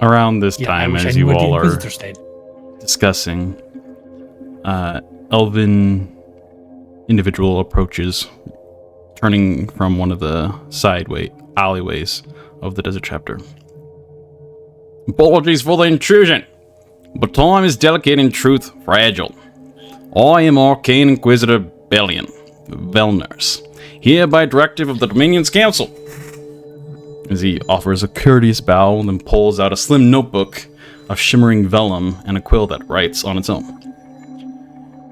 Around this
Yeah, I
time,
wish I
as
knew
you
where the
all are
Inquisitor stayed.
discussing, elven individual approaches, turning from one of the alleyways of the desert chapter. Apologies for the intrusion, but time is delicate and truth fragile. I am Arcane Inquisitor Velners, here by directive of the Dominion's Council. As he offers a courteous bow and then pulls out a slim notebook of shimmering vellum and a quill that writes on its own.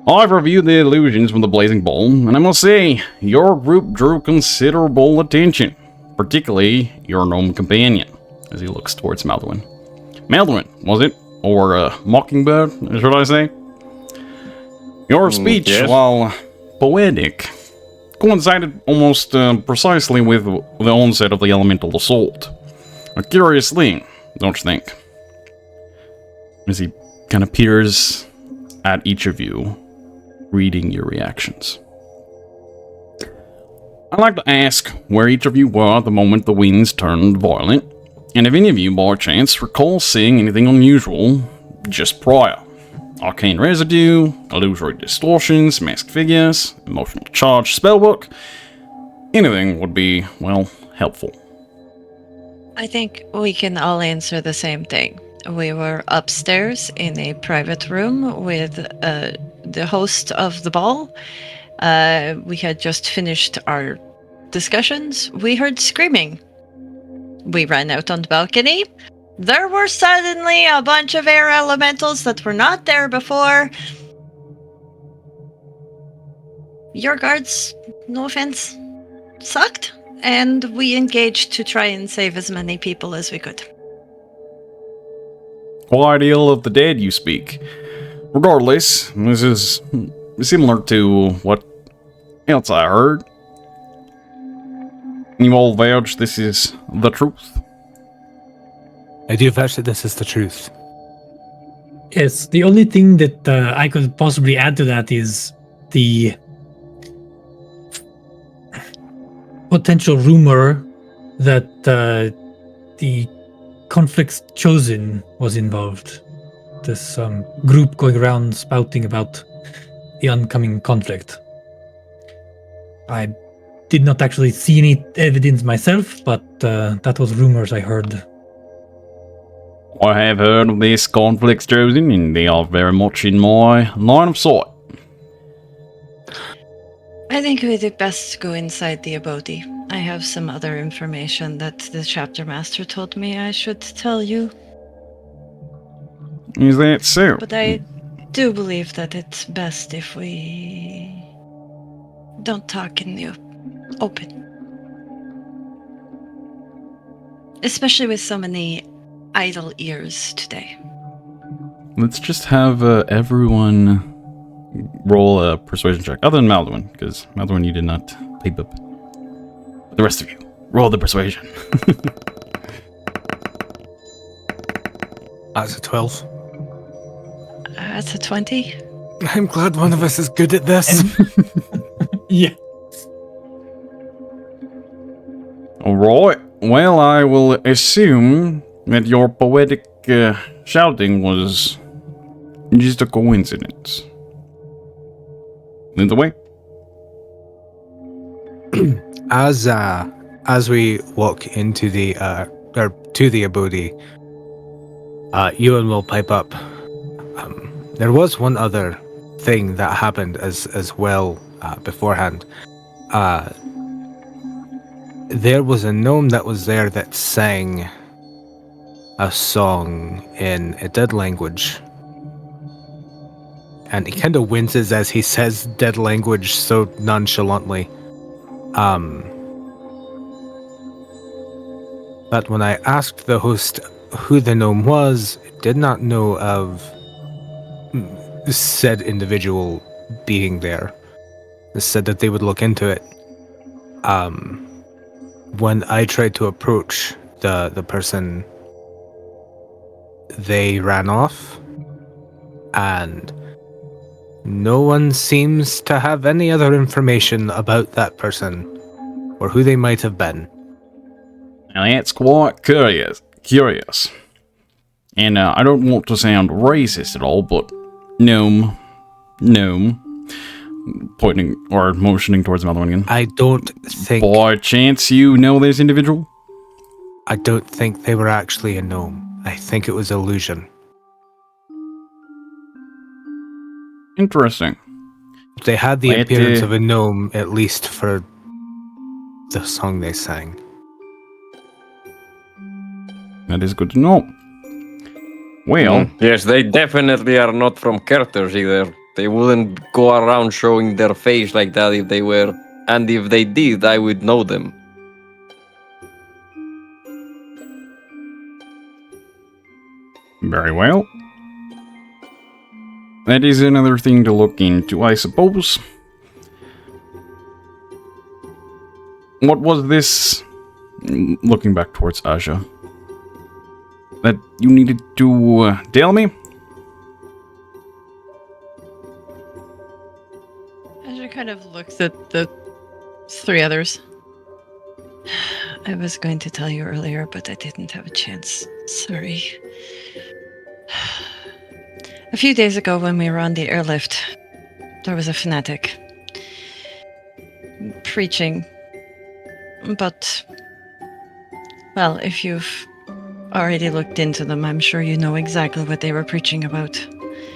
I've reviewed the illusions from the Blazing Bowl, and I must say, your group drew considerable attention, particularly your gnome companion, as he looks towards Maldorwen. Maldorwen, was it? Or Mockingbird, should I say? Your speech,
yes.
while poetic, coincided almost precisely with the onset of the elemental assault. A curious thing, don't you think? As he kind of peers at each of you, reading your reactions. I'd like to ask where each of you were at the moment the winds turned violent, and if any of you, by chance, recall seeing anything unusual just prior. Arcane residue, illusory distortions, masked figures, emotional charge spellbook. Anything would be, well, helpful.
I think we can all answer the same thing. We were upstairs in a private room with the host of the ball. We had just finished our discussions. We heard screaming. We ran out on the balcony. There were suddenly a bunch of air elementals that were not there before. Your guards, no offense, sucked, and we engaged to try and save as many people as we could.
Quite ill of the dead, you speak. Regardless, this is similar to what else I heard. You all vouch this is the truth.
I do vouch that this is the truth.
Yes, the only thing that I could possibly add to that is the potential rumor that the Conflict's Chosen was involved. This group going around spouting about the oncoming conflict. I did not actually see any evidence myself, but that was rumors I heard.
I have heard of this Conflict's Chosen, and they are very much in my line of sight.
I think we'd be best to go inside the abode. I have some other information that the chapter master told me I should tell you.
Is that so?
But I do believe that it's best if we don't talk in the open. Especially with so many idle ears today.
Let's just have everyone roll a persuasion check, other than Maldorwen, because Maldorwen, you did not pipe up. The rest of you, roll the persuasion.
That's a 12.
That's a 20.
I'm glad one of us is good at this.
Yeah.
Alright, well, I will assume that your poetic shouting was just a coincidence. Lead the way.
As we walk into the or to the abode, Euan will pipe up. There was one other thing that happened as well beforehand. There was a gnome that was there that sang a song in a dead language. And he kind of winces as he says dead language so nonchalantly. But when I asked the host who the gnome was, it did not know of said individual being there. It said that they would look into it. When I tried to approach the person, they ran off, and no one seems to have any other information about that person or who they might have been.
Now that's quite curious.
And I don't want to sound racist at all, but gnome, pointing or motioning towards Maldorwen again.
I don't think.
By chance you know this individual?
I don't think they were actually a gnome. I think it was illusion.
Interesting.
They had the
But,
appearance of a gnome, at least for the song they sang.
That is good to know. Well,
Yes, they definitely are not from characters either. They wouldn't go around showing their face like that if they were. And if they did, I would know them.
very well. That is another thing to look into, I suppose. What was this? Looking back towards Asja. That you needed to tell me?
Asja kind of looks at the three others. I was going to tell you earlier, but I didn't have a chance. Sorry. A few days ago when we were on the airlift, there was a fanatic preaching. But, well, if you've already looked into them, I'm sure you know exactly what they were preaching about.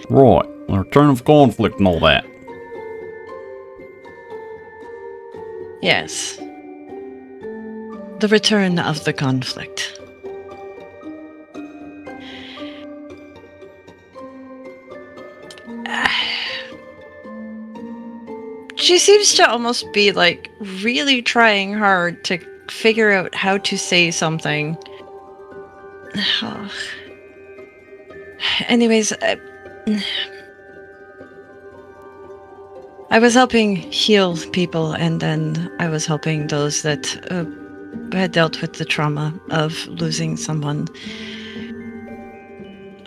Right, the return of conflict and all that.
Yes. The return of the conflict. She seems to almost be like really trying hard to figure out how to say something. Anyways, I was helping heal people, and then I was helping those that had dealt with the trauma of losing someone.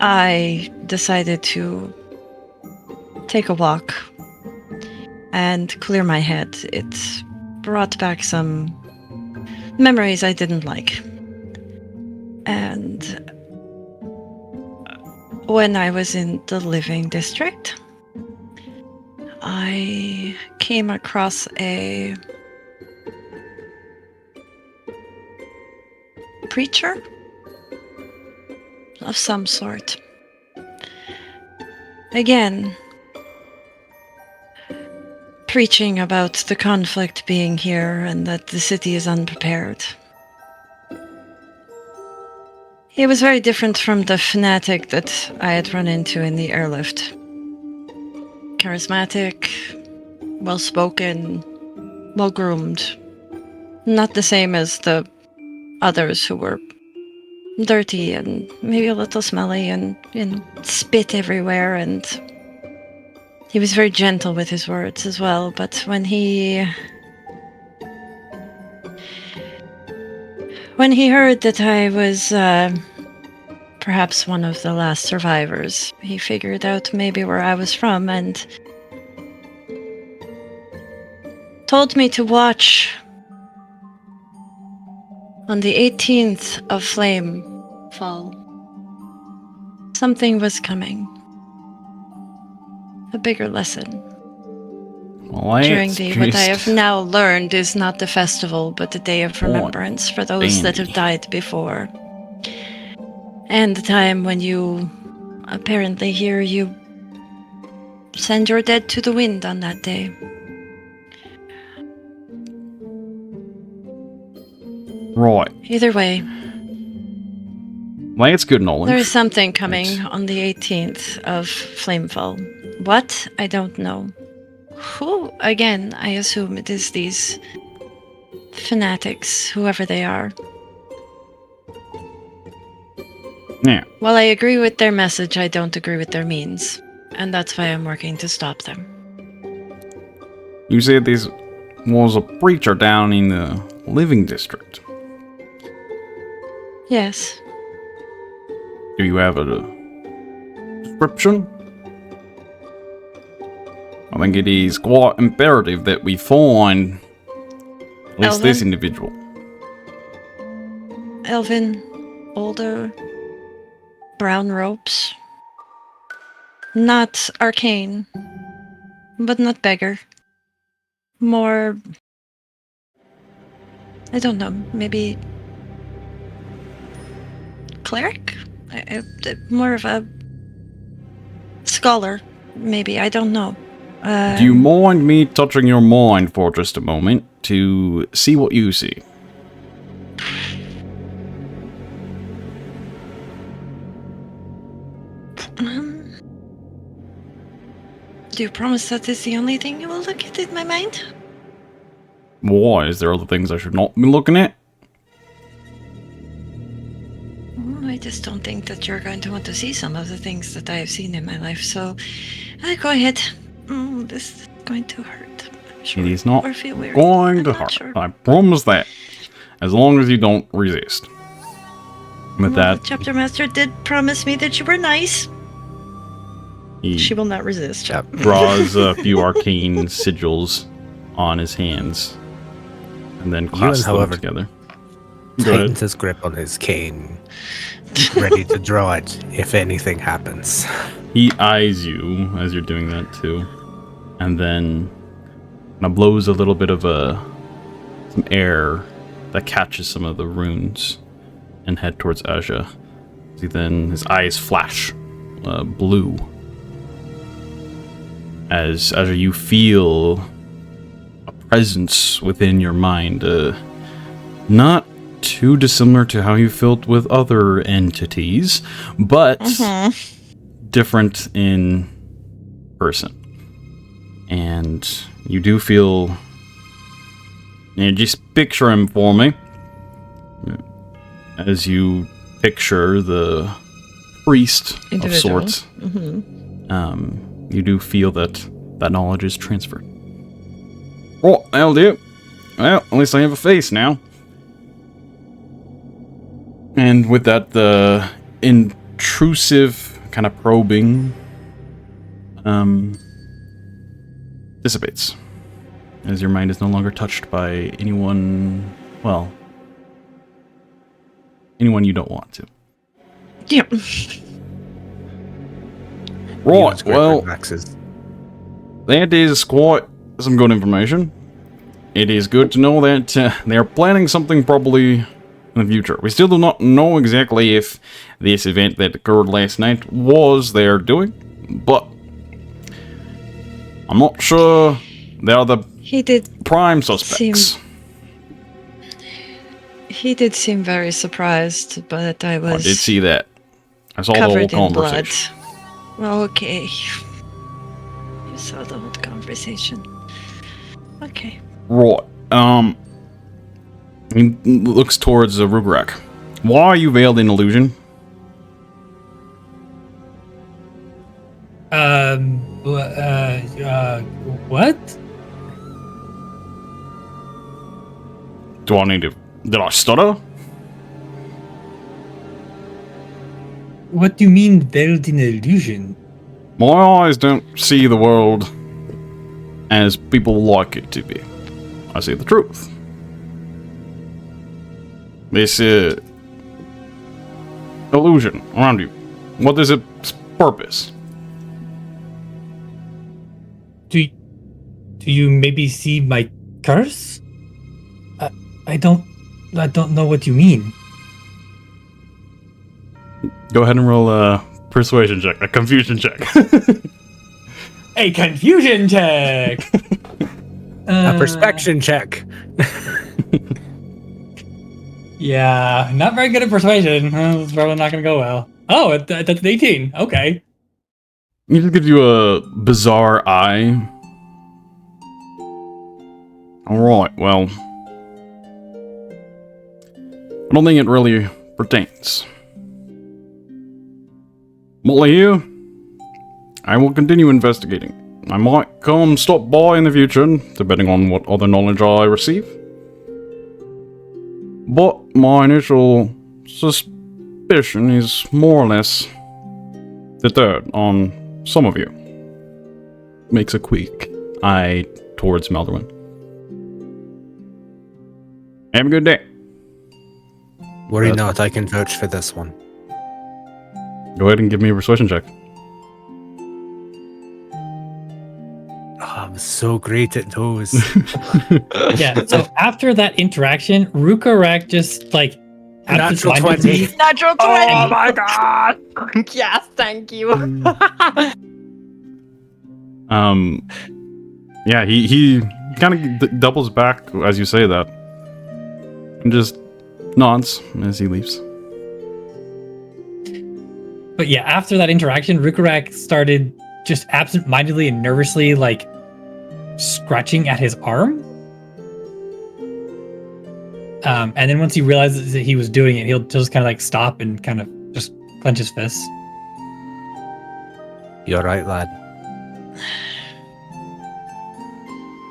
I decided to take a walk and clear my head. It brought back some memories I didn't like. And when I was in the living district, I came across a preacher of some sort. Again, preaching about the conflict being here and that the city is unprepared. He was very different from the fanatic that I had run into in the airlift. Charismatic, well-spoken, well-groomed. Not the same as the others who were dirty and maybe a little smelly and spit everywhere, and he was very gentle with his words as well, but when he heard that I was perhaps one of the last survivors, he figured out maybe where I was from and told me to watch on the 18th of Flame Fall. Something was coming. A bigger lesson.
Well,
During
that's
what I
just
have now learned is not the festival, but the day of remembrance for those that have died before. And the time when you apparently hear you send your dead to the wind on that day.
right.
Either way,
Well, it's good knowledge.
there is something coming
Thanks.
on the 18th of Flamefall. What? I don't know. Who? Again, I assume it is these fanatics, whoever they are.
Yeah.
While I agree with their message, I don't agree with their means. And that's why I'm working to stop them.
You said this was a preacher down in the living district.
Yes.
Do you have a description? I think it is quite imperative that we find at least this
Elvin?
individual.
Elvin, older, brown ropes. Not arcane, but not beggar. More, I don't know, maybe cleric? More of a scholar, maybe, I don't know.
Do you mind me touching your mind for just a moment to see what you see?
Do you promise that is the only thing you will look at in my mind?
Why? Is there other things I should not be looking at?
I just don't think that you're going to want to see some of the things that I have seen in my life, so go ahead. This is going to hurt. I'm sure.
It is not
Or feel weird.
going
I'm
to
not
hurt.
sure.
I promise that. As long as you don't resist. With
Well,
that,
the chapter master did promise me that you were nice.
he
She will not resist.
Yep.
draws a few arcane sigils on his hands. And then clasps them
however,
together. Go ahead.
Tightens his grip on his cane, ready to draw it if anything happens.
He eyes you as you're doing that too. And then blows a little bit of some air that catches some of the runes and head towards Asja. His eyes flash blue. As Asja, you feel a presence within your mind, not too dissimilar to how you felt with other entities, but different in person. And you do feel... just picture him for me. As you picture the priest of
Individual.
sorts, you do feel that knowledge is transferred. Oh, that'll do. Well, at least I have a face now. And with that, the intrusive kind of probing dissipates. As your mind is no longer touched by anyone, well, anyone you don't want to.
Yep.
Right, well,
Maxes.
that is quite some good information. It is good to know that they're planning something probably in the future. We still do not know exactly if this event that occurred last night was their doing, but I'm not sure they're the
He did
prime suspects.
seem very surprised, but I
I
was
did see that. I saw the whole
covered in blood.
conversation.
Okay. You saw the whole conversation. Okay.
Right. He looks towards Rhukkarrak. Why are you veiled in illusion?
What?
Do I need to... Did I stutter?
What do you mean veiled in illusion?
My eyes don't see the world as people like it to be. I see the truth. This illusion around you. What is its purpose?
Do you maybe see my curse? I don't know what you mean.
Go ahead and roll a persuasion check, a confusion check.
A confusion check.
A perspection check.
Yeah, not very good at persuasion. It's probably not going to go well. Oh, that's an 18. Okay.
He just gives you a bizarre eye. Alright, well... I don't think it really pertains. Molly here. I will continue investigating. I might come stop by in the future, depending on what other knowledge I receive. But my initial suspicion is more or less deterred on some of you. Makes a quick eye towards Maldorwen. Have a good day.
Worry not, I can vouch for this one.
Go ahead and give me a persuasion check.
I'm so great at those.
Yeah. So after that interaction, Rhukkarrak just like
Natural
absentmindedly-
20.
Natural 20!
Oh my god! Yes, thank you.
Yeah, he kind of doubles back as you say that, and just nods as he leaves.
But yeah, after that interaction, Rhukkarrak started just absent-mindedly and nervously like scratching at his arm. And then once he realizes that he was doing it, he'll just kind of like stop and kind of just clench his fists.
You're right, lad.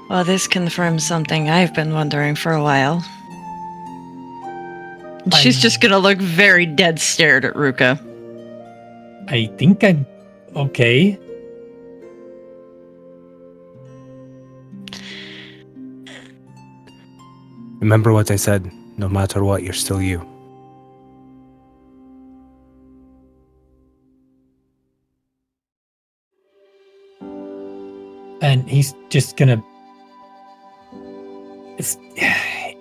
Well, this confirms something I've been wondering for a while. She's just gonna look very dead stared at Ruka.
I think I'm okay.
Remember what I said. No matter what, you're still you.
And he's just gonna...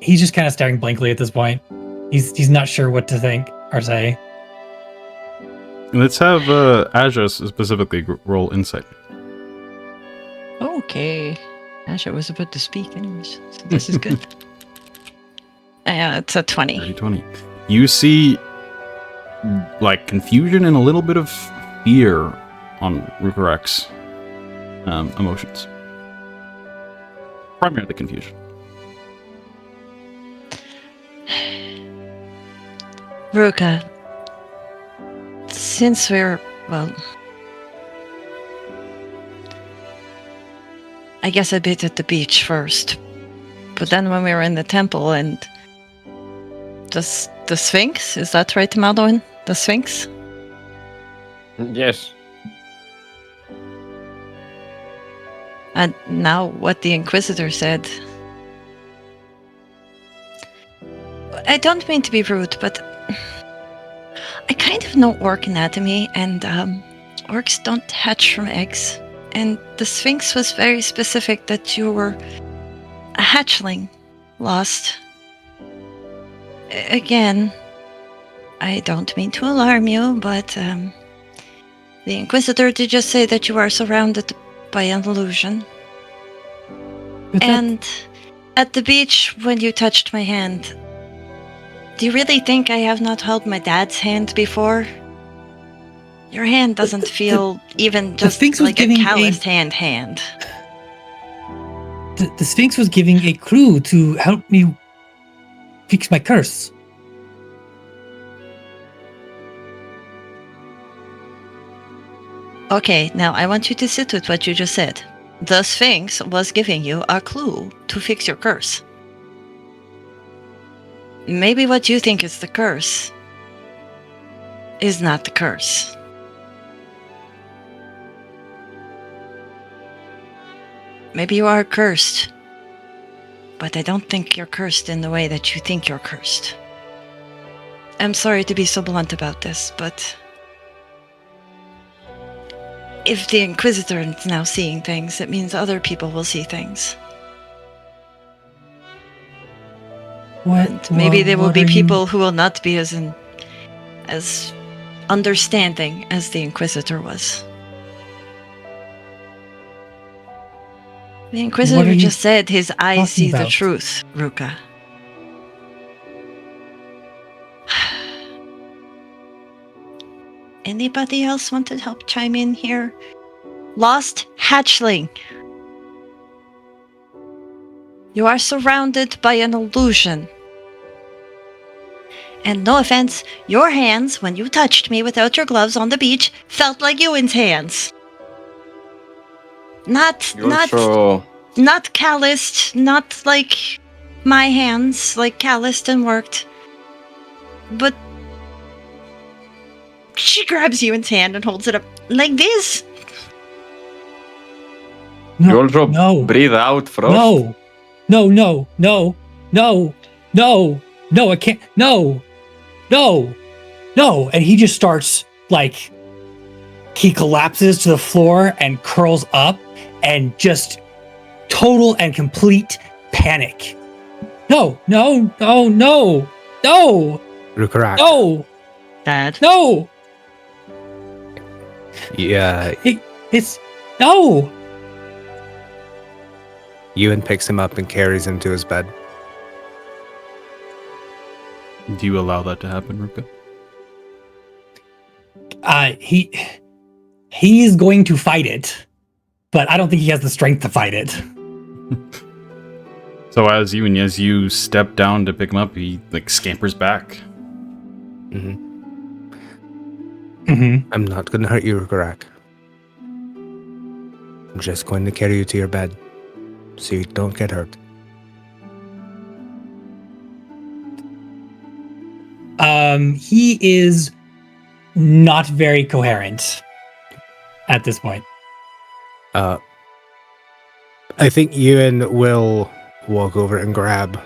he's just kind of staring blankly at this point. He's not sure what to think or say.
Let's have Asja specifically roll insight.
Okay. Asja was about to speak anyways, so this is good. Yeah, it's a 20.
20. You see, like, confusion and a little bit of fear on Rhukkarrak's emotions. Primarily confusion.
Ruka, since we're, well, I guess I bit at the beach first, but then when we were in the temple and the Sphinx, is that right, Maldorwen? The Sphinx?
Yes.
And now what the Inquisitor said. I don't mean to be rude, but I kind of know orc anatomy, and orcs don't hatch from eggs. And the Sphinx was very specific that you were a hatchling, lost. Again, I don't mean to alarm you, but the Inquisitor did just say that you are surrounded by an illusion. And at the beach, when you touched my hand, do you really think I have not held my dad's hand before? Your hand doesn't feel even just
Sphinx was
like a
giving
calloused hand.
The Sphinx was giving a clue to help me fix my curse.
Okay, now I want you to sit with what you just said. The Sphinx was giving you a clue to fix your curse. Maybe what you think is the curse is not the curse. Maybe you are cursed, but I don't think you're cursed in the way that you think you're cursed. I'm sorry to be so blunt about this, but if the Inquisitor is now seeing things, it means other people will see things.
What?
Maybe there will
what
be
are you-
people who will not be as understanding as the Inquisitor was. The
What
Inquisitor
are you
just said his eyes
talking
see the
about?
truth, Ruka. Anybody else want to help chime in here? Lost hatchling. You are surrounded by an illusion. And no offense, your hands, when you touched me without your gloves on the beach, felt like Euan's hands. Not calloused, not like my hands, like calloused and worked. But she grabs Euan's hand and holds it up like this.
No,
You also
no,
breathe out frost.
no, I can't, no, and he just starts like he collapses to the floor and curls up and just total and complete panic. No, no, no, no, no,
Rhukkarrak.
no,
Dad.
no.
Yeah,
It's no.
Euan picks him up and carries him to his bed.
Do you allow that to happen, Ruka?
He's going to fight it, but I don't think he has the strength to fight it.
So as you step down to pick him up, he like scampers back.
Mm-hmm.
Mm-hmm.
I'm not going to hurt you, Rhukkarrak. I'm just going to carry you to your bed so you don't get hurt.
He is not very coherent at this point.
I think Euan will walk over and grab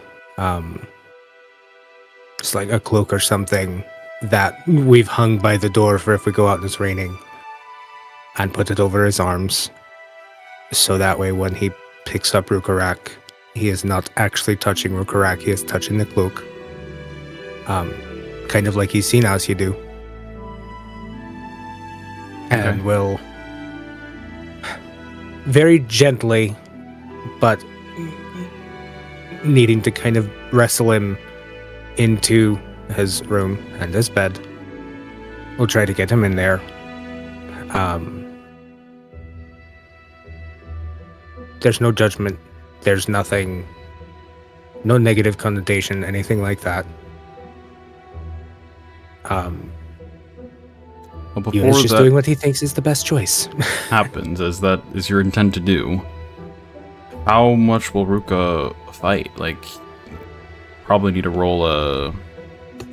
just like a cloak or something that we've hung by the door for if we go out and it's raining, and put it over his arms. So that way when he picks up Rhukkarrak, he is not actually touching Rhukkarrak, he is touching the cloak. Kind of like he's seen Asja do. And will very gently, but needing to kind of wrestle him into his room and his bed. We'll try to get him in there. There's no judgment. There's nothing, no negative connotation, anything like that.
Well, before
Euan's just
that
doing what he thinks is the best choice.
happens, as that is your intent to do, how much will Ruka fight? Like, probably need to roll a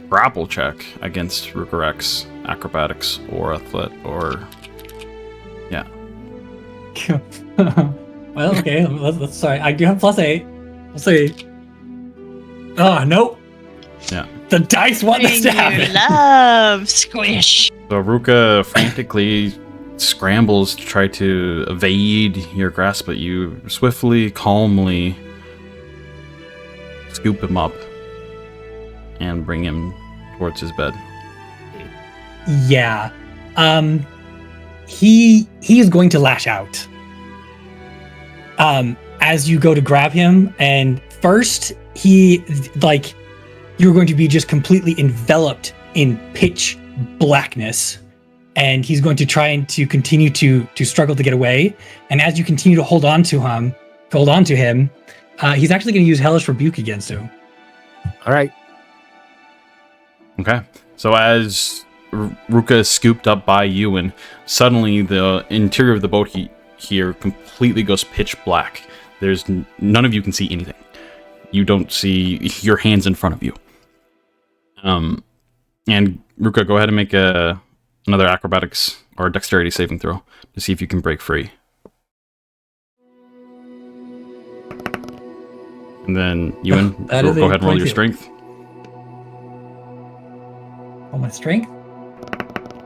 grapple check against Rhukkarrak's acrobatics or or yeah.
Well, okay. Let's sorry. I do have +8. We'll see. Oh, nope.
Yeah.
The dice want this to
You
happen.
love squish.
So Ruka frantically scrambles to try to evade your grasp, but you swiftly, calmly scoop him up and bring him towards his bed.
Yeah. He is going to lash out. As you go to grab him, and first he you're going to be just completely enveloped in pitch blackness, and he's going to try and to continue to struggle to get away. And as you continue to hold on to him, he's actually going to use Hellish Rebuke against him.
All right.
Okay. So as Ruka is scooped up by you, and suddenly the interior of the boat here completely goes pitch black. There's none of you can see anything. You don't see your hands in front of you. And Ruka, go ahead and make another acrobatics or dexterity saving throw to see if you can break free. And then Euan,
That
go
is a
ahead and roll your
22.
strength.
Oh, my strength?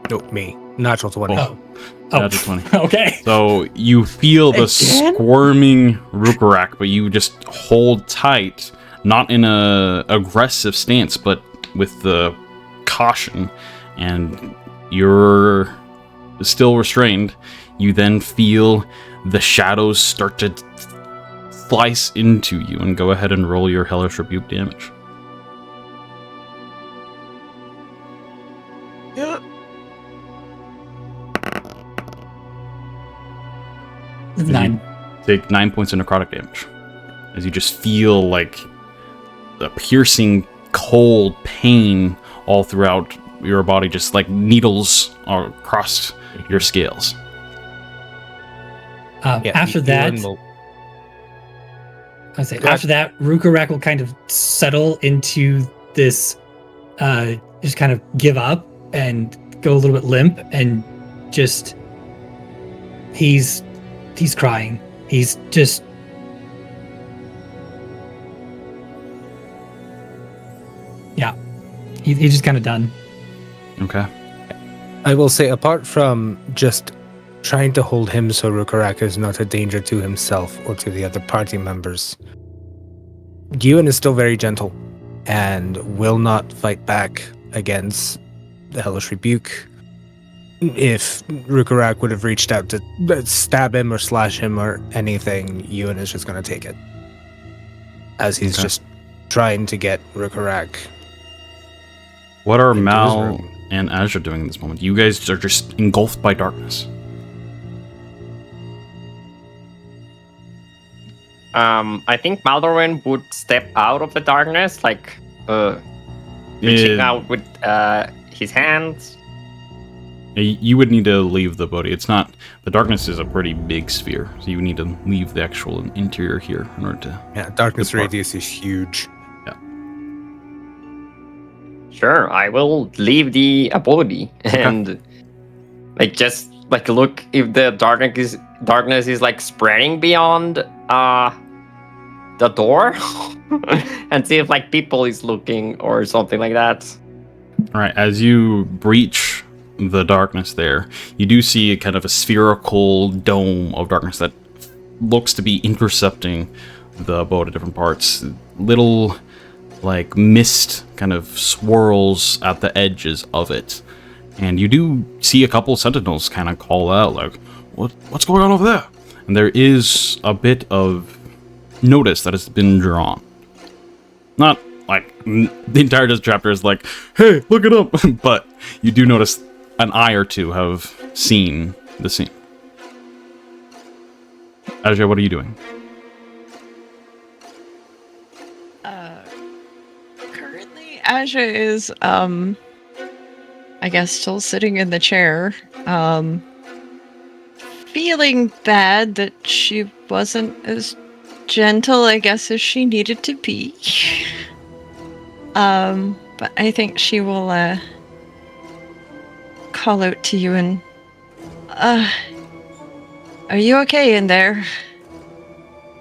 No, me. Natural 20.
Oh.
Natural 20.
Okay.
So you feel the
Again?
squirming Rhukkarrak, but you just hold tight, not in a aggressive stance, but with the caution, and you're still restrained. You then feel the shadows start to slice into you, and go ahead and roll your Hellish Rebuke damage.
It's 9.
Take 9 points of necrotic damage as you just feel like the piercing cold pain all throughout your body, just like needles across your scales.
After that, after that, Rhukkarrak will kind of settle into this, just kind of give up and go a little bit limp, and just he's crying. He's just he's just kind of done.
Okay.
I will say, apart from just trying to hold him so Rhukkarrak is not a danger to himself or to the other party members, Euan is still very gentle and will not fight back against the Hellish Rebuke. If Rhukkarrak would have reached out to stab him or slash him or anything, Euan is just going to take it. As he's just trying to get Rhukkarrak.
What are
into his
Mal
room.
and Asja doing in this moment? You guys are just engulfed by darkness.
I think Maldorwen would step out of the darkness, like reaching out with his hands.
You would need to leave the body. It's not... The darkness is a pretty big sphere, so you need to leave the actual interior here in order to...
Yeah, darkness
Depart.
radius is huge.
Sure, I will leave the abode and like just like look if the darkness is like spreading beyond the door and see if like people is looking or something like that.
All right, as you breach the darkness there, you do see a kind of a spherical dome of darkness that looks to be intercepting the boat at different parts. Little, like, mist kind of swirls at the edges of it. And you do see a couple sentinels kind of call out, like, what's going on over there? And there is a bit of notice that has been drawn. Not like the entire chapter is like, hey, look it up, but you do notice an eye or two have seen the scene. Asja, what are you doing?
Currently, Asja is, I guess, still sitting in the chair, feeling bad that she wasn't as gentle, I guess, as she needed to be. But I think she will, call out to you and, are you okay in there?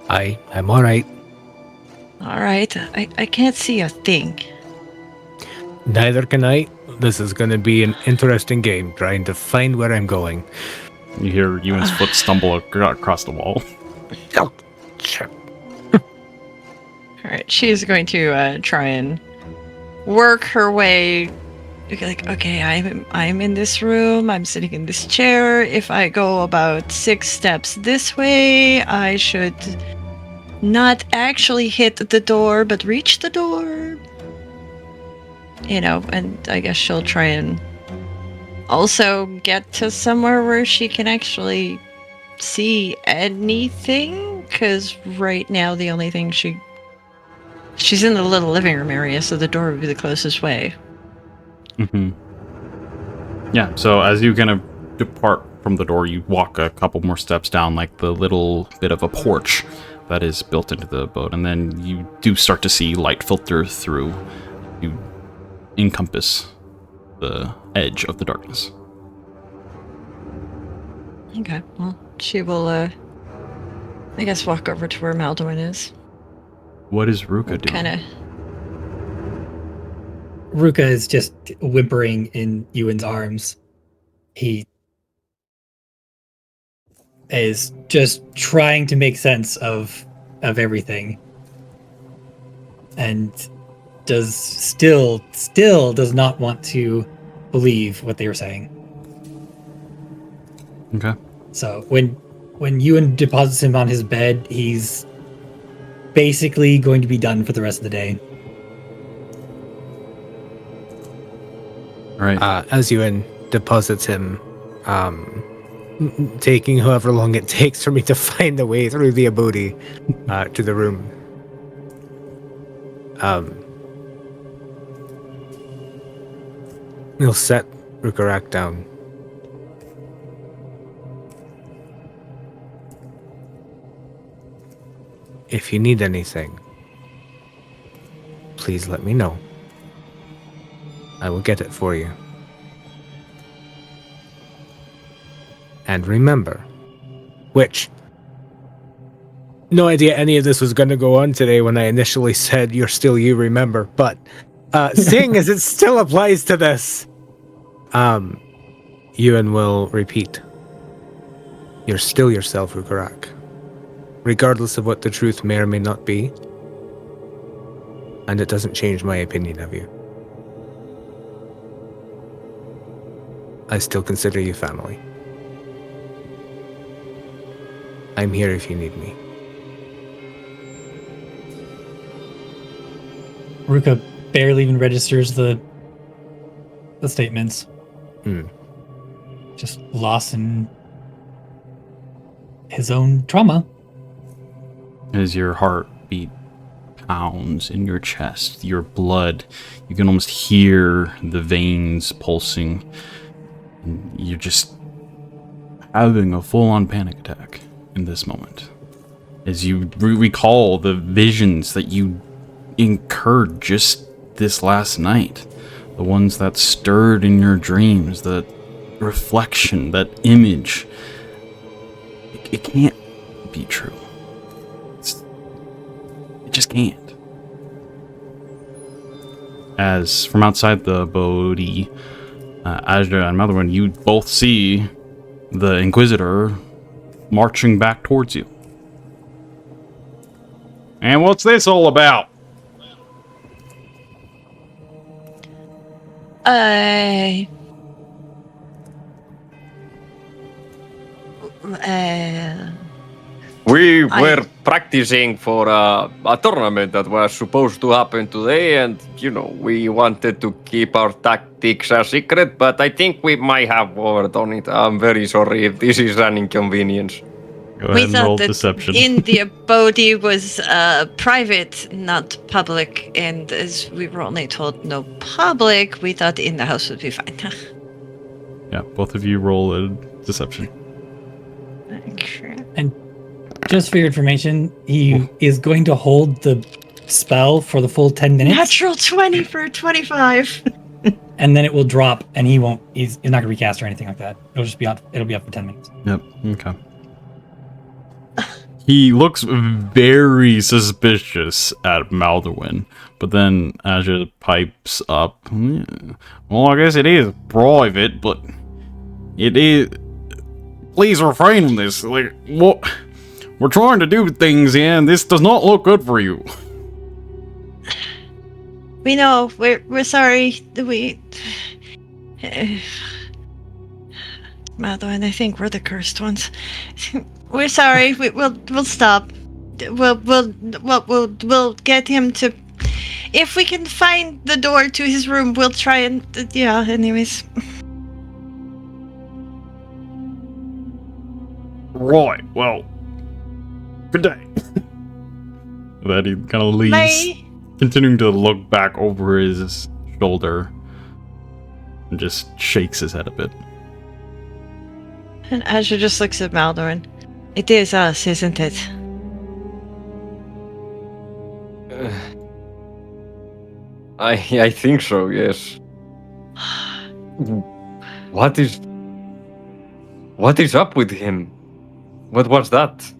I'm alright.
Alright, I can't see a thing.
Neither can I. This is going to be an interesting game, trying to find where I'm going.
You hear Euan's foot stumble across the wall.
Oh, shit.
Alright, she's going to try and work her way. Like, okay, I'm in this room, I'm sitting in this chair. If I go about 6 steps this way, I should not actually hit the door, but reach the door. You know, and I guess she'll try and also get to somewhere where she can actually see anything, because right now the only thing she's in the little living room area, so the door would be the closest way.
Mm-hmm. Yeah, so as you kind of depart from the door, you walk a couple more steps down, like the little bit of a porch that is built into the boat, and then you do start to see light filter through. You encompass the edge of the darkness.
Okay, well, she will, I guess, walk over to where Maldorwen is.
What is Ruka doing?
Kind of.
Ruka is just whimpering in Euan's arms. He is just trying to make sense of everything, and does still does not want to believe what they were saying.
Okay.
So when Euan deposits him on his bed, he's basically going to be done for the rest of the day.
All right.
As Euan deposits him, taking however long it takes for me to find the way through the abode to the room. He'll set Rhukkarrak down. If you need anything, please let me know. I will get it for you. And remember, which, no idea any of this was going to go on today when I initially said you're still you, remember, but seeing as it still applies to this, Euan will repeat. You're still yourself, Rhukkarrak. Regardless of what the truth may or may not be. And it doesn't change my opinion of you. I still consider you family. I'm here if you need me.
Ruka barely even registers the statements. Just lost in his own trauma.
As your heartbeat pounds in your chest, your blood, you can almost hear the veins pulsing. And you're just having a full-on panic attack in this moment. As you recall the visions that you incurred just this last night. The ones that stirred in your dreams, that reflection, that image. It can't be true. It just can't. As from outside the Bodhi, Asja and Maldorwen, you both see the Inquisitor marching back towards you. And what's this all about?
We were practicing for a tournament that was supposed to happen today, and, we wanted to keep our tactics a secret, but I think we might have overdone it. I'm very sorry if this is an inconvenience.
Go ahead
We
and
thought
roll
that
deception.
in the abode was private, not public, and as we were only told no public, we thought in the house would be fine.
Yeah, both of you roll a deception.
And just for your information, he is going to hold the spell for the full 10 minutes.
Natural 20 for 25.
And then it will drop, and he's not going to recast or anything like that. It'll be up for 10 minutes.
Yep, okay. He looks very suspicious at Maldorwen, but then Asja pipes up. Well, I guess it is private, but it is... Please refrain from this. Like, what? We're trying to do things here, and this does not look good for you.
We know. We're sorry. Maldorwen, I think we're the cursed ones. We're sorry. We'll stop. We'll get him to. If we can find the door to his room, we'll try and. Yeah. Anyways.
Right. Well. Good day. Then he kind of leaves,
Bye.
continuing to look back over his shoulder, and just shakes his head a bit.
And Asja just looks at Maldorwen. It is us, isn't it?
I think so, yes. What is up with him? What was that?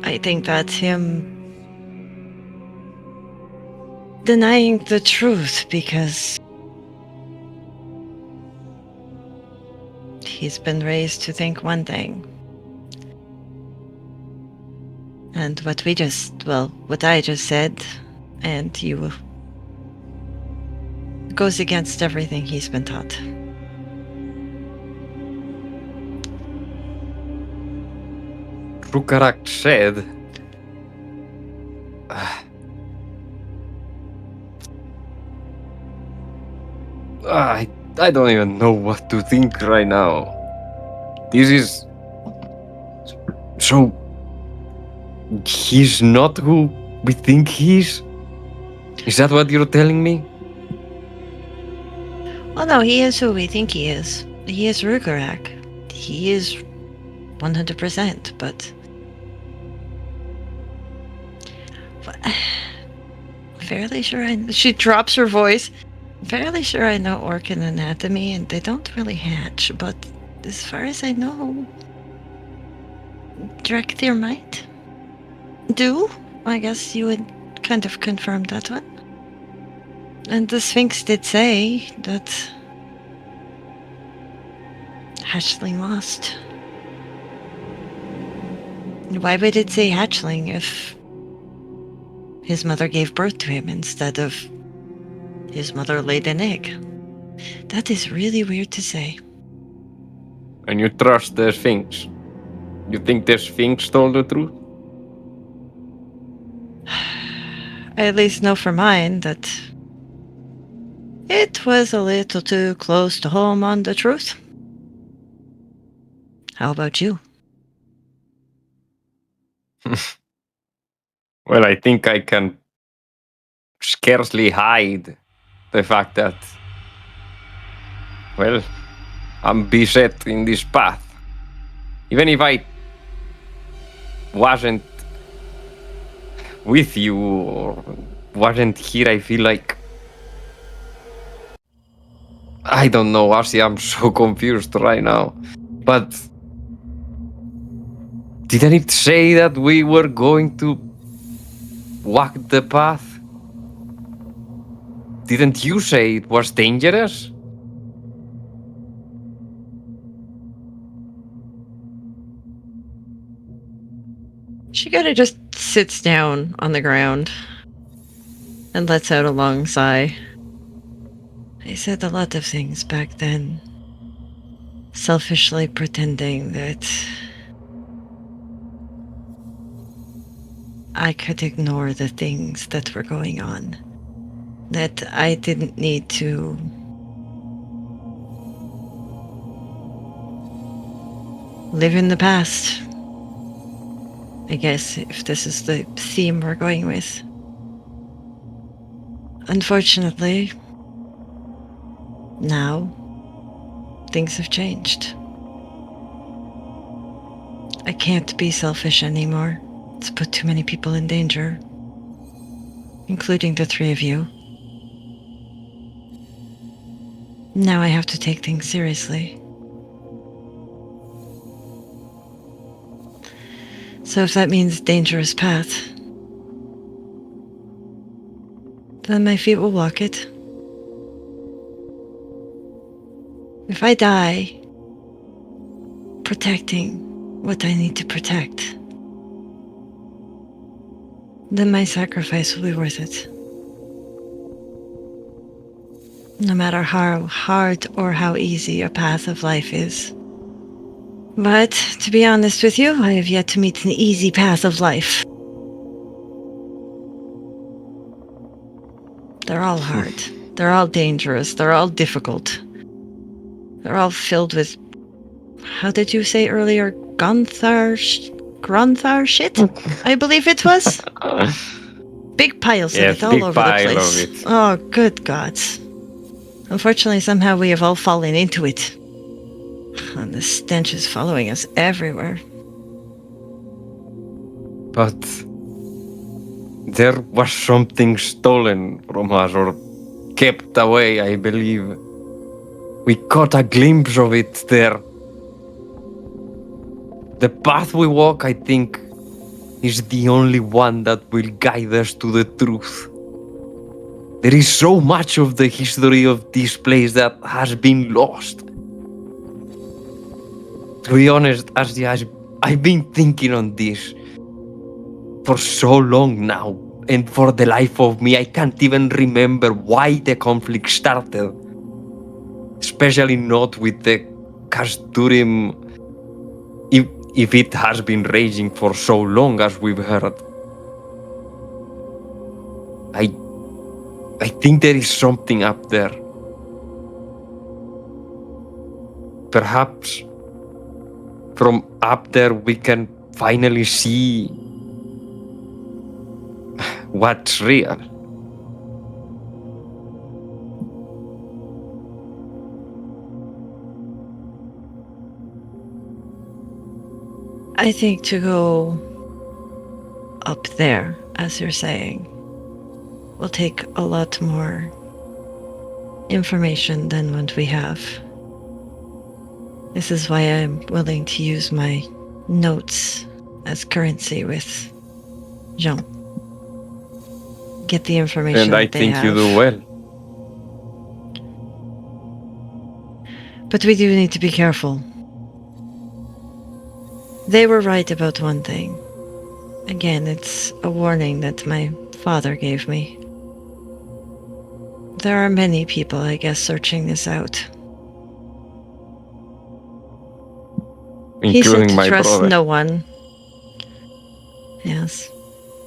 I think that's him denying the truth because he's been raised to think one thing. And what I just said, and you, goes against everything he's been taught.
Rhukkarrak said... I don't even know what to think right now. This is... So... He's not who we think he is? Is that what you're telling me?
Well, no, he is who we think he is. He is Rhukkarrak. He is 100%, but... Fairly sure she drops her voice. Fairly sure I know Orcan anatomy, and they don't really hatch, but as far as I know, Drekthir might do. I guess you would kind of confirm that one. And the Sphinx did say that hatchling lost. Why would it say hatchling if his mother gave birth to him instead of his mother laid an egg? That is really weird to say.
And you trust the Sphinx? You think the Sphinx told the truth?
I at least know for mine that it was a little too close to home on the truth. How about you?
Well, I think I can scarcely hide the fact that, well, I'm beset in this path. Even if I wasn't with you or wasn't here, I feel like... I don't know, Asja, I'm so confused right now. But didn't it say that we were going to walk the path? Didn't you say it was dangerous?
She kind of just sits down on the ground and lets out a long sigh. I said a lot of things back then, selfishly pretending that I could ignore the things that were going on, that I didn't need to live in the past. I guess if this is the theme we're going with. Unfortunately, now things have changed. I can't be selfish anymore. It's put too many people in danger, including the three of you. Now I have to take things seriously. So if that means dangerous path, then my feet will walk it. If I die protecting what I need to protect, then my sacrifice will be worth it. No matter how hard or how easy a path of life is. But, to be honest with you, I have yet to meet an easy path of life. They're all hard. They're all dangerous. They're all difficult. They're all filled with, how did you say earlier, Gronthar shit? I believe it was. Big piles of
Yes,
it all
big
over the
pile
place.
of it.
Oh, good gods. Unfortunately, somehow we have all fallen into it. And the stench is following us everywhere.
But there was something stolen from us or kept away, I believe. We caught a glimpse of it there. The path we walk, I think, is the only one that will guide us to the truth. There is so much of the history of this place that has been lost. To be honest, Asja, I've been thinking on this for so long now, and for the life of me, I can't even remember why the conflict started. Especially not with the Casturim, if it has been raging for so long as we've heard. I think there is something up there. Perhaps from up there we can finally see what's real.
I think to go up there, as you're saying, will take a lot more information than what we have. This is why I'm willing to use my notes as currency with Jean. Get the information
And I
that they
think
have.
you do well.
But we do need to be careful. They were right about one thing. Again, it's a warning that my father gave me. There are many people, I guess, searching this out. He said
Including
to
my
trust
brother.
no one. Yes.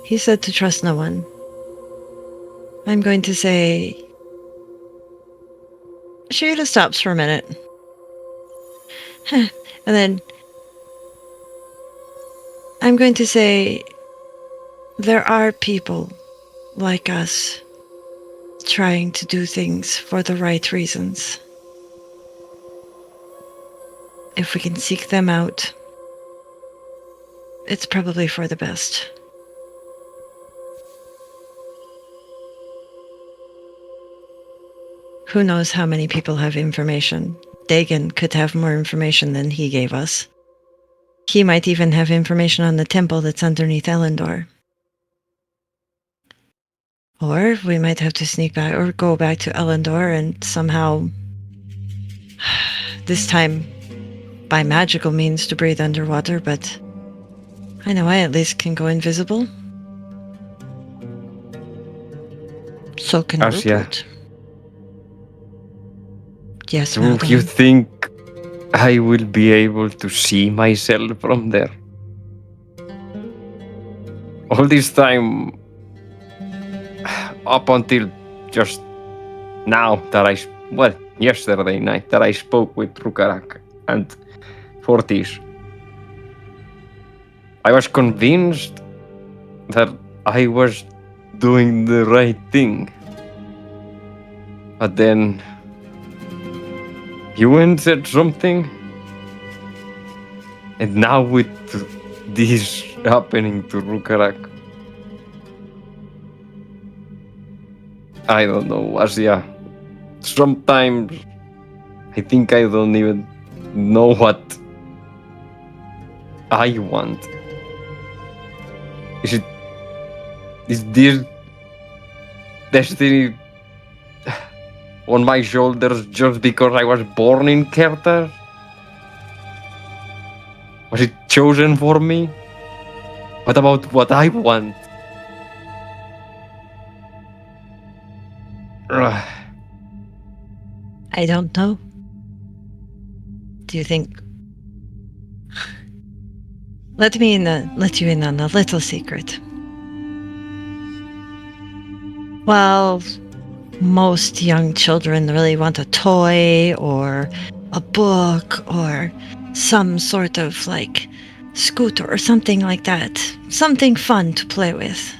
He said to trust no one. I'm going to say... Shirita stops for a minute. And then... I'm going to say... There are people like us trying to do things for the right reasons. If we can seek them out, it's probably for the best. Who knows how many people have information? Dagon could have more information than he gave us. He might even have information on the temple that's underneath Elendor. Or we might have to sneak back or go back to Elendor and somehow, this time by magical means, to breathe underwater, but I know I at least can go invisible. So can
Asja.
Rupert. Yes,
Do
Maldorwen.
you think I will be able to see myself from there? All this time, up until just now that yesterday night that I spoke with Rhukkarrak and Fortis, I was convinced that I was doing the right thing. But then Euan said something, and now with this happening to Rhukkarrak, I don't know, Asja. Sometimes I think I don't even know what I want. Is this destiny on my shoulders just because I was born in Kerter? Was it chosen for me? What about what I want? Ugh.
I don't know. Do you think... Let you in on a little secret. Well, most young children really want a toy or a book or some sort of scooter or something like that. Something fun to play with.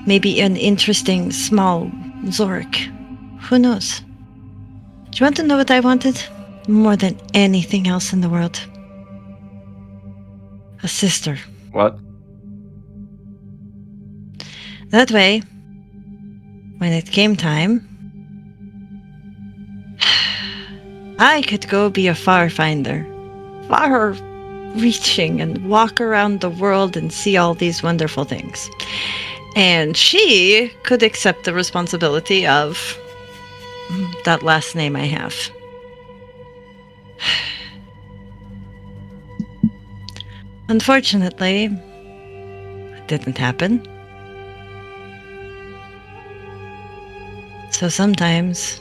Maybe an interesting small Zork. Who knows? Do you want to know what I wanted? More than anything else in the world. A sister.
What?
That way, when it came time, I could go be a far finder. Far reaching and walk around the world and see all these wonderful things. And she could accept the responsibility of that last name I have. Unfortunately, it didn't happen. So sometimes,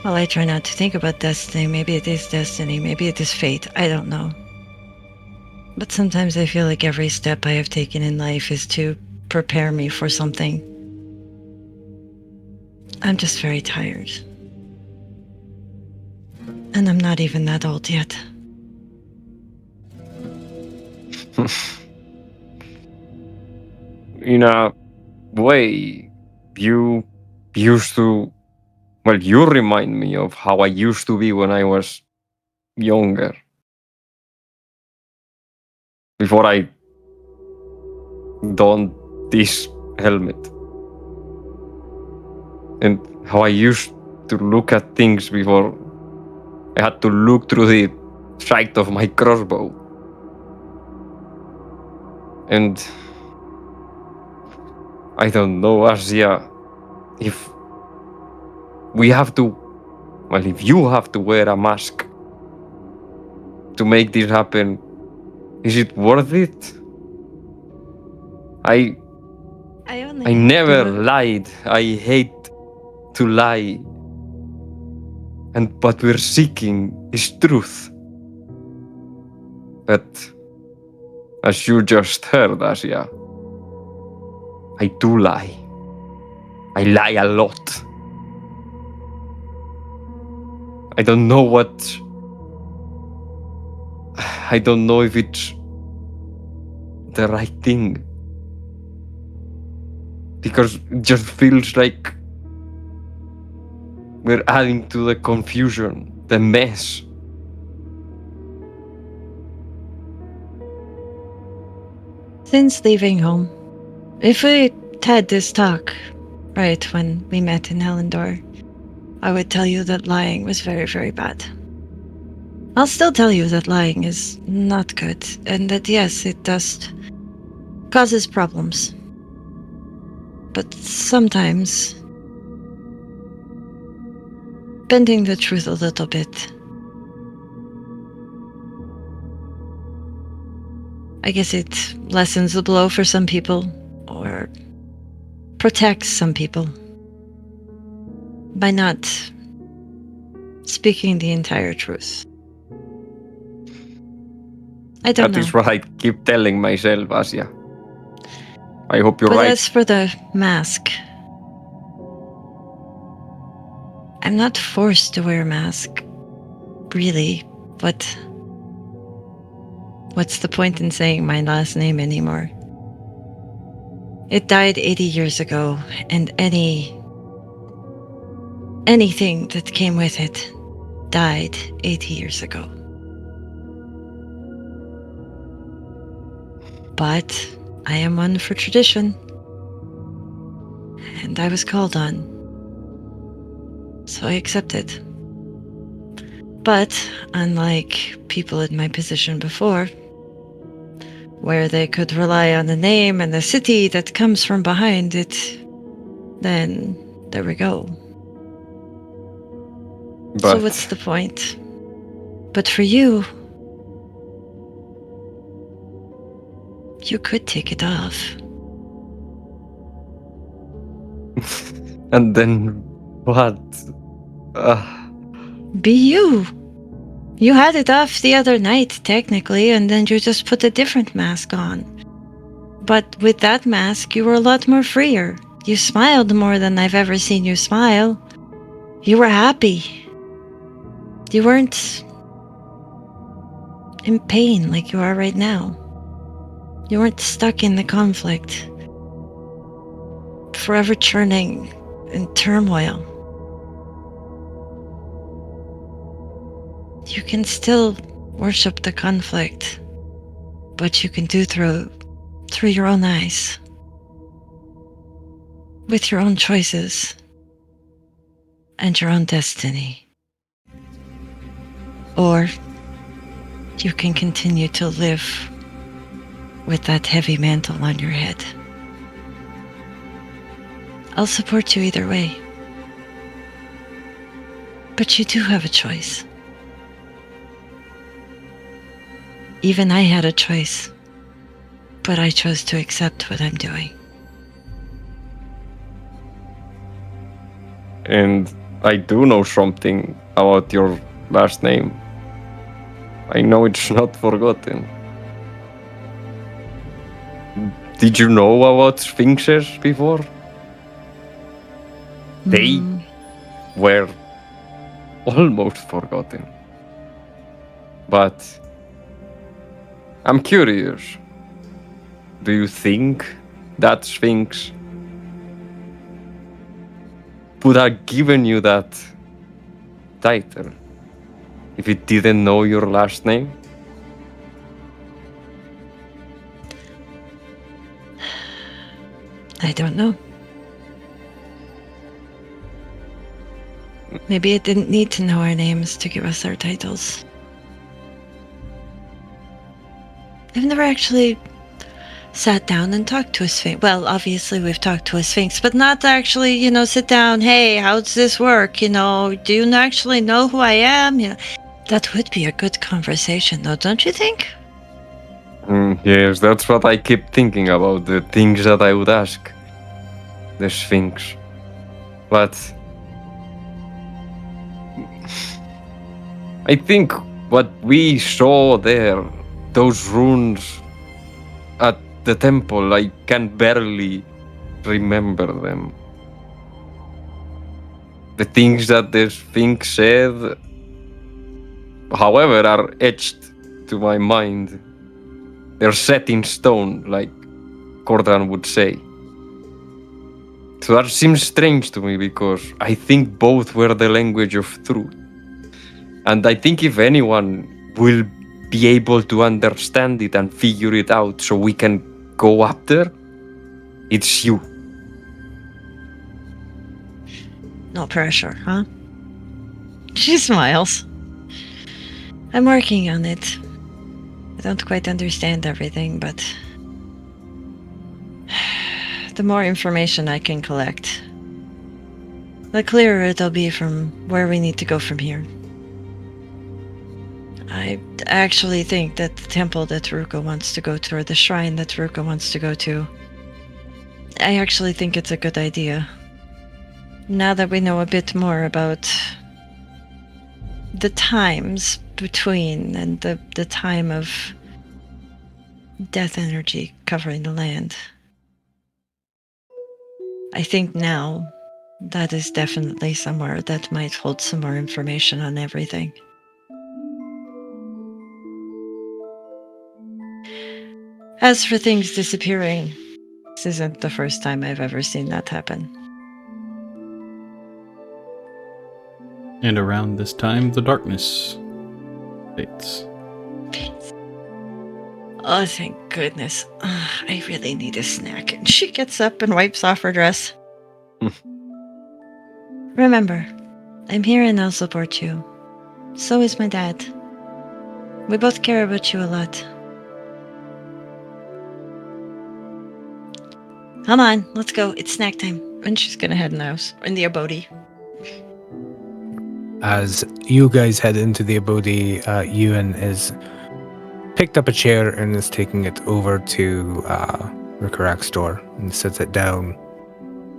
well, I try not to think about destiny. Maybe it is destiny. Maybe it is fate. I don't know. But sometimes I feel like every step I have taken in life is to prepare me for something. I'm just very tired. And I'm not even that old yet.
In a way, you used to... Well, you remind me of how I used to be when I was younger. Before I donned this helmet. And how I used to look at things before I had to look through the sight of my crossbow. And I don't know, Asja, if we have to Well, if you have to wear a mask to make this happen, is it worth it? I
only
I
have
never
to-
lied. I hate to lie. And what we're seeking is truth. But as you just heard, Asja, I do lie. I lie a lot. I don't know if it's the right thing. Because it just feels like we're adding to the confusion, the mess.
Since leaving home, if we had this talk right when we met in Helendor, I would tell you that lying was very, very bad. I'll still tell you that lying is not good, and that yes, it does causes problems. But sometimes bending the truth a little bit, I guess it lessens the blow for some people, or protects some people by not speaking the entire truth. I don't know.
That is what I keep telling myself, Asja. I hope you're
But
right.
as for the mask, I'm not forced to wear a mask, really, but what's the point in saying my last name anymore? It died 80 years ago, and anything that came with it died 80 years ago. But I am one for tradition, and I was called on, so I accepted. But unlike people in my position before, where they could rely on the name and the city that comes from behind it, then there we go.
But
So what's the point? But for you, you could take it off.
and then what?
Be you. You had it off the other night, technically, and then you just put a different mask on. But with that mask, you were a lot more freer. You smiled more than I've ever seen you smile. You were happy. You weren't in pain like you are right now. You weren't stuck in the conflict, forever churning in turmoil. You can still worship the conflict, but you can do through your own eyes, with your own choices and your own destiny. Or you can continue to live with that heavy mantle on your head. I'll support you either way. But you do have a choice. Even I had a choice, but I chose to accept what I'm doing.
And I do know something about your last name. I know it's not forgotten. Did you know about sphinxes before? They were almost forgotten. But I'm curious. Do you think that sphinx would have given you that title if it didn't know your last name?
I don't know. Maybe it didn't need to know our names to give us our titles. I've never actually sat down and talked to a sphinx. Well, obviously we've talked to a sphinx, but not actually, sit down. Hey, how does this work? Do you actually know who I am? That would be a good conversation, though, don't you think?
Yes, that's what I keep thinking about, the things that I would ask the Sphinx. But I think what we saw there, those runes at the temple, I can barely remember them. The things that the Sphinx said, however, are etched to my mind. They're set in stone, like Cordan would say. So that seems strange to me because I think both were the language of truth. And I think if anyone will be able to understand it and figure it out so we can go up there, it's you.
No pressure, huh? She smiles. I'm working on it. I don't quite understand everything, but the more information I can collect, the clearer it'll be from where we need to go from here. I actually think that the temple that Rukka wants to go to, or the shrine that Rukka wants to go to, I actually think it's a good idea. Now that we know a bit more about the times between and the time of death energy covering the land, I think now that is definitely somewhere that might hold some more information on everything. As for things disappearing, this isn't the first time I've ever seen that happen.
And around this time, the darkness fades.
Oh, thank goodness. I really need a snack. And she gets up and wipes off her dress. Remember, I'm here and I'll support you. So is my dad. We both care about you a lot. Come on, let's go. It's snack time. And she's gonna head in the house, in the abode.
As you guys head into the abode, Euan is picked up a chair and is taking it over to Rhukkarrak's door and sits it down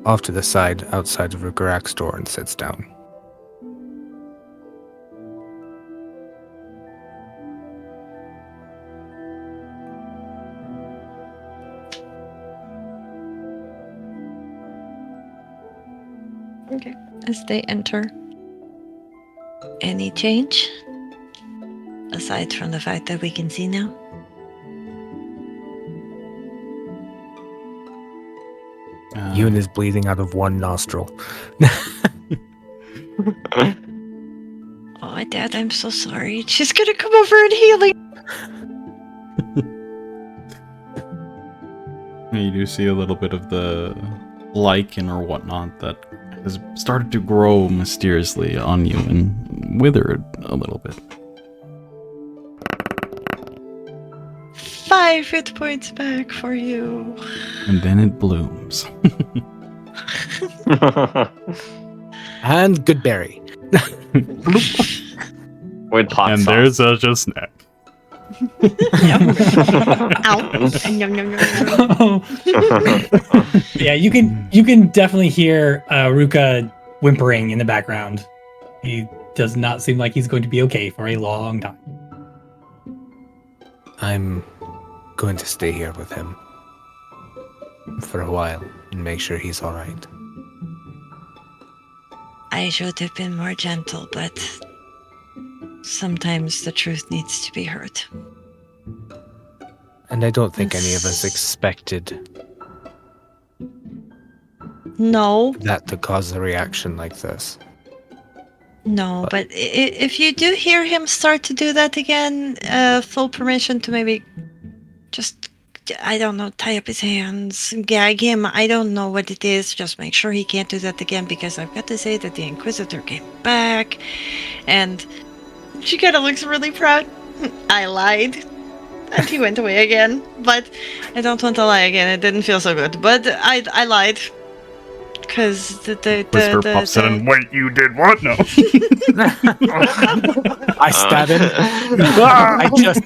off to the side outside of Rhukkarrak's door and sits down.
Okay. As they enter, any change? Aside from the fact that we can see now?
Euan is bleeding out of one nostril.
Oh, Dad, I'm so sorry. She's gonna come over and heal you.
You do see a little bit of the lichen or whatnot that has started to grow mysteriously on you and withered a little bit.
5 hit points back for you.
And then it blooms.
And good berry.
With hot
And
sauce.
there's a snack.
Ow. Yum, yum, yum, yum.
Yeah, you can definitely hear Rukka whimpering in the background. He does not seem like he's going to be okay for a long time.
I'm going to stay here with him for a while and make sure he's all right.
I should have been more gentle, but sometimes the truth needs to be heard.
And I don't think any of us expected
No,
that to cause a reaction like this.
no, but if you do hear him start to do that again, full permission to maybe just, I don't know, tie up his hands, gag him. I don't know what it is. Just make sure he can't do that again, because I've got to say that the Inquisitor came back, and she kind of looks really proud. I lied. And he went away again. But I don't want to lie again. It didn't feel so good. But I lied. Because
Whisper pops in and wait, you did what? No.
I stab him.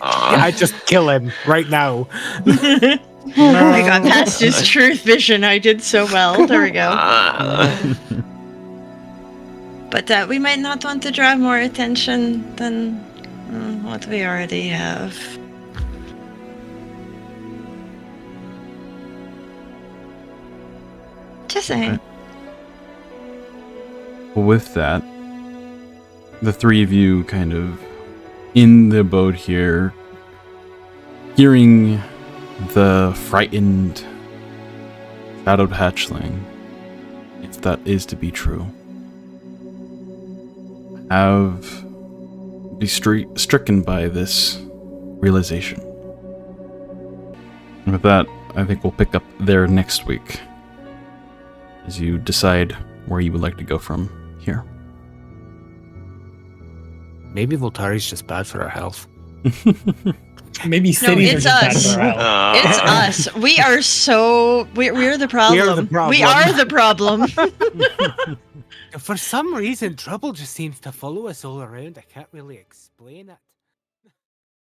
I just kill him right now.
I got past his truth vision. I did so well. There we go. But we might not want to draw more attention than what we already have. Just saying.
Okay. With that, the three of you kind of in the boat here, hearing the frightened shadowed hatchling, if that is to be true, be stricken by this realization. And with that, I think we'll pick up there next week as you decide where you would like to go from here.
Maybe Voltari's just bad for our health.
Maybe cities
it's
are just
us.
bad for our health.
It's us. We are so... We're the problem.
We are the problem.
We are the problem.
For some reason, trouble just seems to follow us all around. I can't really explain it.